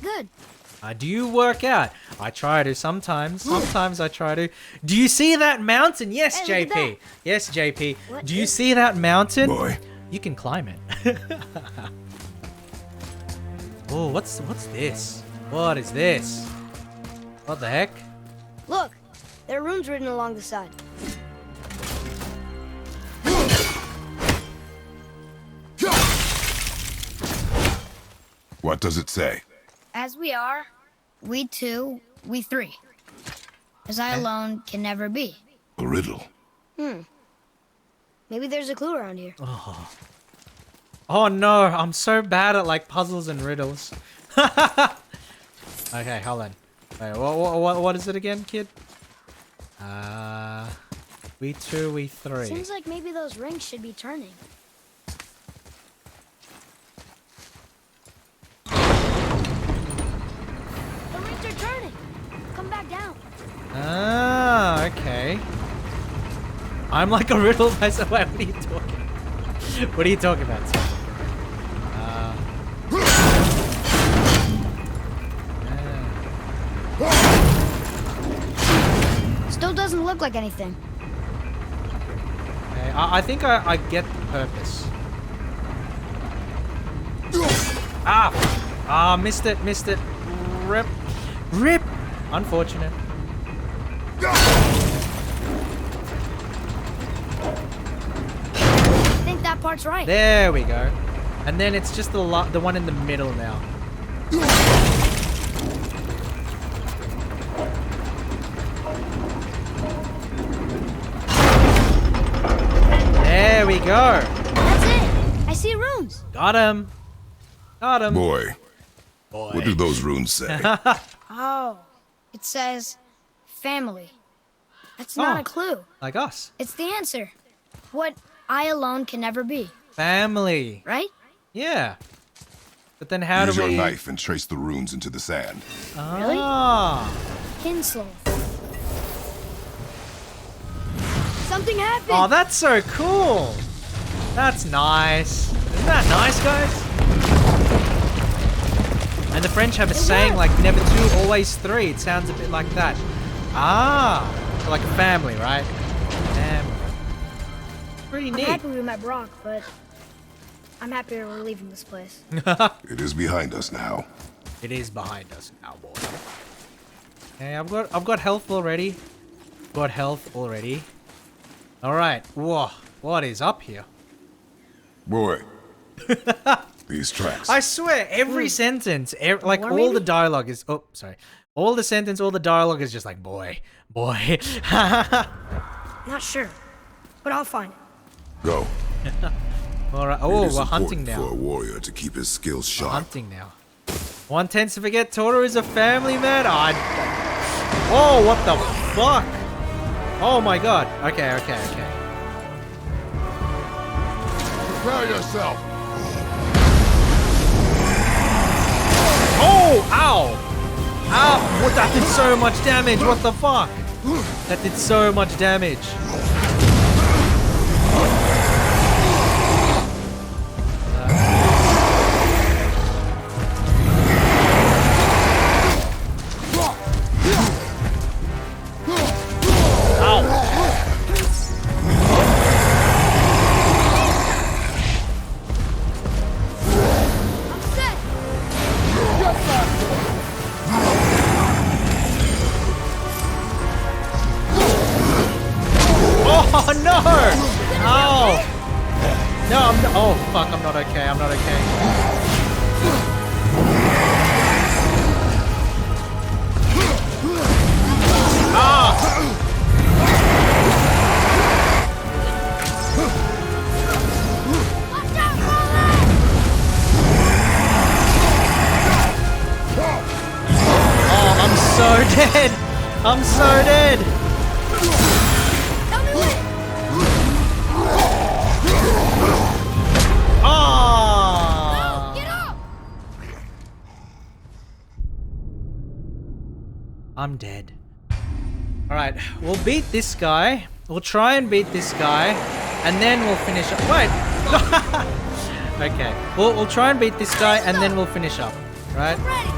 Good. Do you work out? I try to sometimes. Sometimes I try to. Do you see that mountain? Yes, Hey, look at JP. that. Yes, JP. What Do you is- see that mountain? Boy. You can climb it. Oh, what's this? What is this? What the heck? Look, there are runes written along the side. What does it say? As we are, we two, we three. As I alone can never be. A riddle. Maybe there's a clue around here. Oh no, I'm so bad at like puzzles and riddles. Okay, hold on. Wait, what is it again, kid? We two, we three. Seems like maybe those rings should be turning. The rings are turning. Come back down. Ah, okay. I'm like a riddle myself. Wait, what are you talking? What are you talking about, sir? Still doesn't look like anything. Okay, I think I get the purpose. Missed it. Rip. Unfortunate. I think that part's right. There we go. And then it's just the one in the middle now. There we go. That's it. I see runes. Got him. Boy, what do those runes say? Oh, it says family. That's not Oh. a clue. Like us. It's the answer. What I alone can never be, Family. right? Yeah. But then how Use do your we... knife and trace the runes into the sand. Really? Ah. Kinslow. Something happened. Oh, that's so cool. That's nice. Isn't that nice, guys? And the French have a saying like never two, always three. It sounds a bit like that. Ah, so like a family, right? Family. Pretty I'm neat. happy we met Brock, but I'm happier we're leaving this place. It is behind us now. It is behind us now, boy. Okay, I've got health already. All right. Whoa, what is up here? Boy, these tracks. I swear, every sentence, like More, all maybe? the dialogue is. Oh, sorry. All the sentence, all the dialogue is just like boy. Not sure, but I'll find it. Go. All right. It Oh, is we're hunting important for a now. warrior to keep his skills sharp. Hunting now. One tends to forget Toro is a family man. Oh, what the fuck? Oh my god. Okay. Prepare yourself. Oh, ow. Ow. What, that did so much damage. What the fuck? That did so much damage. I'm set. Oh no! Ow! No, oh fuck, I'm not okay. Watch out, Roland! Oh, I'm so dead! I'm so dead! Tell me when. Oh! Get up! I'm dead. Alright, we'll beat this guy. We'll try and beat this guy. And then we'll finish up. Wait! Okay. We'll try and beat this guy and then we'll finish up. Right? Ready.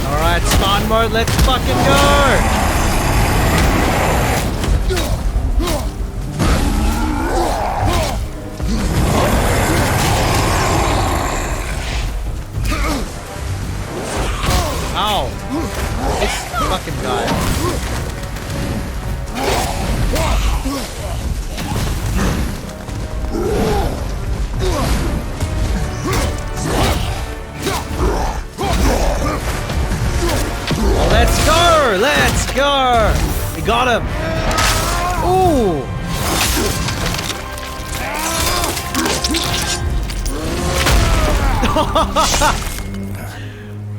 Alright, spawn mode, let's fucking go! Ow. This fucking guy. Let's go! Let's go! We got him! Ooh!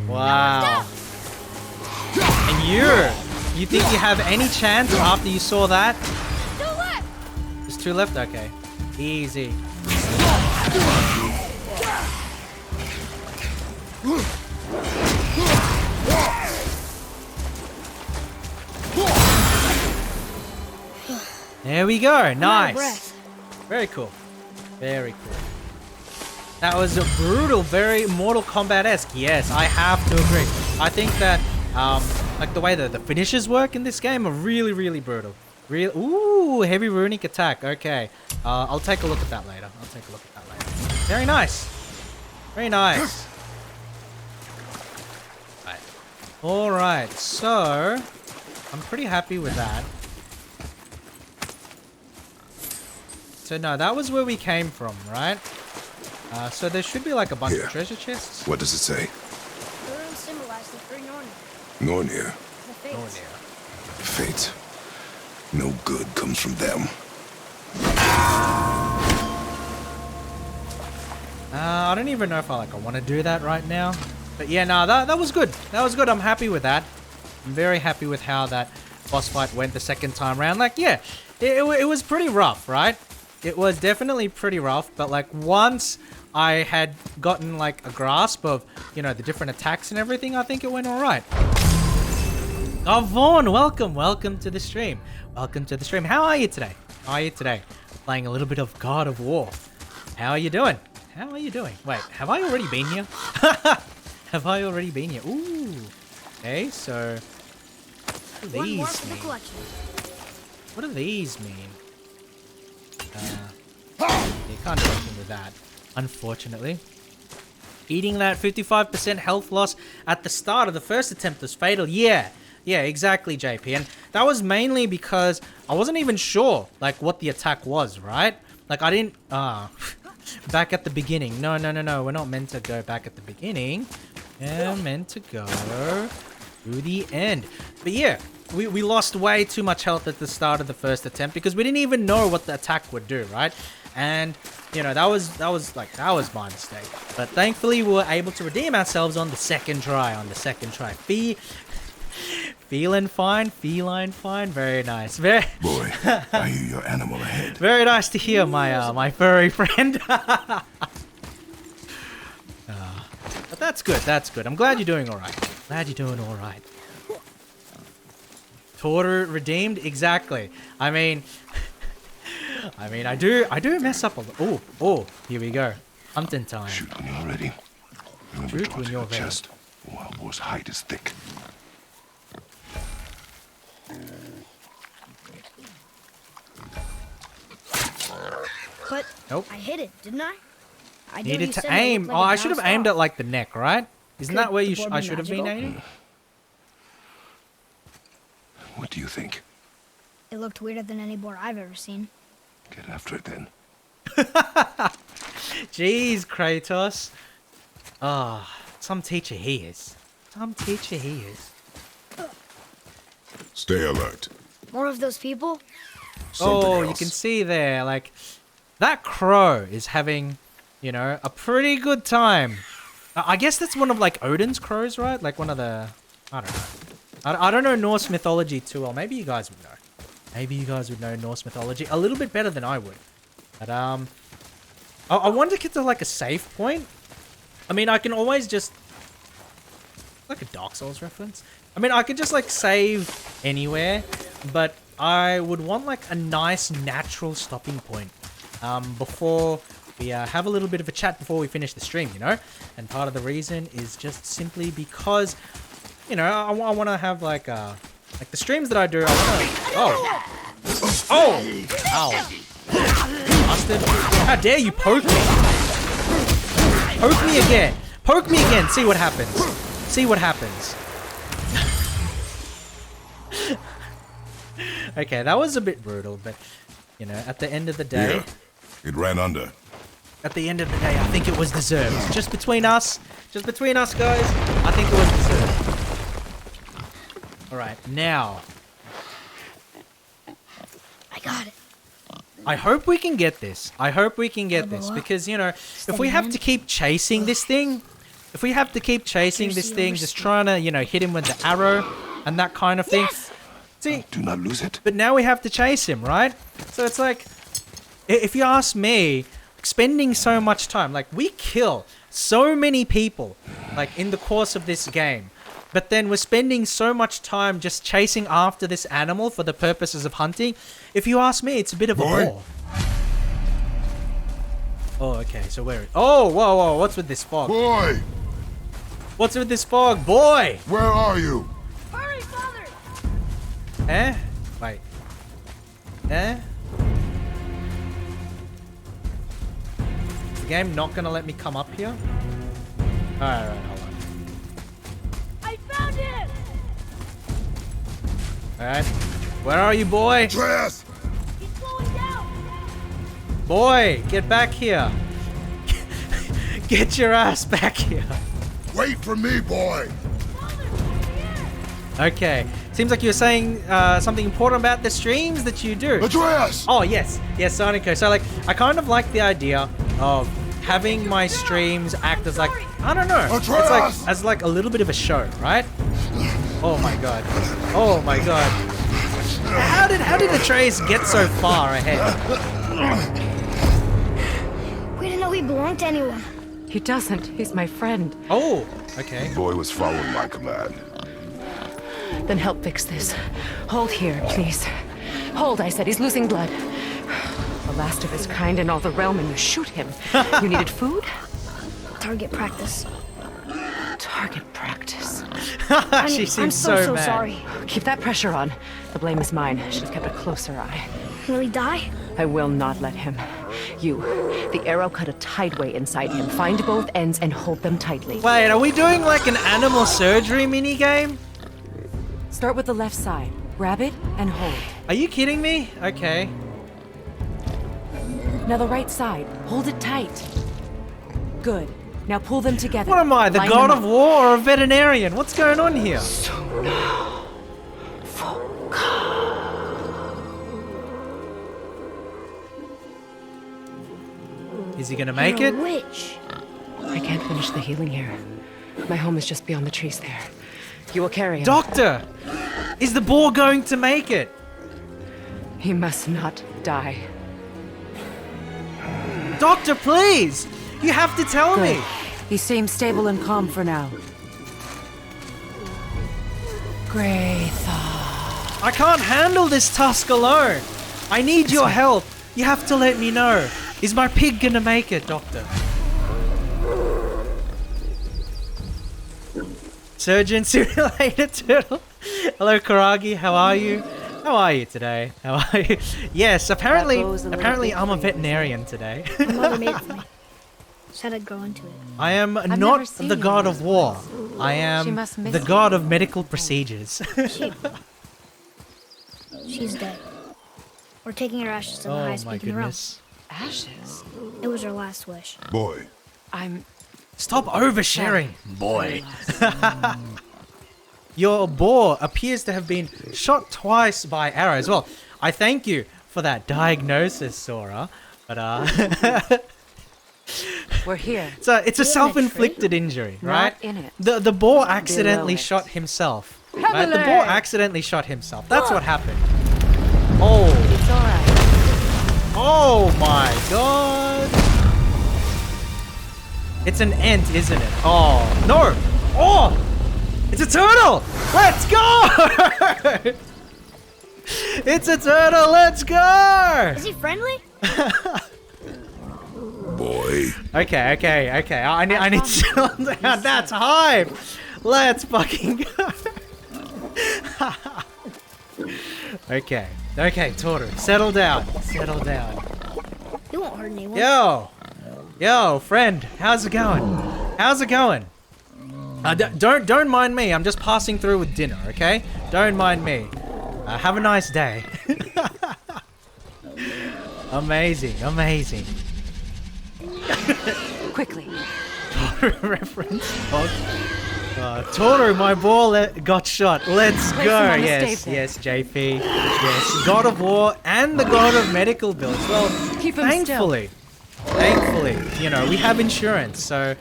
Wow. And you think you have any chance after you saw that? There's 2 left? Okay. Easy. There we go. Nice. Very cool. Very cool. That was a brutal, very Mortal Kombat-esque. Yes, I have to agree. I think that, like the way that the finishes work in this game are really, really brutal. Ooh, heavy runic attack. Okay. I'll take a look at that later. Very nice. Very nice. Alright, so I'm pretty happy with that. So no, that was where we came from, right? So there should be like a bunch of treasure chests. What does it say? The runes symbolize the three Nornir. Nornir. The fates. Fate. No good comes from them. I don't even know if I want to do that right now. But yeah, no, that was good. That was good. I'm happy with that. I'm very happy with how that boss fight went the second time around. Like, yeah, it was pretty rough, right? It was definitely pretty rough, but like once I had gotten like a grasp of, you know, the different attacks and everything, I think it went all right. Oh, Vaughn, welcome to the stream. Welcome to the stream. How are you today? How are you today? Playing a little bit of God of War. How are you doing? How are you doing? Wait, have I already been here? Have I already been here? Ooh. Okay, so what do these mean? What do these mean? You can't do anything with that, unfortunately. Eating that 55% health loss at the start of the first attempt was fatal. Yeah, exactly, JP. And that was mainly because I wasn't even sure, like, what the attack was, right? Like, I didn't... back at the beginning. No. We're not meant to go back at the beginning. We're meant to go to the end. But yeah, we lost way too much health at the start of the first attempt because we didn't even know what the attack would do, right? And you know, that was my mistake. But thankfully we were able to redeem ourselves on the second try. Feeling fine, feline fine. Very nice. Boy, I hear your animal ahead. Very nice to hear, my furry friend. But that's good. That's good. I'm glad you're doing all right. Torter redeemed, exactly. I mean, I do mess up a lot. Oh, here we go. Hunting time. Shoot when you're ready. Remember Shoot when you're ready. Chest. Wild boar's hide is thick. But nope. I hit it, didn't I? I needed to aim. Like I should have aimed at like the neck, right? Isn't that where I should have been aiming? What do you think? It looked weirder than any board I've ever seen. Get after it then. Jeez, Kratos. Some teacher he is. Stay alert. More of those people? You can see there, like, that crow is having, you know, a pretty good time. I guess that's one of, like, Odin's crows, right? Like, one of the... I don't know. I don't know Norse mythology too well. Maybe you guys would know. Maybe you guys would know Norse mythology a little bit better than I would. But, I wanted to get to, like, a save point. I mean, I can always just... Like a Dark Souls reference. I mean, I could just, like, save anywhere. But I would want, like, a nice, natural stopping point. Before we have a little bit of a chat before we finish the stream, you know? And part of the reason is just simply because, you know, I want to have, like the streams that I do, I want to... Ow! Bastard. How dare you poke me? Poke me again. See what happens. Okay, that was a bit brutal, but you know, at the end of the day, Yeah, it ran under. at the end of the day, I think it was deserved. Just between us, guys, I think it was deserved. All right, now I got it. I hope we can get this. I hope we can get this because you know, if we have to keep chasing this thing, just trying to, you know, hit him with the arrow and that kind of thing. See, Do not lose it. but now we have to chase him, right? So it's like, if you ask me, spending so much time, like we kill so many people, like in the course of this game, but then we're spending so much time just chasing after this animal for the purposes of hunting. If you ask me, it's a bit of a Boy. bore. Oh, okay. So where? Oh, whoa! What's with this fog? Boy, What's with this fog, boy? where are you? Hurry, father! Eh? Wait. Eh? Is the game not gonna let me come up here? Alright, hold on. I found it! Alright. Where are you, boy? Atreus! He's slowing down! Boy, get back here. Get your ass back here. Wait for me, boy! Father, over here! Okay. Seems like you're saying something important about the streams that you do. Atreus! Oh, yes. Yes, Sonico. So, like, I kind of like the idea of having my streams act as, like, I don't know. It's like, Atreus! as, like, a little bit of a show, right? Oh, my God. Oh, my God. How did Atreus get so far ahead? We didn't know he belonged to anyone. He doesn't. He's my friend. Oh, okay. The boy was following my command. Then help fix this. Hold here, please. Hold, I said. He's losing blood. The last of his kind in all the realm, and you shoot him. You needed food? Target practice. Target practice. She seems I'm so mad. sorry. Keep that pressure on. The blame is mine. I should have kept a closer eye. Will he die? I will not let him. You, the arrow cut a tideway inside him. Find both ends and hold them tightly. Wait, are we doing like an animal surgery minigame? Start with the left side. Grab it and hold. Are you kidding me? Okay. Now the right side. Hold it tight. Good. Now pull them together. What am I, the Line god them of up. war or a veterinarian? What's going on here? Is he gonna make You're it? a witch. I can't finish the healing here. My home is just beyond the trees there. You will carry him. Doctor! Is the boar going to make it? He must not die. Doctor, please! You have to tell me! He seems stable and calm for now. Graythaw. I can't handle this task alone! I need your help! You have to let me know. Is my pig gonna make it, Doctor? Surgeon Simulator Turtle. Hello, Karagi. How are you? How are you today? How are you? Yes, apparently I'm a veterinarian today. My mother made it for me. Said I'd grow into it. I am never not seen the you god in of war. I am must miss the you. god of medical procedures. She's dead. We're taking her ashes to the Oh highest my peak in the realm. goodness. Ashes? It was her last wish. Boy, I'm... Stop oversharing. Boy. Your boar appears to have been shot twice by arrows. Well, I thank you for that diagnosis, Sora. But We're here. it's a self-inflicted injury, right? Not in it. The boar accidentally it. shot himself. Right? The boar Heavily. accidentally shot himself. That's what happened. Oh, It's alright. oh my god! It's an ant, isn't it? Oh no! Oh, it's a turtle! Let's go! It's a turtle. Let's go! Is he friendly? boy. Okay. I need to settle down. That's hype. Let's fucking go. Okay, Toru, settle down. He won't hurt anyone. Yo, friend, how's it going? Don't mind me. I'm just passing through with dinner, okay? Don't mind me. Have a nice day. Amazing, amazing. Quickly. Reference. Toro, my ball got shot. Let's Place go. him on the Yes, stave yes, JP. Yes, God of War and the God of Medical Bills. Well, Keep him thankfully, you know, we have insurance, so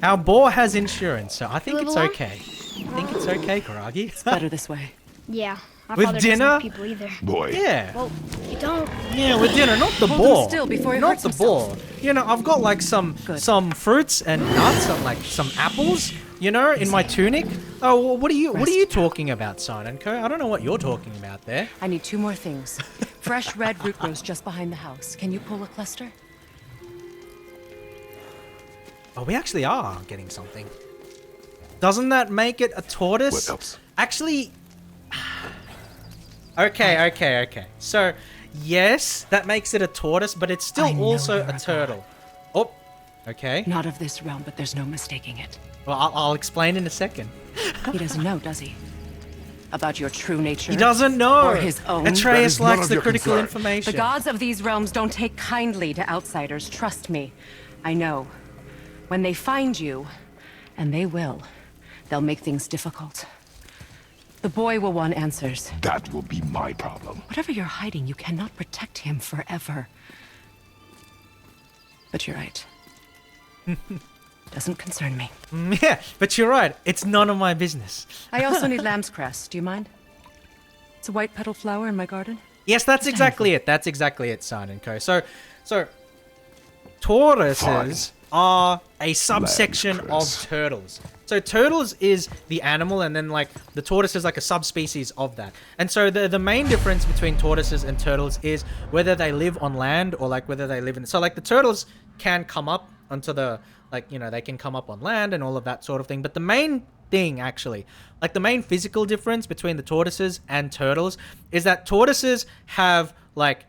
our boar has insurance, so I think Live it's along? okay. I think it's okay, Karagi. Better this way. Yeah. My With father doesn't dinner? like people either. Boy, Yeah. Well, you don't. Yeah, with dinner, not the Hold him boar. still before he not hurts the himself. boar. You know, I've got like some Good. fruits and nuts and like some apples, you know, in my tunic. Oh, well, what are you talking about, Son and Co? I don't know what you're talking about there. I need 2 more things. Fresh red root roast just behind the house. Can you pull a cluster? Oh, we actually are getting something. Doesn't that make it a tortoise? what else? Actually, okay. So, yes, that makes it a tortoise, but it's I still know also you're a a turtle. Oh, okay. Not of this realm, but there's no mistaking it. Well, I'll explain in a second. He doesn't know, does he? About your true nature? He doesn't know. Or his own? That Atreus is none lacks of the your critical concern. information. The gods of these realms don't take kindly to outsiders, trust me. I know. When they find you, and they will, they'll make things difficult. The boy will want answers. That will be my problem. Whatever you're hiding, you cannot protect him forever. But you're right. Doesn't concern me. Yeah, but you're right. It's none of my business. I also need lamb's cress. Do you mind? It's a white petal flower in my garden. Yes, that's exactly it. That's exactly it, San and Co. So tortoises are a subsection cress. of turtles. So turtles is the animal, and then like the tortoise is like a subspecies of that. And so the main difference between tortoises and turtles is whether they live on land or like whether they live in. So like the turtles can come up onto the, like, you know, they can come up on land and all of that sort of thing. But the main thing, actually, like the main physical difference between the tortoises and turtles is that tortoises have like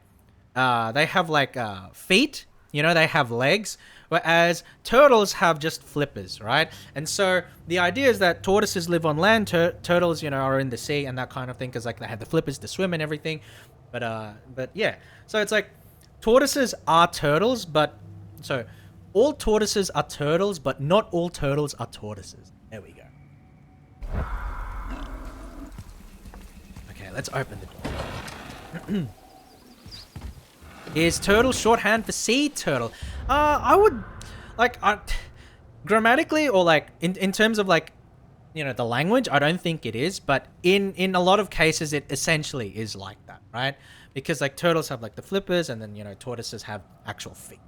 feet, you know, they have legs, whereas turtles have just flippers, right? And so the idea is that tortoises live on land, turtles, you know, are in the sea and that kind of thing, because like they have the flippers to swim and everything. But yeah, so it's like tortoises are turtles, but so all tortoises are turtles, but not all turtles are tortoises. There we go. Okay, let's open the door. Is turtle shorthand for sea turtle? I would, like, grammatically or like in terms of like, you know, the language, I don't think it is, but in a lot of cases it essentially is like that, right? Because like turtles have like the flippers, and then, you know, tortoises have actual feet.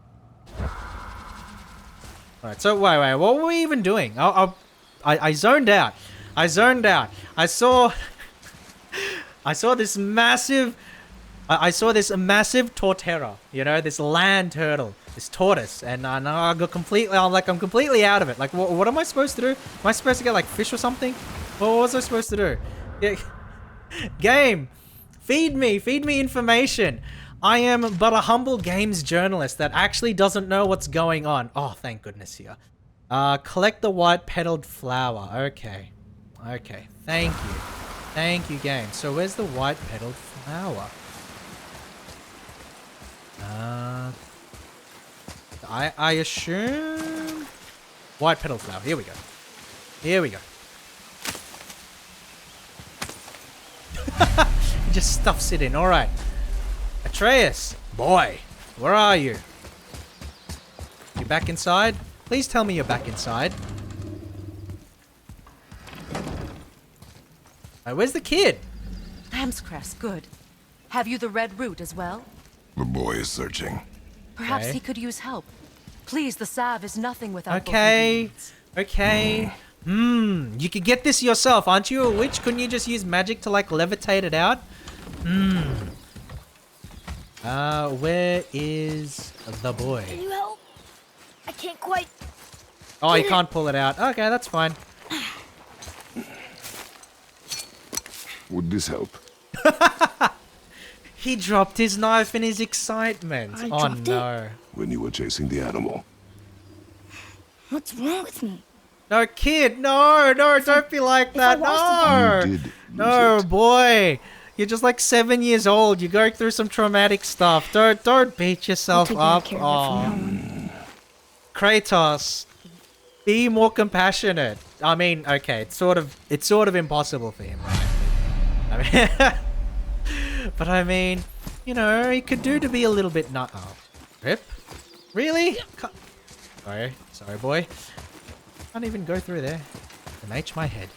Alright, so wait, what were we even doing? I zoned out. I saw this massive torterra, you know, this land turtle, this tortoise, and I got completely, I'm completely out of it. Like, what am I supposed to do? Am I supposed to get like fish or something? What was I supposed to do? Yeah. Game, feed me information. I am but a humble games journalist that actually doesn't know what's going on. Oh, thank goodness here. Collect the white petaled flower. Okay, thank you, game. So where's the white petaled flower? I assume white petal flower. Here we go. He just stuffs it in. All right, Atreus, boy, where are you? You back inside? Please tell me you're back inside. Where's the kid? Lamb's cress, good. Have you the red root as well? The boy is searching. Perhaps Okay. he could use help. Please, the salve is nothing without both Okay. ingredients. You could get this yourself, aren't you a witch? Couldn't you just use magic to like levitate it out? Where is the boy? Can you help? I can't quite. Oh, you can't pull it out. Okay, that's fine. Would this help? He dropped his knife in his excitement. I Oh dropped it? no. When you were chasing the animal. What's wrong with me? No, kid, no, don't be like that, I lost no! You did No, it. boy. You're just like 7 years old. You're going through some traumatic stuff. Don't beat I'll yourself take better up. care of it from now on. Kratos, be more compassionate. I mean, okay, it's sort of impossible for him, right? I mean, but I mean, you know, he could do to be a little bit oh, Rip? Really? Sorry, boy. Can't even go through there. MH my head.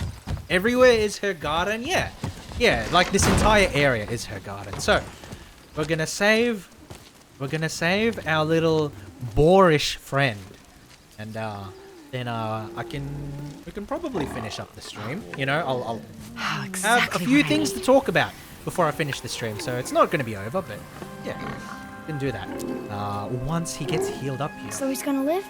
Everywhere is her garden. Yeah, like this entire area is her garden. So we're gonna save our little boorish friend, and then we can probably finish up the stream. You know, I'll have a few things to talk about before I finish the stream, so it's not gonna be over, but yeah, we can do that once he gets healed up here. So he's gonna live?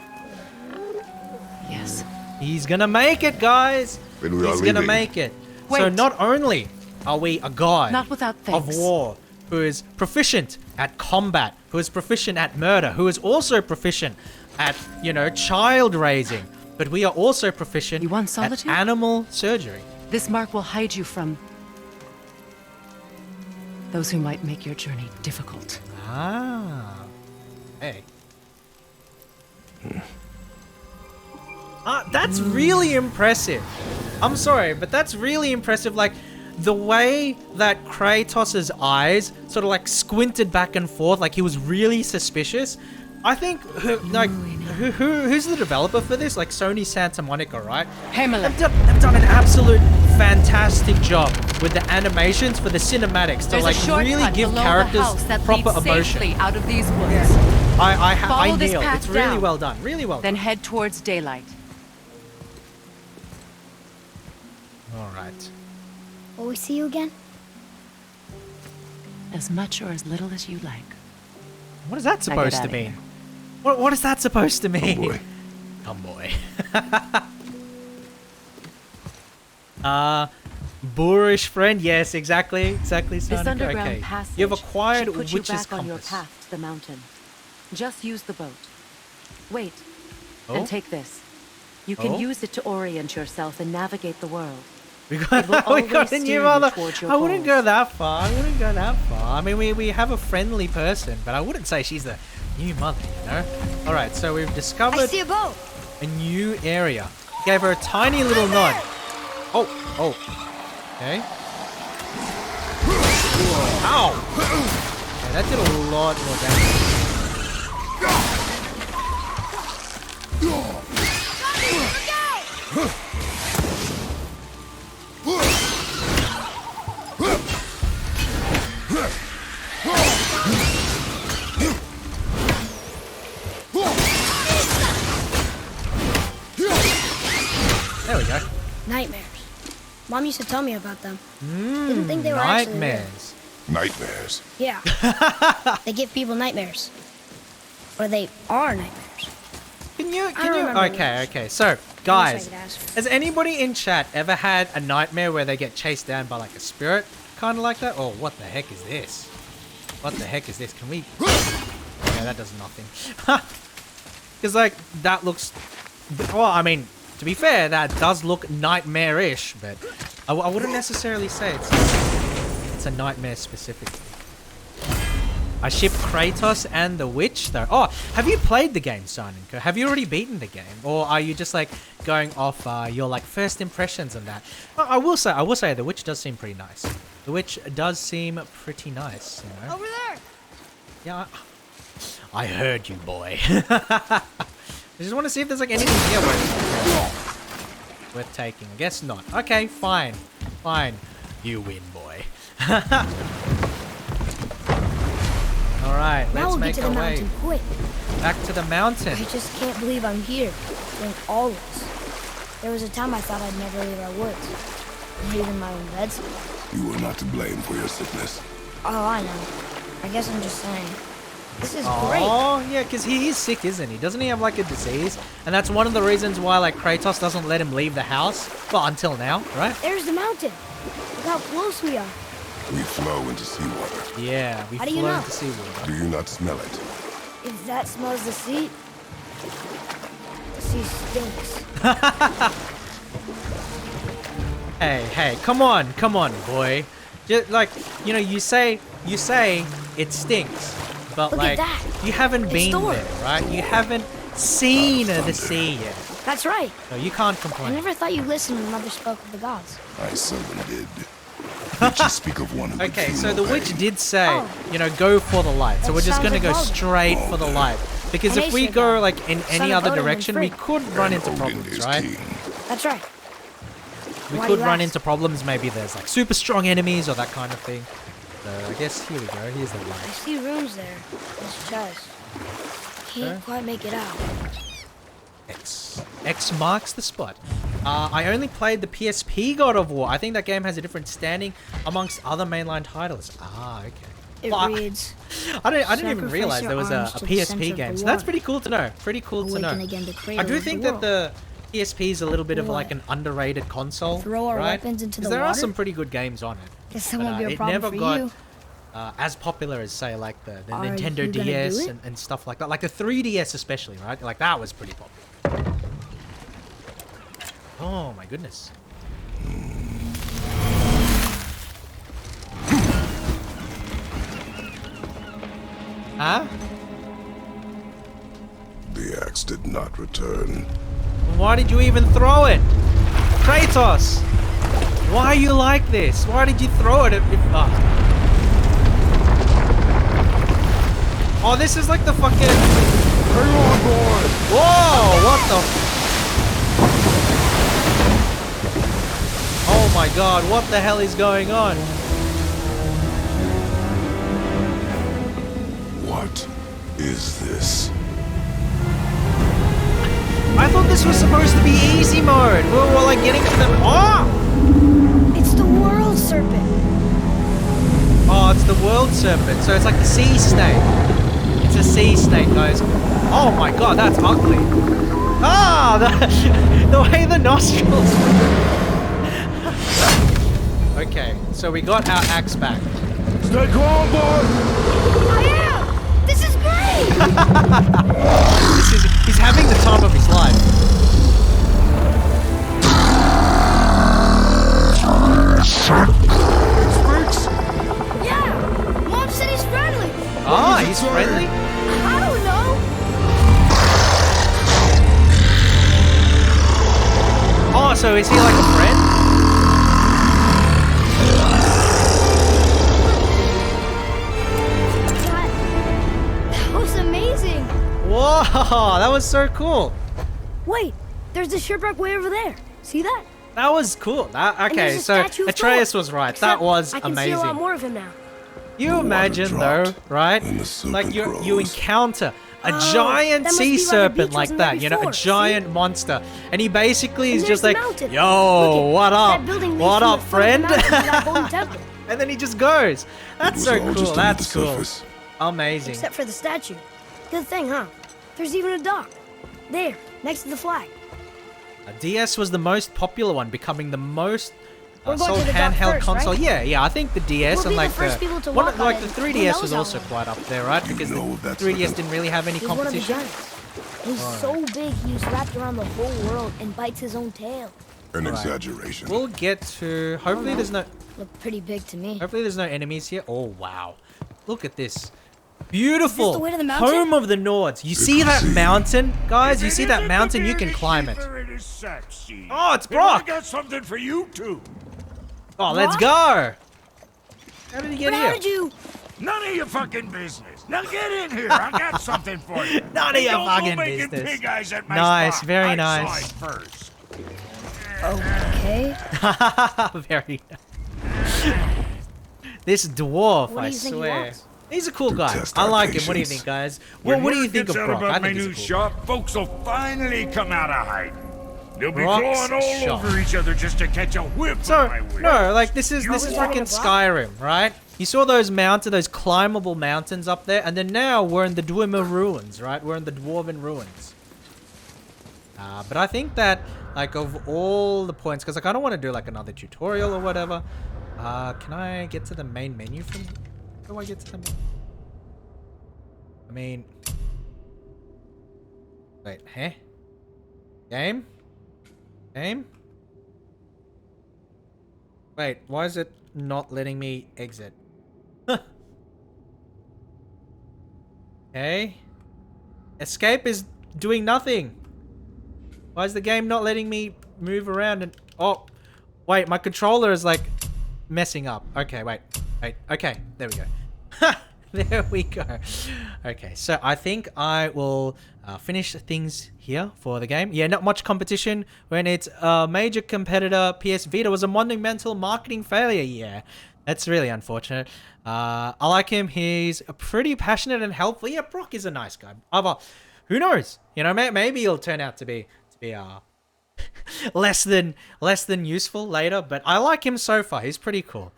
Yes. He's gonna make it, guys. Then we are He's gonna leaving. make it. So Wait. not only are we a god Not without of thanks. war who is proficient at combat, who is proficient at murder, who is also proficient at, you know, child raising, but we are also proficient You want at solitude? animal surgery. This mark will hide you from those who might make your journey difficult. Ah. Hey. That's really impressive. I'm sorry, but that's really impressive. Like, the way that Kratos' eyes sort of like squinted back and forth, like he was really suspicious. I think, who's the developer for this? Like Sony Santa Monica, right? Himmler. They've done an absolute fantastic job with the animations for the cinematics to There's like a shortcut really give below characters the house that proper leads emotion. safely out of these woods. I Follow this nailed. path It's really down. well done. Really well Then done. head towards daylight. All right. Will we see you again? As much or as little as you like. What is that get supposed to outta mean? here. What is that supposed to mean? boy. Come boy. Boorish friend. Yes, exactly, This Sonic. underground Okay. passage You've acquired should put you Witch's back on your Compass. path to the mountain. Just use the boat. Wait, Oh? and take this. You can Oh? use it to orient yourself and navigate the world. We It will got, we got always a steer new you mother. towards your I wouldn't goals. go that far. I mean, we have a friendly person, but I wouldn't say she's the new mother, you know? All right, so we've I discovered see a boat. a new area. Gave her a tiny little nod. Oh. Okay. Ow! Okay, that did a lot more damage. There we go. Nightmares. Mom used to tell me about them. Didn't think they were actually real. Nightmares. Nightmares. Yeah. They give people nightmares. Or they are nightmares. Can you? remember Okay. So, I guys, could ask her. has anybody in chat ever had a nightmare where they get chased down by like a spirit, kind of like that? Oh, what the heck is this? What the heck is this? Can we? Yeah, that does nothing. Because like that looks. Well, I mean, to be fair, that does look nightmare-ish, but I wouldn't necessarily say it's a nightmare specifically. I ship Kratos and the witch though. Oh, have you played the game, Simonko? Have you already beaten the game, or are you just like going off your like first impressions on that? I will say, the witch does seem pretty nice. The witch does seem pretty nice. You know? Over there. Yeah, I heard you, boy. I just want to see if there's like anything here worth taking. I guess not. Okay, fine. You win, boy. All right, Now let's we'll get make to the our way mountain quick. back to the mountain. I just can't believe I'm here. Doing all this. There was a time I thought I'd never leave our woods. And even my own beds. You are not to blame for your sickness. Oh, I know. I guess I'm just saying. This is great. Oh, yeah, because he is sick, isn't he? Doesn't he have like a disease? And that's one of the reasons why like Kratos doesn't let him leave the house. Well, until now, right? There's the mountain. Look how close we are. We flow into seawater. Yeah, we How do you flow know? into seawater. Do you not smell it? If that smells the sea, the sea stinks. Hey, come on, boy. Just like, you know, you say it stinks, but Look like at that. you haven't It's been Thor. there, right? You haven't seen the sea yet. That's right. So you can't I complain. never thought you listened when Mother spoke of the gods. I seldom did. Witches speak of one who would Okay, feel so no the witch pain. did say, Oh. you know, go for the light. So That we're just sounds gonna like go Logan. straight for the light. Because An if we Aesir go god. like in Son any of other Odin and direction, we Frigg. could run into Odin problems, is right? king. That's right. We Why could do you run ask? into problems. Maybe there's like super strong enemies or that kind of thing. So I guess here we go. Here's the I light. see runes there. This chest. Can't quite make it out. X marks the spot. I only played the PSP God of War. I think that game has a different standing amongst other mainline titles. Ah, okay. It Well, reads, I didn't even Sacrifice realize your there was a arms to the center PSP of game. the So that's water. pretty cool to know. Pretty cool to know. Awaken again the I cradle do of think the that the PSP is a little bit of What? like an underrated console. Throw our right? weapons into 'Cause the there are water? some pretty good games on it. Guess that But, won't be a it problem never for got you. as popular as say like the Are Nintendo you gonna DS do it? and stuff like that. Like the 3DS especially, right? Like that was pretty popular. Oh my goodness. Huh? The axe did not return. Why did you even throw it? Kratos! Why are you like this? Why did you throw it? Oh, this is like the fucking... Whoa! What the... Oh my god, what the hell is going on? What is this? I thought this was supposed to be easy mode. We were like getting to the... Oh! It's the world serpent. Oh, it's the world serpent. So it's like the sea snake. It's a sea snake, guys. Oh my god, that's ugly. Ah, the way the nostrils. Okay, so we got our axe back. Stay calm, boy! I am! This is great! He's having the time of his life. Yeah! Mom said he's friendly. Ah, he's friendly? I don't know. Oh, so is he like a friend? That was amazing. Whoa, that was so cool. Wait, there's the shipwreck way over there. See that? That was cool. That, And okay, there's a so statue of Atreus Thor. was right. Except That was I can see a lot amazing. more of him now. You imagine though, dropped, right? and the Like serpent you grows. encounter a Oh, giant that must sea be why the serpent beach like wasn't there that, you know, a before, see? giant monster, and he basically And is there's just the like, mountain. "Yo, Look it, what up? that building leads What from up, the foot of the friend?" mountain to that golden temple. And then he just goes. It That's was so all cool. just under the That's cool. surface. Amazing. Except for the statue. Good thing, huh? There's even a dock. There, next to the flag. DS was the most popular one, becoming the most We're going sold to the dock handheld first, console. right? Yeah, I think the DS We'll and be like the first people to one, walk like on the it. Who 3DS knows was how also long? quite up there, right? Because the know that's 3DS the- didn't really have any He's one of the competition. giants. And he's so big he was wrapped around the whole world and bites his own tail. An exaggeration. We'll get to. Hopefully, there's no. Looked pretty big to me. Hopefully, there's no enemies here. Oh wow! Look at this. Beautiful. the way to the mountain? Home of the Nords. You see that mountain, guys? You see that mountain? You can climb it. Oh, it's Brock. I got something for you too. Oh, let's Brock? go. How did he get But here? how did you... None of your fucking business. Now get in here. I got something for you. None of And your don't go fucking making business. Pig eyes at my Nice, spot. very I nice. saw it first. Okay. Very nice. This dwarf, What do I you think he swear. wants? He's a cool To guy. test I our like him. What do you patience. think, guys? Well, When what do you word think of gets out Brock? about I my think he's new a cool guy. shop, folks will finally come out of hiding. They'll be Brock's clawing all shop. over each other just to catch a whiff So, of my whip. no, like this is You're fucking talking to Brock? Skyrim, right? You saw those mountains, those climbable mountains up there, and then now we're in the Dwemer ruins, right? We're in the Dwarven ruins. But I think that, like, of all the points, because like I don't want to do like another tutorial or whatever. Can I get to the main menu from? How do I get to the? I mean, wait, huh? Game? Game? Wait, why is it not letting me exit? Okay. Escape is doing nothing. Why is the game not letting me move around and... Oh, wait, my controller is like messing up. Okay, wait. Okay, there we go. There we go. Okay, so I think I will finish things here for the game. Yeah, not much competition when it's a major competitor. PS Vita was a monumental marketing failure. Yeah, that's really unfortunate. I like him. He's pretty passionate and helpful. Yeah, Brock is a nice guy. Who knows? You know, maybe he'll turn out to be less than useful later. But I like him so far. He's pretty cool.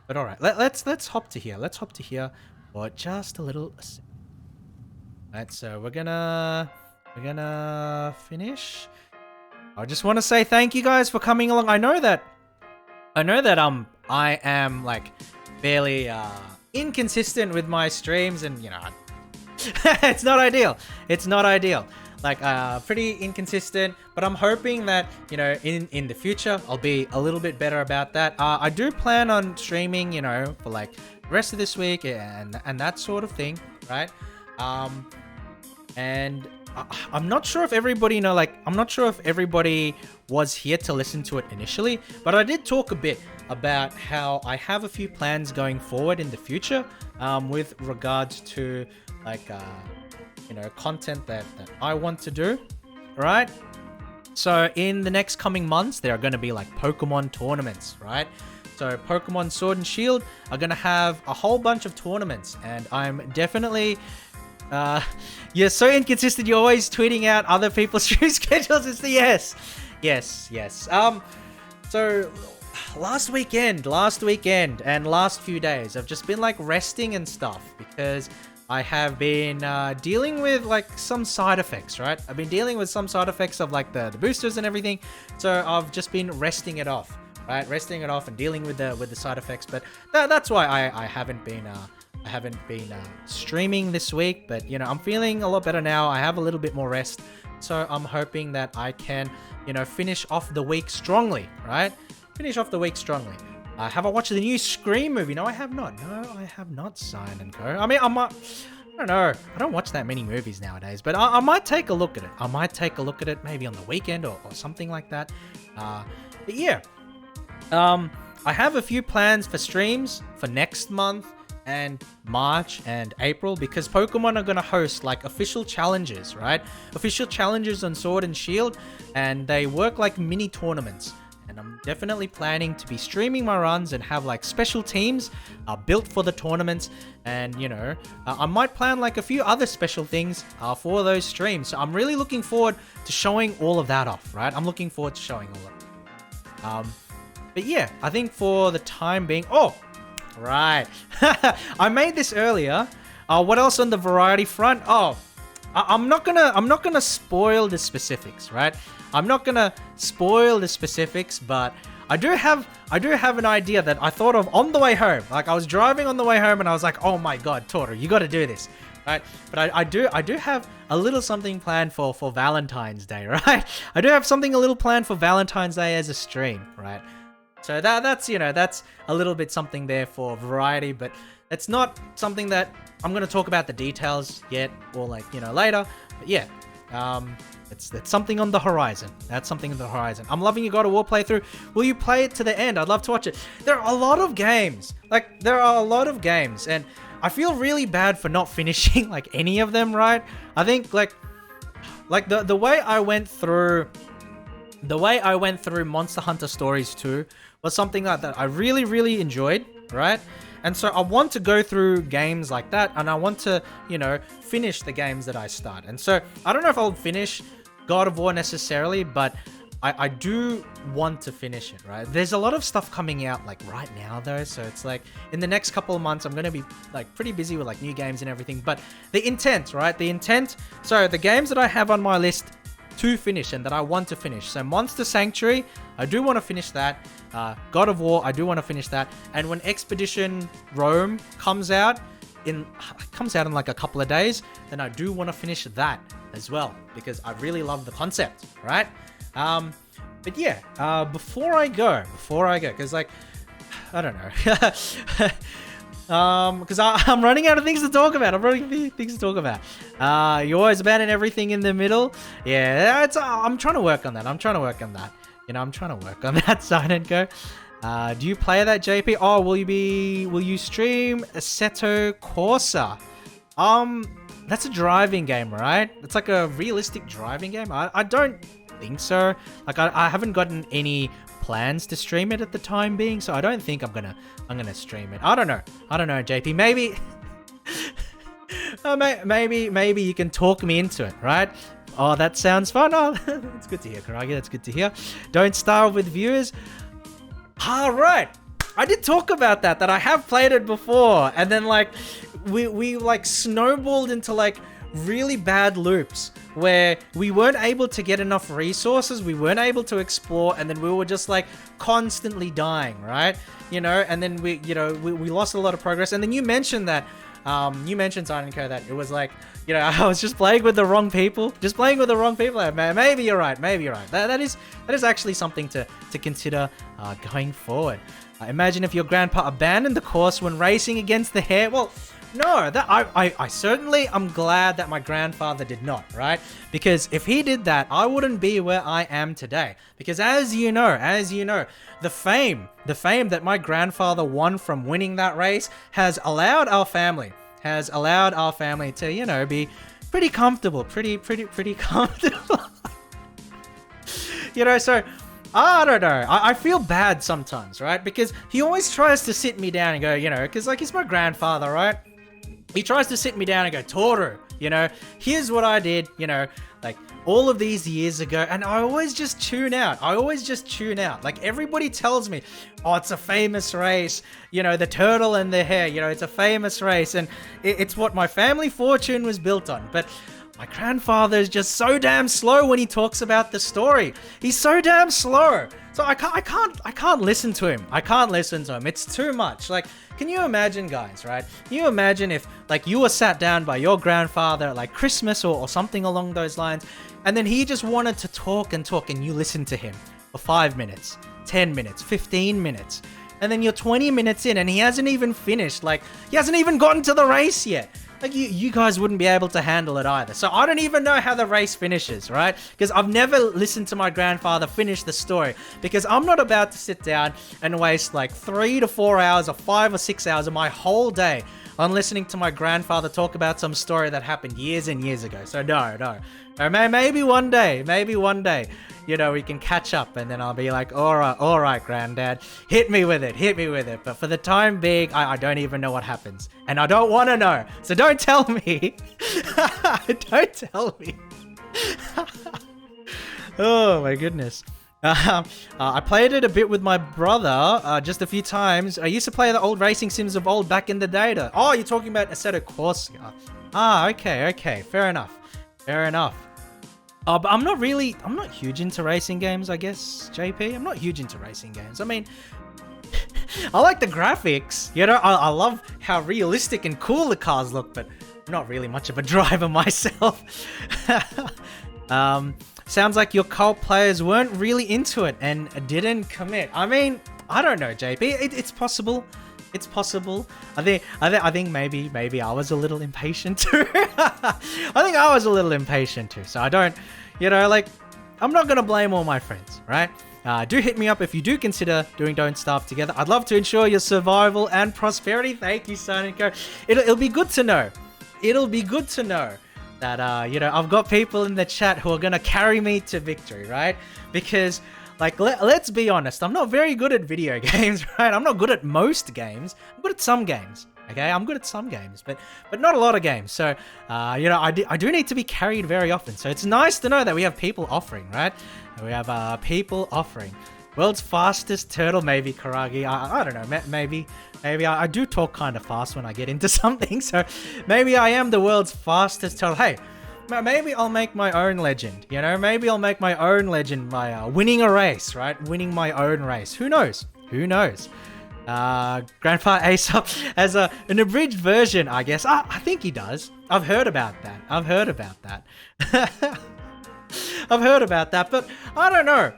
But all right, let's hop to here. Let's hop to here for just a little. Alright, so we're gonna finish. I just want to say thank you guys for coming along. I know that I am like fairly inconsistent with my streams, and you know, it's not ideal. It's not ideal. Like pretty inconsistent, but I'm hoping that, you know, in the future I'll be a little bit better about that. I do plan on streaming, you know, for like the rest of this week and that sort of thing, right? And I'm not sure if everybody, you know, like, I'm not sure if everybody was here to listen to it initially, but I did talk a bit about how I have a few plans going forward in the future, with regards to like, you know, content that I want to do, right? So in the next coming months, there are going to be like Pokemon tournaments, right? So Pokemon Sword and Shield are going to have a whole bunch of tournaments, and I'm definitely... you're so inconsistent. You're always tweeting out other people's stream schedules. It's the yes. So last weekend and last few days, I've just been like resting and stuff because I have been dealing with like some side effects, right? I've been dealing with some side effects of like the boosters and everything. So I've just been resting it off, right? Resting it off and dealing with the side effects. But that's why I haven't been streaming this week, but you know, I'm feeling a lot better now. I have a little bit more rest, so I'm hoping that I can, you know, finish off the week strongly, right? Finish off the week strongly. Have I watched the new Scream movie? No, I have not. No, I have not. Sign and Co. I mean, I don't know. I don't watch that many movies nowadays, but I might take a look at it. I might take a look at it maybe on the weekend or something like that. But yeah, I have a few plans for streams for next month and March and April, because Pokemon are going to host like official challenges, right? Official challenges on Sword and Shield, and they work like mini tournaments. And I'm definitely planning to be streaming my runs and have like special teams built for the tournaments. And you know, I might plan like a few other special things for those streams. So I'm really looking forward to showing all of that off, right? I'm looking forward to showing all of it. But yeah, I think for the time being, right. I made this earlier. What else on the variety front? I'm not gonna spoil the specifics, right? I'm not gonna spoil the specifics, but I do have an idea that I thought of on the way home. Like, I was driving on the way home and I was like, oh my god, Toro, you gotta do this, right? But I do have a little something planned for Valentine's Day, right? I do have something a little planned for Valentine's Day as a stream, right? So that's, you know, that's a little bit something there for variety, but it's not something that I'm going to talk about the details yet, or like, you know, later. But yeah, it's something on the horizon. That's something on the horizon. I'm loving your God of War playthrough. Will you play it to the end? I'd love to watch it. There are a lot of games. And I feel really bad for not finishing like any of them, right? I think like the way I went through Monster Hunter Stories 2 was something like that I really, really enjoyed, right? And so I want to go through games like that, and I want to, you know, finish the games that I start. And so I don't know if I'll finish God of War necessarily, but I do want to finish it, right? There's a lot of stuff coming out like right now though, so it's like in the next couple of months I'm going to be like pretty busy with like new games and everything. But the intent, right? So the games that I have on my list to finish and that I want to finish. So Monster Sanctuary, I do want to finish that. God of War, I do want to finish that. And when Expedition Rome comes out in like a couple of days, then I do want to finish that as well, because I really love the concept, right? But yeah, before I go, because like I don't know. Because I'm running out of things to talk about. You always abandon everything in the middle. Yeah, I'm trying to work on that. I'm trying to work on that. Silent Go. Do you play that, JP? Oh, will you stream Assetto Corsa? That's a driving game, right? It's like a realistic driving game. I don't think so. Like I haven't gotten any plans to stream it at the time being, so I don't think I'm gonna stream it. I don't know, JP. Maybe maybe you can talk me into it, right? Oh, that sounds fun. Oh, that's good to hear, Karagi. That's good to hear. Don't starve with viewers. Right. I did talk about that I have played it before, and then like we like snowballed into like really bad loops where we weren't able to get enough resources, we weren't able to explore, and then we were just like constantly dying, right? And then we lost a lot of progress. And then you mentioned that Silent Co, that it was like, I was just playing with the wrong people. Maybe you're right. That is actually something to consider going forward. Imagine if your grandpa abandoned the course when racing against the hare. Well, no, that I certainly am glad that my grandfather did not, right? Because if he did that, I wouldn't be where I am today. Because as you know, the fame that my grandfather won from winning that race has allowed our family to, be pretty comfortable, pretty comfortable. So I don't know. I feel bad sometimes, right? Because he always tries to sit me down and go, because like he's my grandfather, right? He tries to sit me down and go, Toru, here's what I did, like all of these years ago. And I always just tune out. Like everybody tells me, oh, it's a famous race. The turtle and the hare, it's a famous race. And it's what my family fortune was built on. But my grandfather is just so damn slow when he talks about the story. He's so damn slow. So I can't listen to him. It's too much. Like, can you imagine, guys, right? Can you imagine if, like, you were sat down by your grandfather at, like, Christmas or something along those lines, and then he just wanted to talk, and you listen to him for 5 minutes, 10 minutes, 15 minutes, and then you're 20 minutes in, and he hasn't even finished. Like, he hasn't even gotten to the race yet. Like, you guys wouldn't be able to handle it either. So I don't even know how the race finishes, right? Because I've never listened to my grandfather finish the story. Because I'm not about to sit down and waste like 3 to 4 hours or 5 or 6 hours of my whole day on listening to my grandfather talk about some story that happened years and years ago. So no. Or maybe one day, we can catch up, and then I'll be like, all right, Granddad, hit me with it. But for the time being, I don't even know what happens, and I don't want to know. So don't tell me. Oh my goodness. I played it a bit with my brother, just a few times. I used to play the old racing sims of old back in the day. Oh, you're talking about Assetto Corsa. Okay, fair enough. But I'm not huge into racing games, I guess, JP. I'm not huge into racing games. I mean, I like the graphics, I love how realistic and cool the cars look, but I'm not really much of a driver myself. Sounds like your cult players weren't really into it and didn't commit. I mean, I don't know, JP. It's possible. I think maybe I was a little impatient too. So I don't, I'm not gonna blame all my friends, right? Do hit me up if you do consider doing Don't Starve together. I'd love to ensure your survival and prosperity. Thank you, Silent Co. It'll be good to know. That I've got people in the chat who are gonna carry me to victory, right? Because, like, let's be honest, I'm not very good at video games, right? I'm not good at most games. I'm good at some games, okay? I'm good at some games, but not a lot of games. So, I do need to be carried very often. So it's nice to know that we have people offering, right? We have people offering. World's fastest turtle, maybe, Karagi. I don't know, maybe I do talk kind of fast when I get into something, so maybe I am the world's fastest turtle. Hey, maybe I'll make my own legend, Maybe I'll make my own legend by winning a race, right? Winning my own race. Who knows? Grandpa Aesop as an abridged version, I guess. I think he does. I've heard about that. I've heard about that, but I don't know.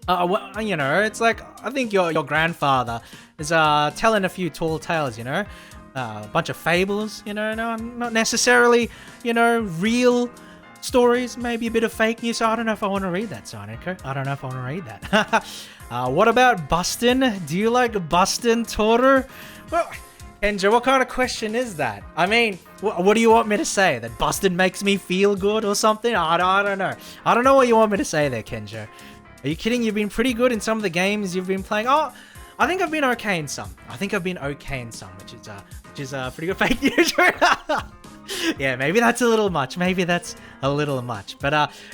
Well, you know, it's like, I think your grandfather is telling a few tall tales, you know, a bunch of fables, you know, no, not necessarily, you know, real stories, maybe a bit of fake news. So I don't know if I want to read that, Sonic. I don't know if I want to read that. What about bustin'? Do you like bustin', Toru? Well, Kenja, what kind of question is that? I mean, what do you want me to say? That bustin' makes me feel good or something? I don't know. I don't know what you want me to say there, Kenja. Are you kidding? You've been pretty good in some of the games you've been playing. Oh, I think I've been okay in some. Which is pretty good fake news. Yeah, maybe that's a little much. But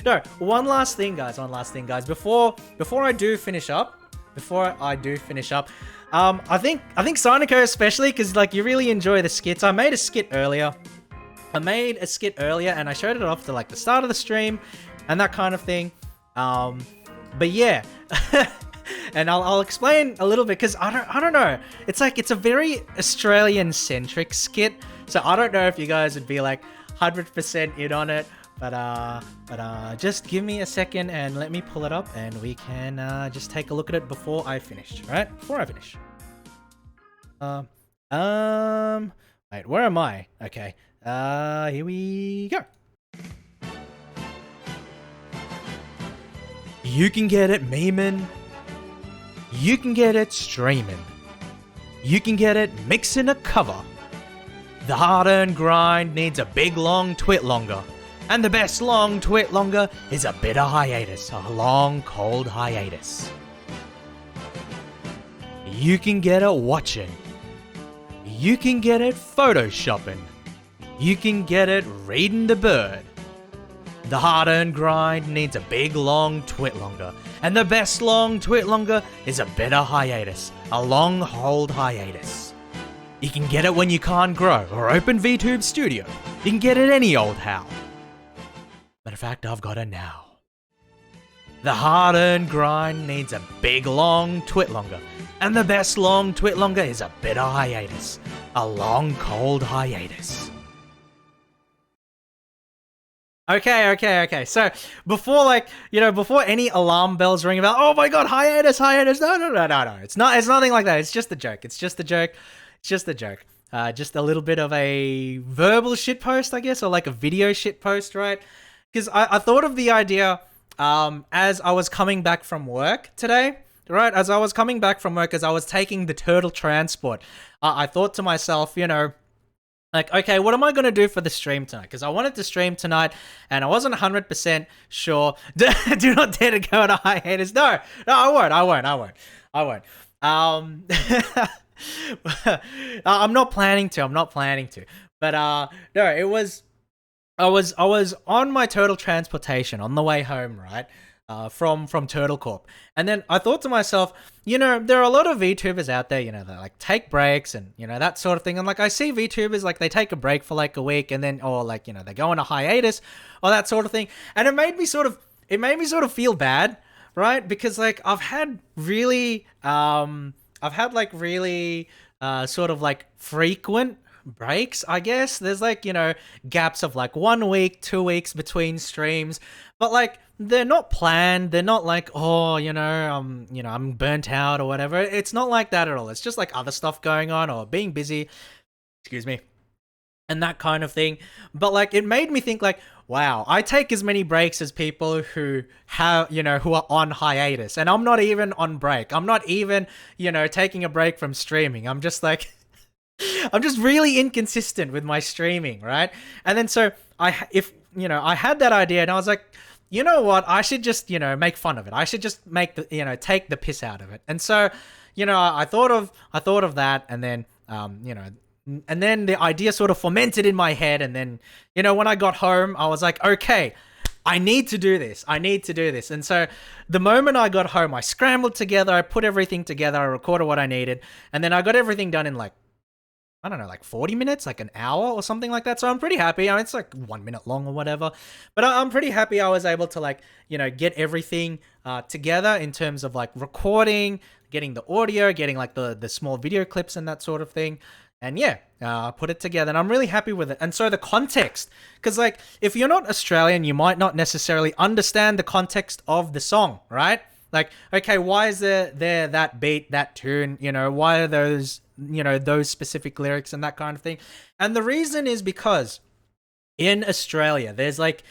no, one last thing, guys. Before I do finish up, I think Sonico especially, because like you really enjoy the skits. I made a skit earlier, and I showed it off to like the start of the stream and that kind of thing. But yeah, and I'll explain a little bit, because I don't know. It's like, it's a very Australian centric skit, so I don't know if you guys would be like 100% in on it. But just give me a second and let me pull it up, and we can just take a look at it before I finish, right? Wait, where am I? Okay, here we go. You can get it memeing. You can get it streaming. You can get it mixing a cover. The hard-earned grind needs a big long twit longer. And the best long twit longer is a bitter hiatus, a long cold hiatus. You can get it watching. You can get it photoshopping. You can get it reading the bird. The hard-earned grind needs a big long twit longer. And the best long twit longer is a bitter hiatus, a long hold hiatus. You can get it when you can't grow or open VTube Studio. You can get it any old how. Matter of fact, I've got it now. The hard-earned grind needs a big long twit longer. And the best long twit longer is a bitter hiatus, a long cold hiatus. Okay. So before any alarm bells ring about, oh my god, hiatus. No. It's nothing like that. It's just a joke. Just a little bit of a verbal shitpost, I guess, or like a video shitpost, right? Because I thought of the idea as I was coming back from work today, right? As I was taking the turtle transport, I thought to myself, you know, like, okay, what am I going to do for the stream tonight? Because I wanted to stream tonight, and I wasn't 100% sure. Do not dare to go on a hiatus. No, I won't. I'm not planning to. But no, it was. I was on my turtle transportation on the way home, right? From Turtle Corp. And then I thought to myself, you know, there are a lot of VTubers out there, you know, that like take breaks and, you know, that sort of thing. And like I see VTubers, like they take a break for like a week and then, or like, you know, they go on a hiatus or that sort of thing. And it made me sort of feel bad, right? Because like I've had really sort of like frequent breaks, I guess. There's like, you know, gaps of like 1 week, 2 weeks between streams, but like they're not planned. They're not like, oh, I'm burnt out or whatever. It's not like that at all. It's just like other stuff going on or being busy, and that kind of thing. But like it made me think like, wow, I take as many breaks as people who have, you know, who are on hiatus, and I'm not even on break. I'm not even, you know, taking a break from streaming. I'm just like I'm just really inconsistent with my streaming, right? And then so I had that idea, and I was like, you know what? I should just, you know, make fun of it. I should just take the piss out of it. And so, you know, I thought of that, and then, and then the idea sort of fermented in my head. And then, you know, when I got home, I was like, okay, I need to do this. And so the moment I got home, I scrambled together, I put everything together, I recorded what I needed, and then I got everything done in like, I don't know, like 40 minutes, like an hour or something like that. So I'm pretty happy. I mean, it's like 1 minute long or whatever, but I'm pretty happy I was able to like, you know, get everything together in terms of like recording, getting the audio, getting like the small video clips and that sort of thing. And yeah, put it together, and I'm really happy with it. And so the context, because like if you're not Australian, you might not necessarily understand the context of the song, right? Like, okay, why is there that beat, that tune, you know, why are those, you know, those specific lyrics and that kind of thing? And the reason is because in Australia, there's like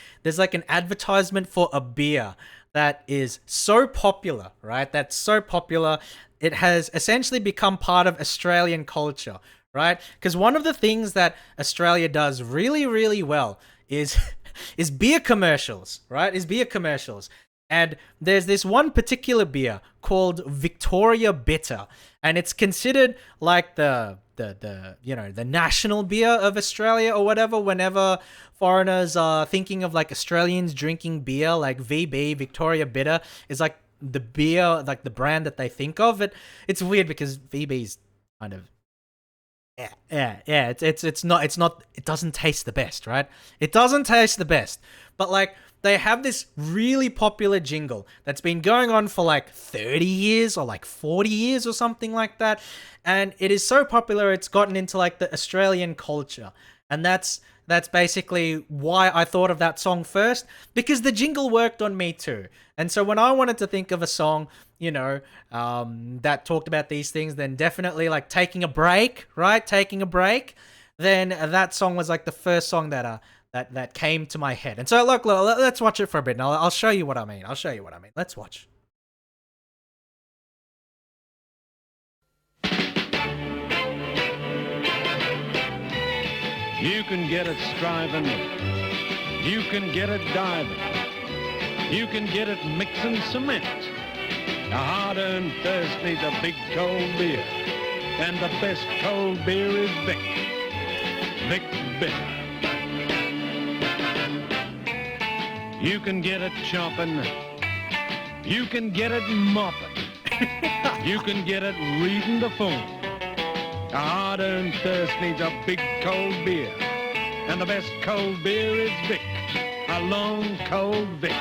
an advertisement for a beer that is so popular, right? That's so popular. It has essentially become part of Australian culture, right? Because one of the things that Australia does really, really well is is beer commercials, right? Is beer commercials. And there's this one particular beer called Victoria Bitter, and it's considered like the you know, the national beer of Australia or whatever. Whenever foreigners are thinking of like Australians drinking beer, like VB, Victoria Bitter, is like the beer, like the brand that they think of. It's weird because VB's kind of yeah. It's not. It doesn't taste the best, right? It doesn't taste the best, but like they have this really popular jingle that's been going on for like 30 years or like 40 years or something like that. And it is so popular, it's gotten into like the Australian culture. And that's basically why I thought of that song first, because the jingle worked on me too. And so when I wanted to think of a song, you know, that talked about these things, then definitely like taking a break, right? Taking a break. Then that song was like the first song that came to my head. And so look, let's watch it for a bit and I'll show you what I mean. Let's watch. You can get it striving. You can get it diving. You can get it mixing cement. A hard-earned thirst needs a big cold beer. And the best cold beer is Vic. Vic Bitter. You can get it chopping. You can get it mopping. You can get it reading the phone. A hard-earned thirst needs a big cold beer. And the best cold beer is Vic. A long cold Vic.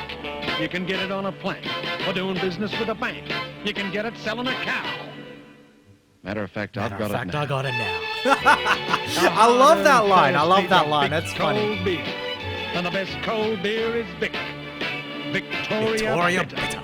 You can get it on a plank or doing business with a bank. You can get it selling a cow. Matter of fact, I've got it now. I got it now. I love that line. That's funny. Cold beer. And the best cold beer is Vic. Victoria Bitter.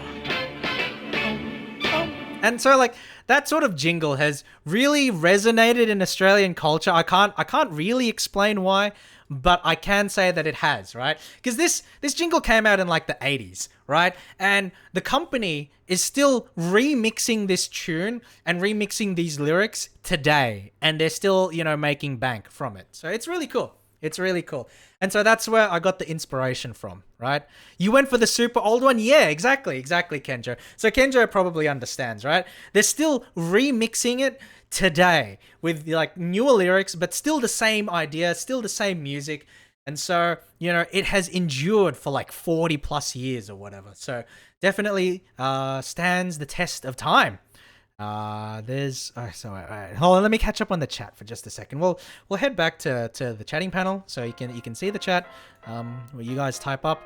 And so like that sort of jingle has really resonated in Australian culture. I can't really explain why, but I can say that it has, right? Because this jingle came out in like the 80s, right? And the company is still remixing this tune and remixing these lyrics today, and they're still, you know, making bank from it. So it's really cool. It's really cool. And so that's where I got the inspiration from, right? You went for the super old one? Yeah, exactly, Kenjo. So Kenjo probably understands, right? They're still remixing it today with like newer lyrics, but still the same idea, still the same music. And so, you know, it has endured for like 40 plus years or whatever. So definitely stands the test of time. Hold on, let me catch up on the chat for just a second. We'll head back to the chatting panel so you can see the chat where you guys type up.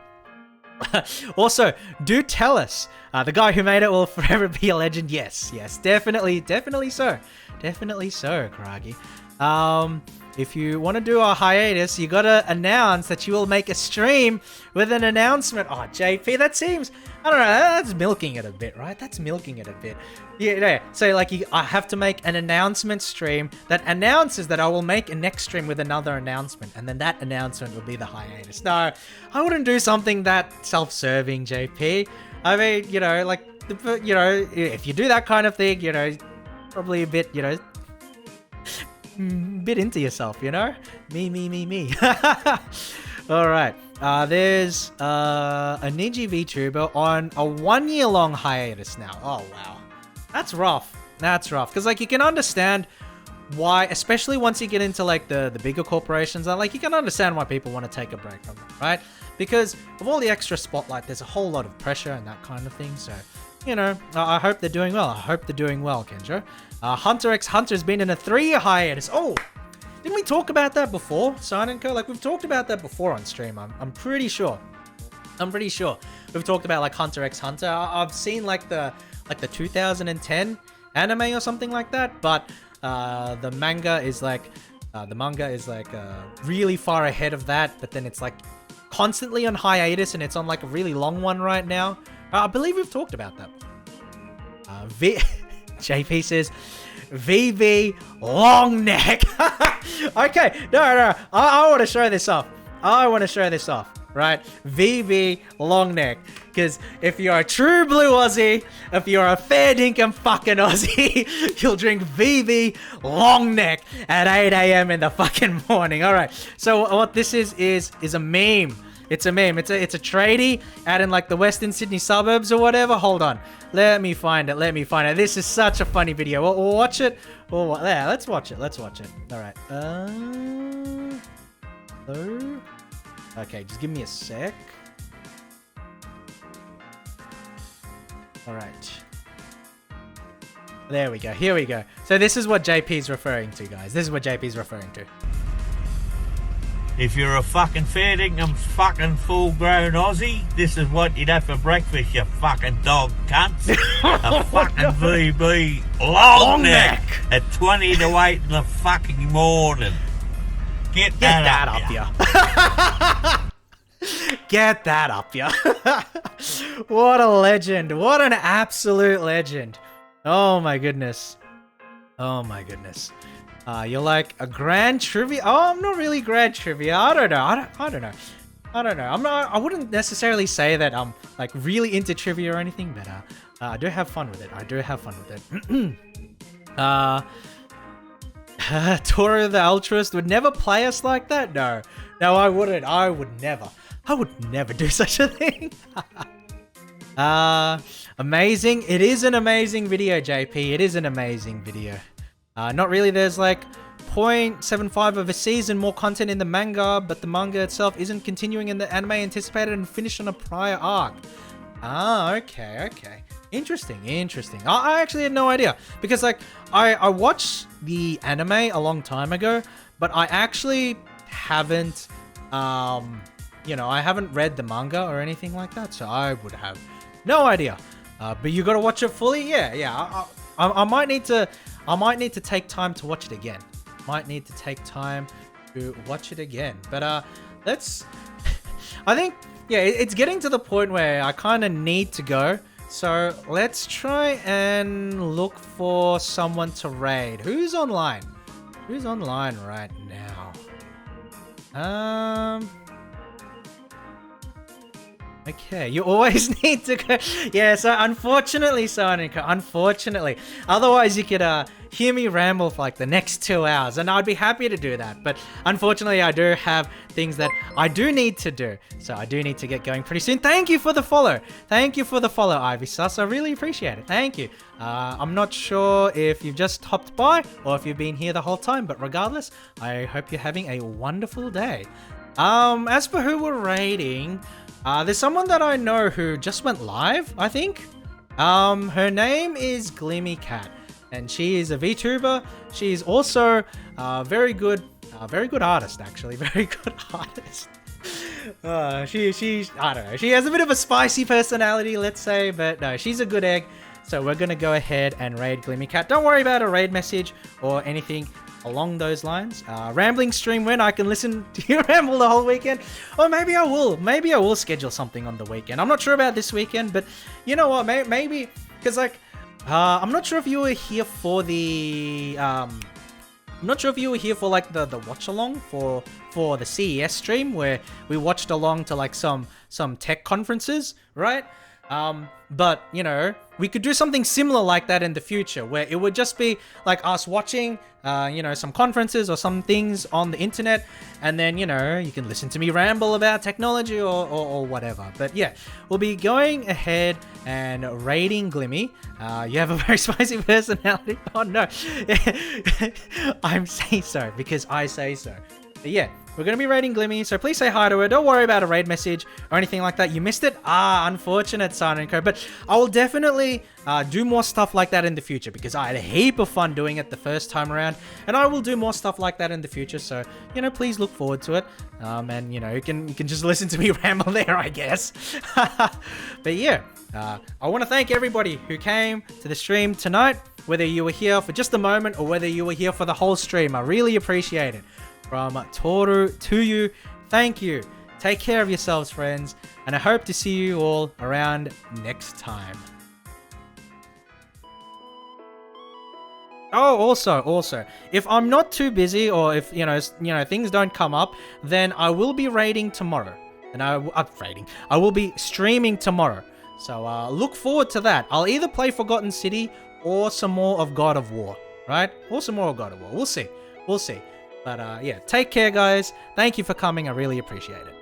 Also, do tell us, the guy who made it will forever be a legend. Yes, definitely so, Karagi. If you want to do a hiatus, you gotta announce that you will make a stream with an announcement. Oh, JP, that seems, I don't know, that's milking it a bit, right? Yeah. So like, I have to make an announcement stream that announces that I will make a next stream with another announcement, and then that announcement will be the hiatus. No, I wouldn't do something that self-serving, JP. I mean, you know, like, you know, if you do that kind of thing, you know, probably a bit, you know, bit into yourself, you know? Me. All right. There's a Ninja VTuber on a 1 year long hiatus now. Oh, wow. That's rough. Because, like, you can understand why, especially once you get into, like, the bigger corporations, like, you can understand why people want to take a break from them, right? Because of all the extra spotlight, there's a whole lot of pressure and that kind of thing. So, you know, I hope they're doing well. Kenjo. Hunter x Hunter's been in a 3-year hiatus. Oh, didn't we talk about that before, Sign & Co? Like, we've talked about that before on stream. I'm pretty sure. We've talked about, like, Hunter x Hunter. I've seen, like, the 2010 anime or something like that, but the manga is like really far ahead of that, but then it's like constantly on hiatus, and it's on like a really long one right now. I believe we've talked about that. JP says, VV long neck. Okay, no. I want to show this off. Right? VV long neck. Because if you're a true blue Aussie, if you're a fair dinkum fucking Aussie, you'll drink VV long neck at 8 a.m. in the fucking morning. All right. So what this is a meme. It's a meme. It's a tradie out in like the Western Sydney suburbs or whatever. Hold on. Let me find it. This is such a funny video. We'll watch it. Yeah, let's watch it. All right. Hello? Okay, just give me a sec. All right. There we go. Here we go. So this is what JP's referring to, guys. If you're a fucking fair dinkum fucking full-grown Aussie, this is what you'd have for breakfast, you fucking dog cunts. A fucking VB long neck at 20 to 8 in the fucking morning. Get that up ya. Get that up ya. What a legend. What an absolute legend. Oh my goodness. You're like a grand trivia. Oh, I'm not really grand trivia. I don't know. I wouldn't necessarily say that I'm like really into trivia or anything, but I do have fun with it. Toro the altruist would never play us like that. No, I wouldn't. I would never do such a thing. Amazing. It is an amazing video, JP. It is an amazing video. Not really. There's like 0.75 of a season more content in the manga, but the manga itself isn't continuing in the anime anticipated and finished on a prior arc. Okay. Interesting. I actually had no idea because like I watched the anime a long time ago, but I actually haven't I haven't read the manga or anything like that, so I would have no idea. But you gotta watch it fully. Yeah. I might need to take time to watch it again. But let's. I think it's getting to the point where I kind of need to go. So let's try and look for someone to raid. Who's online? Right now? Okay, you always need to go. Yeah, so unfortunately, otherwise you could hear me ramble for like the next 2 hours, and I'd be happy to do that. But unfortunately, I do have things that I do need to do, so I do need to get going pretty soon. Thank you for the follow, Ivy Sus. I really appreciate it. Thank you. I'm not sure if you've just hopped by or if you've been here the whole time, but regardless, I hope you're having a wonderful day. As for who we're raiding. There's someone that I know who just went live, I think. Her name is Glimmy Cat, and she is a VTuber. She's also very good artist, actually. Very good artist. She's I don't know. She has a bit of a spicy personality, let's say, but no, she's a good egg. So we're gonna go ahead and raid Glimmy Cat. Don't worry about a raid message or anything along those lines. Rambling stream when I can listen to you ramble the whole weekend, or maybe I will schedule something on the weekend. I'm not sure about this weekend, but you know what, maybe because like I'm not sure if you were here for the the watch along for the CES stream where we watched along to like some tech conferences, right? But you know, we could do something similar like that in the future where it would just be like us watching some conferences or some things on the internet, and then you can listen to me ramble about technology or whatever. But yeah, we'll be going ahead and raiding Glimmy. You have a very spicy personality. Oh no. I'm saying so because I say so. But yeah, we're going to be raiding Glimmy, so please say hi to her. Don't worry about a raid message or anything like that. You missed it? Unfortunate, Silent Co. But I will definitely do more stuff like that in the future because I had a heap of fun doing it the first time around, and I will do more stuff like that in the future. So, please look forward to it. And, you can just listen to me ramble there, I guess. But yeah, I want to thank everybody who came to the stream tonight, whether you were here for just a moment or whether you were here for the whole stream. I really appreciate it. From Toru to you, thank you. take care of yourselves, friends, and I hope to see you all around next time. Oh, also, if I'm not too busy or if, things don't come up, then I will be raiding tomorrow. And I will be streaming tomorrow. So look forward to that. I'll either play Forgotten City or some more of God of War, right? Or some more of God of War. We'll see. But yeah, take care, guys. Thank you for coming. I really appreciate it.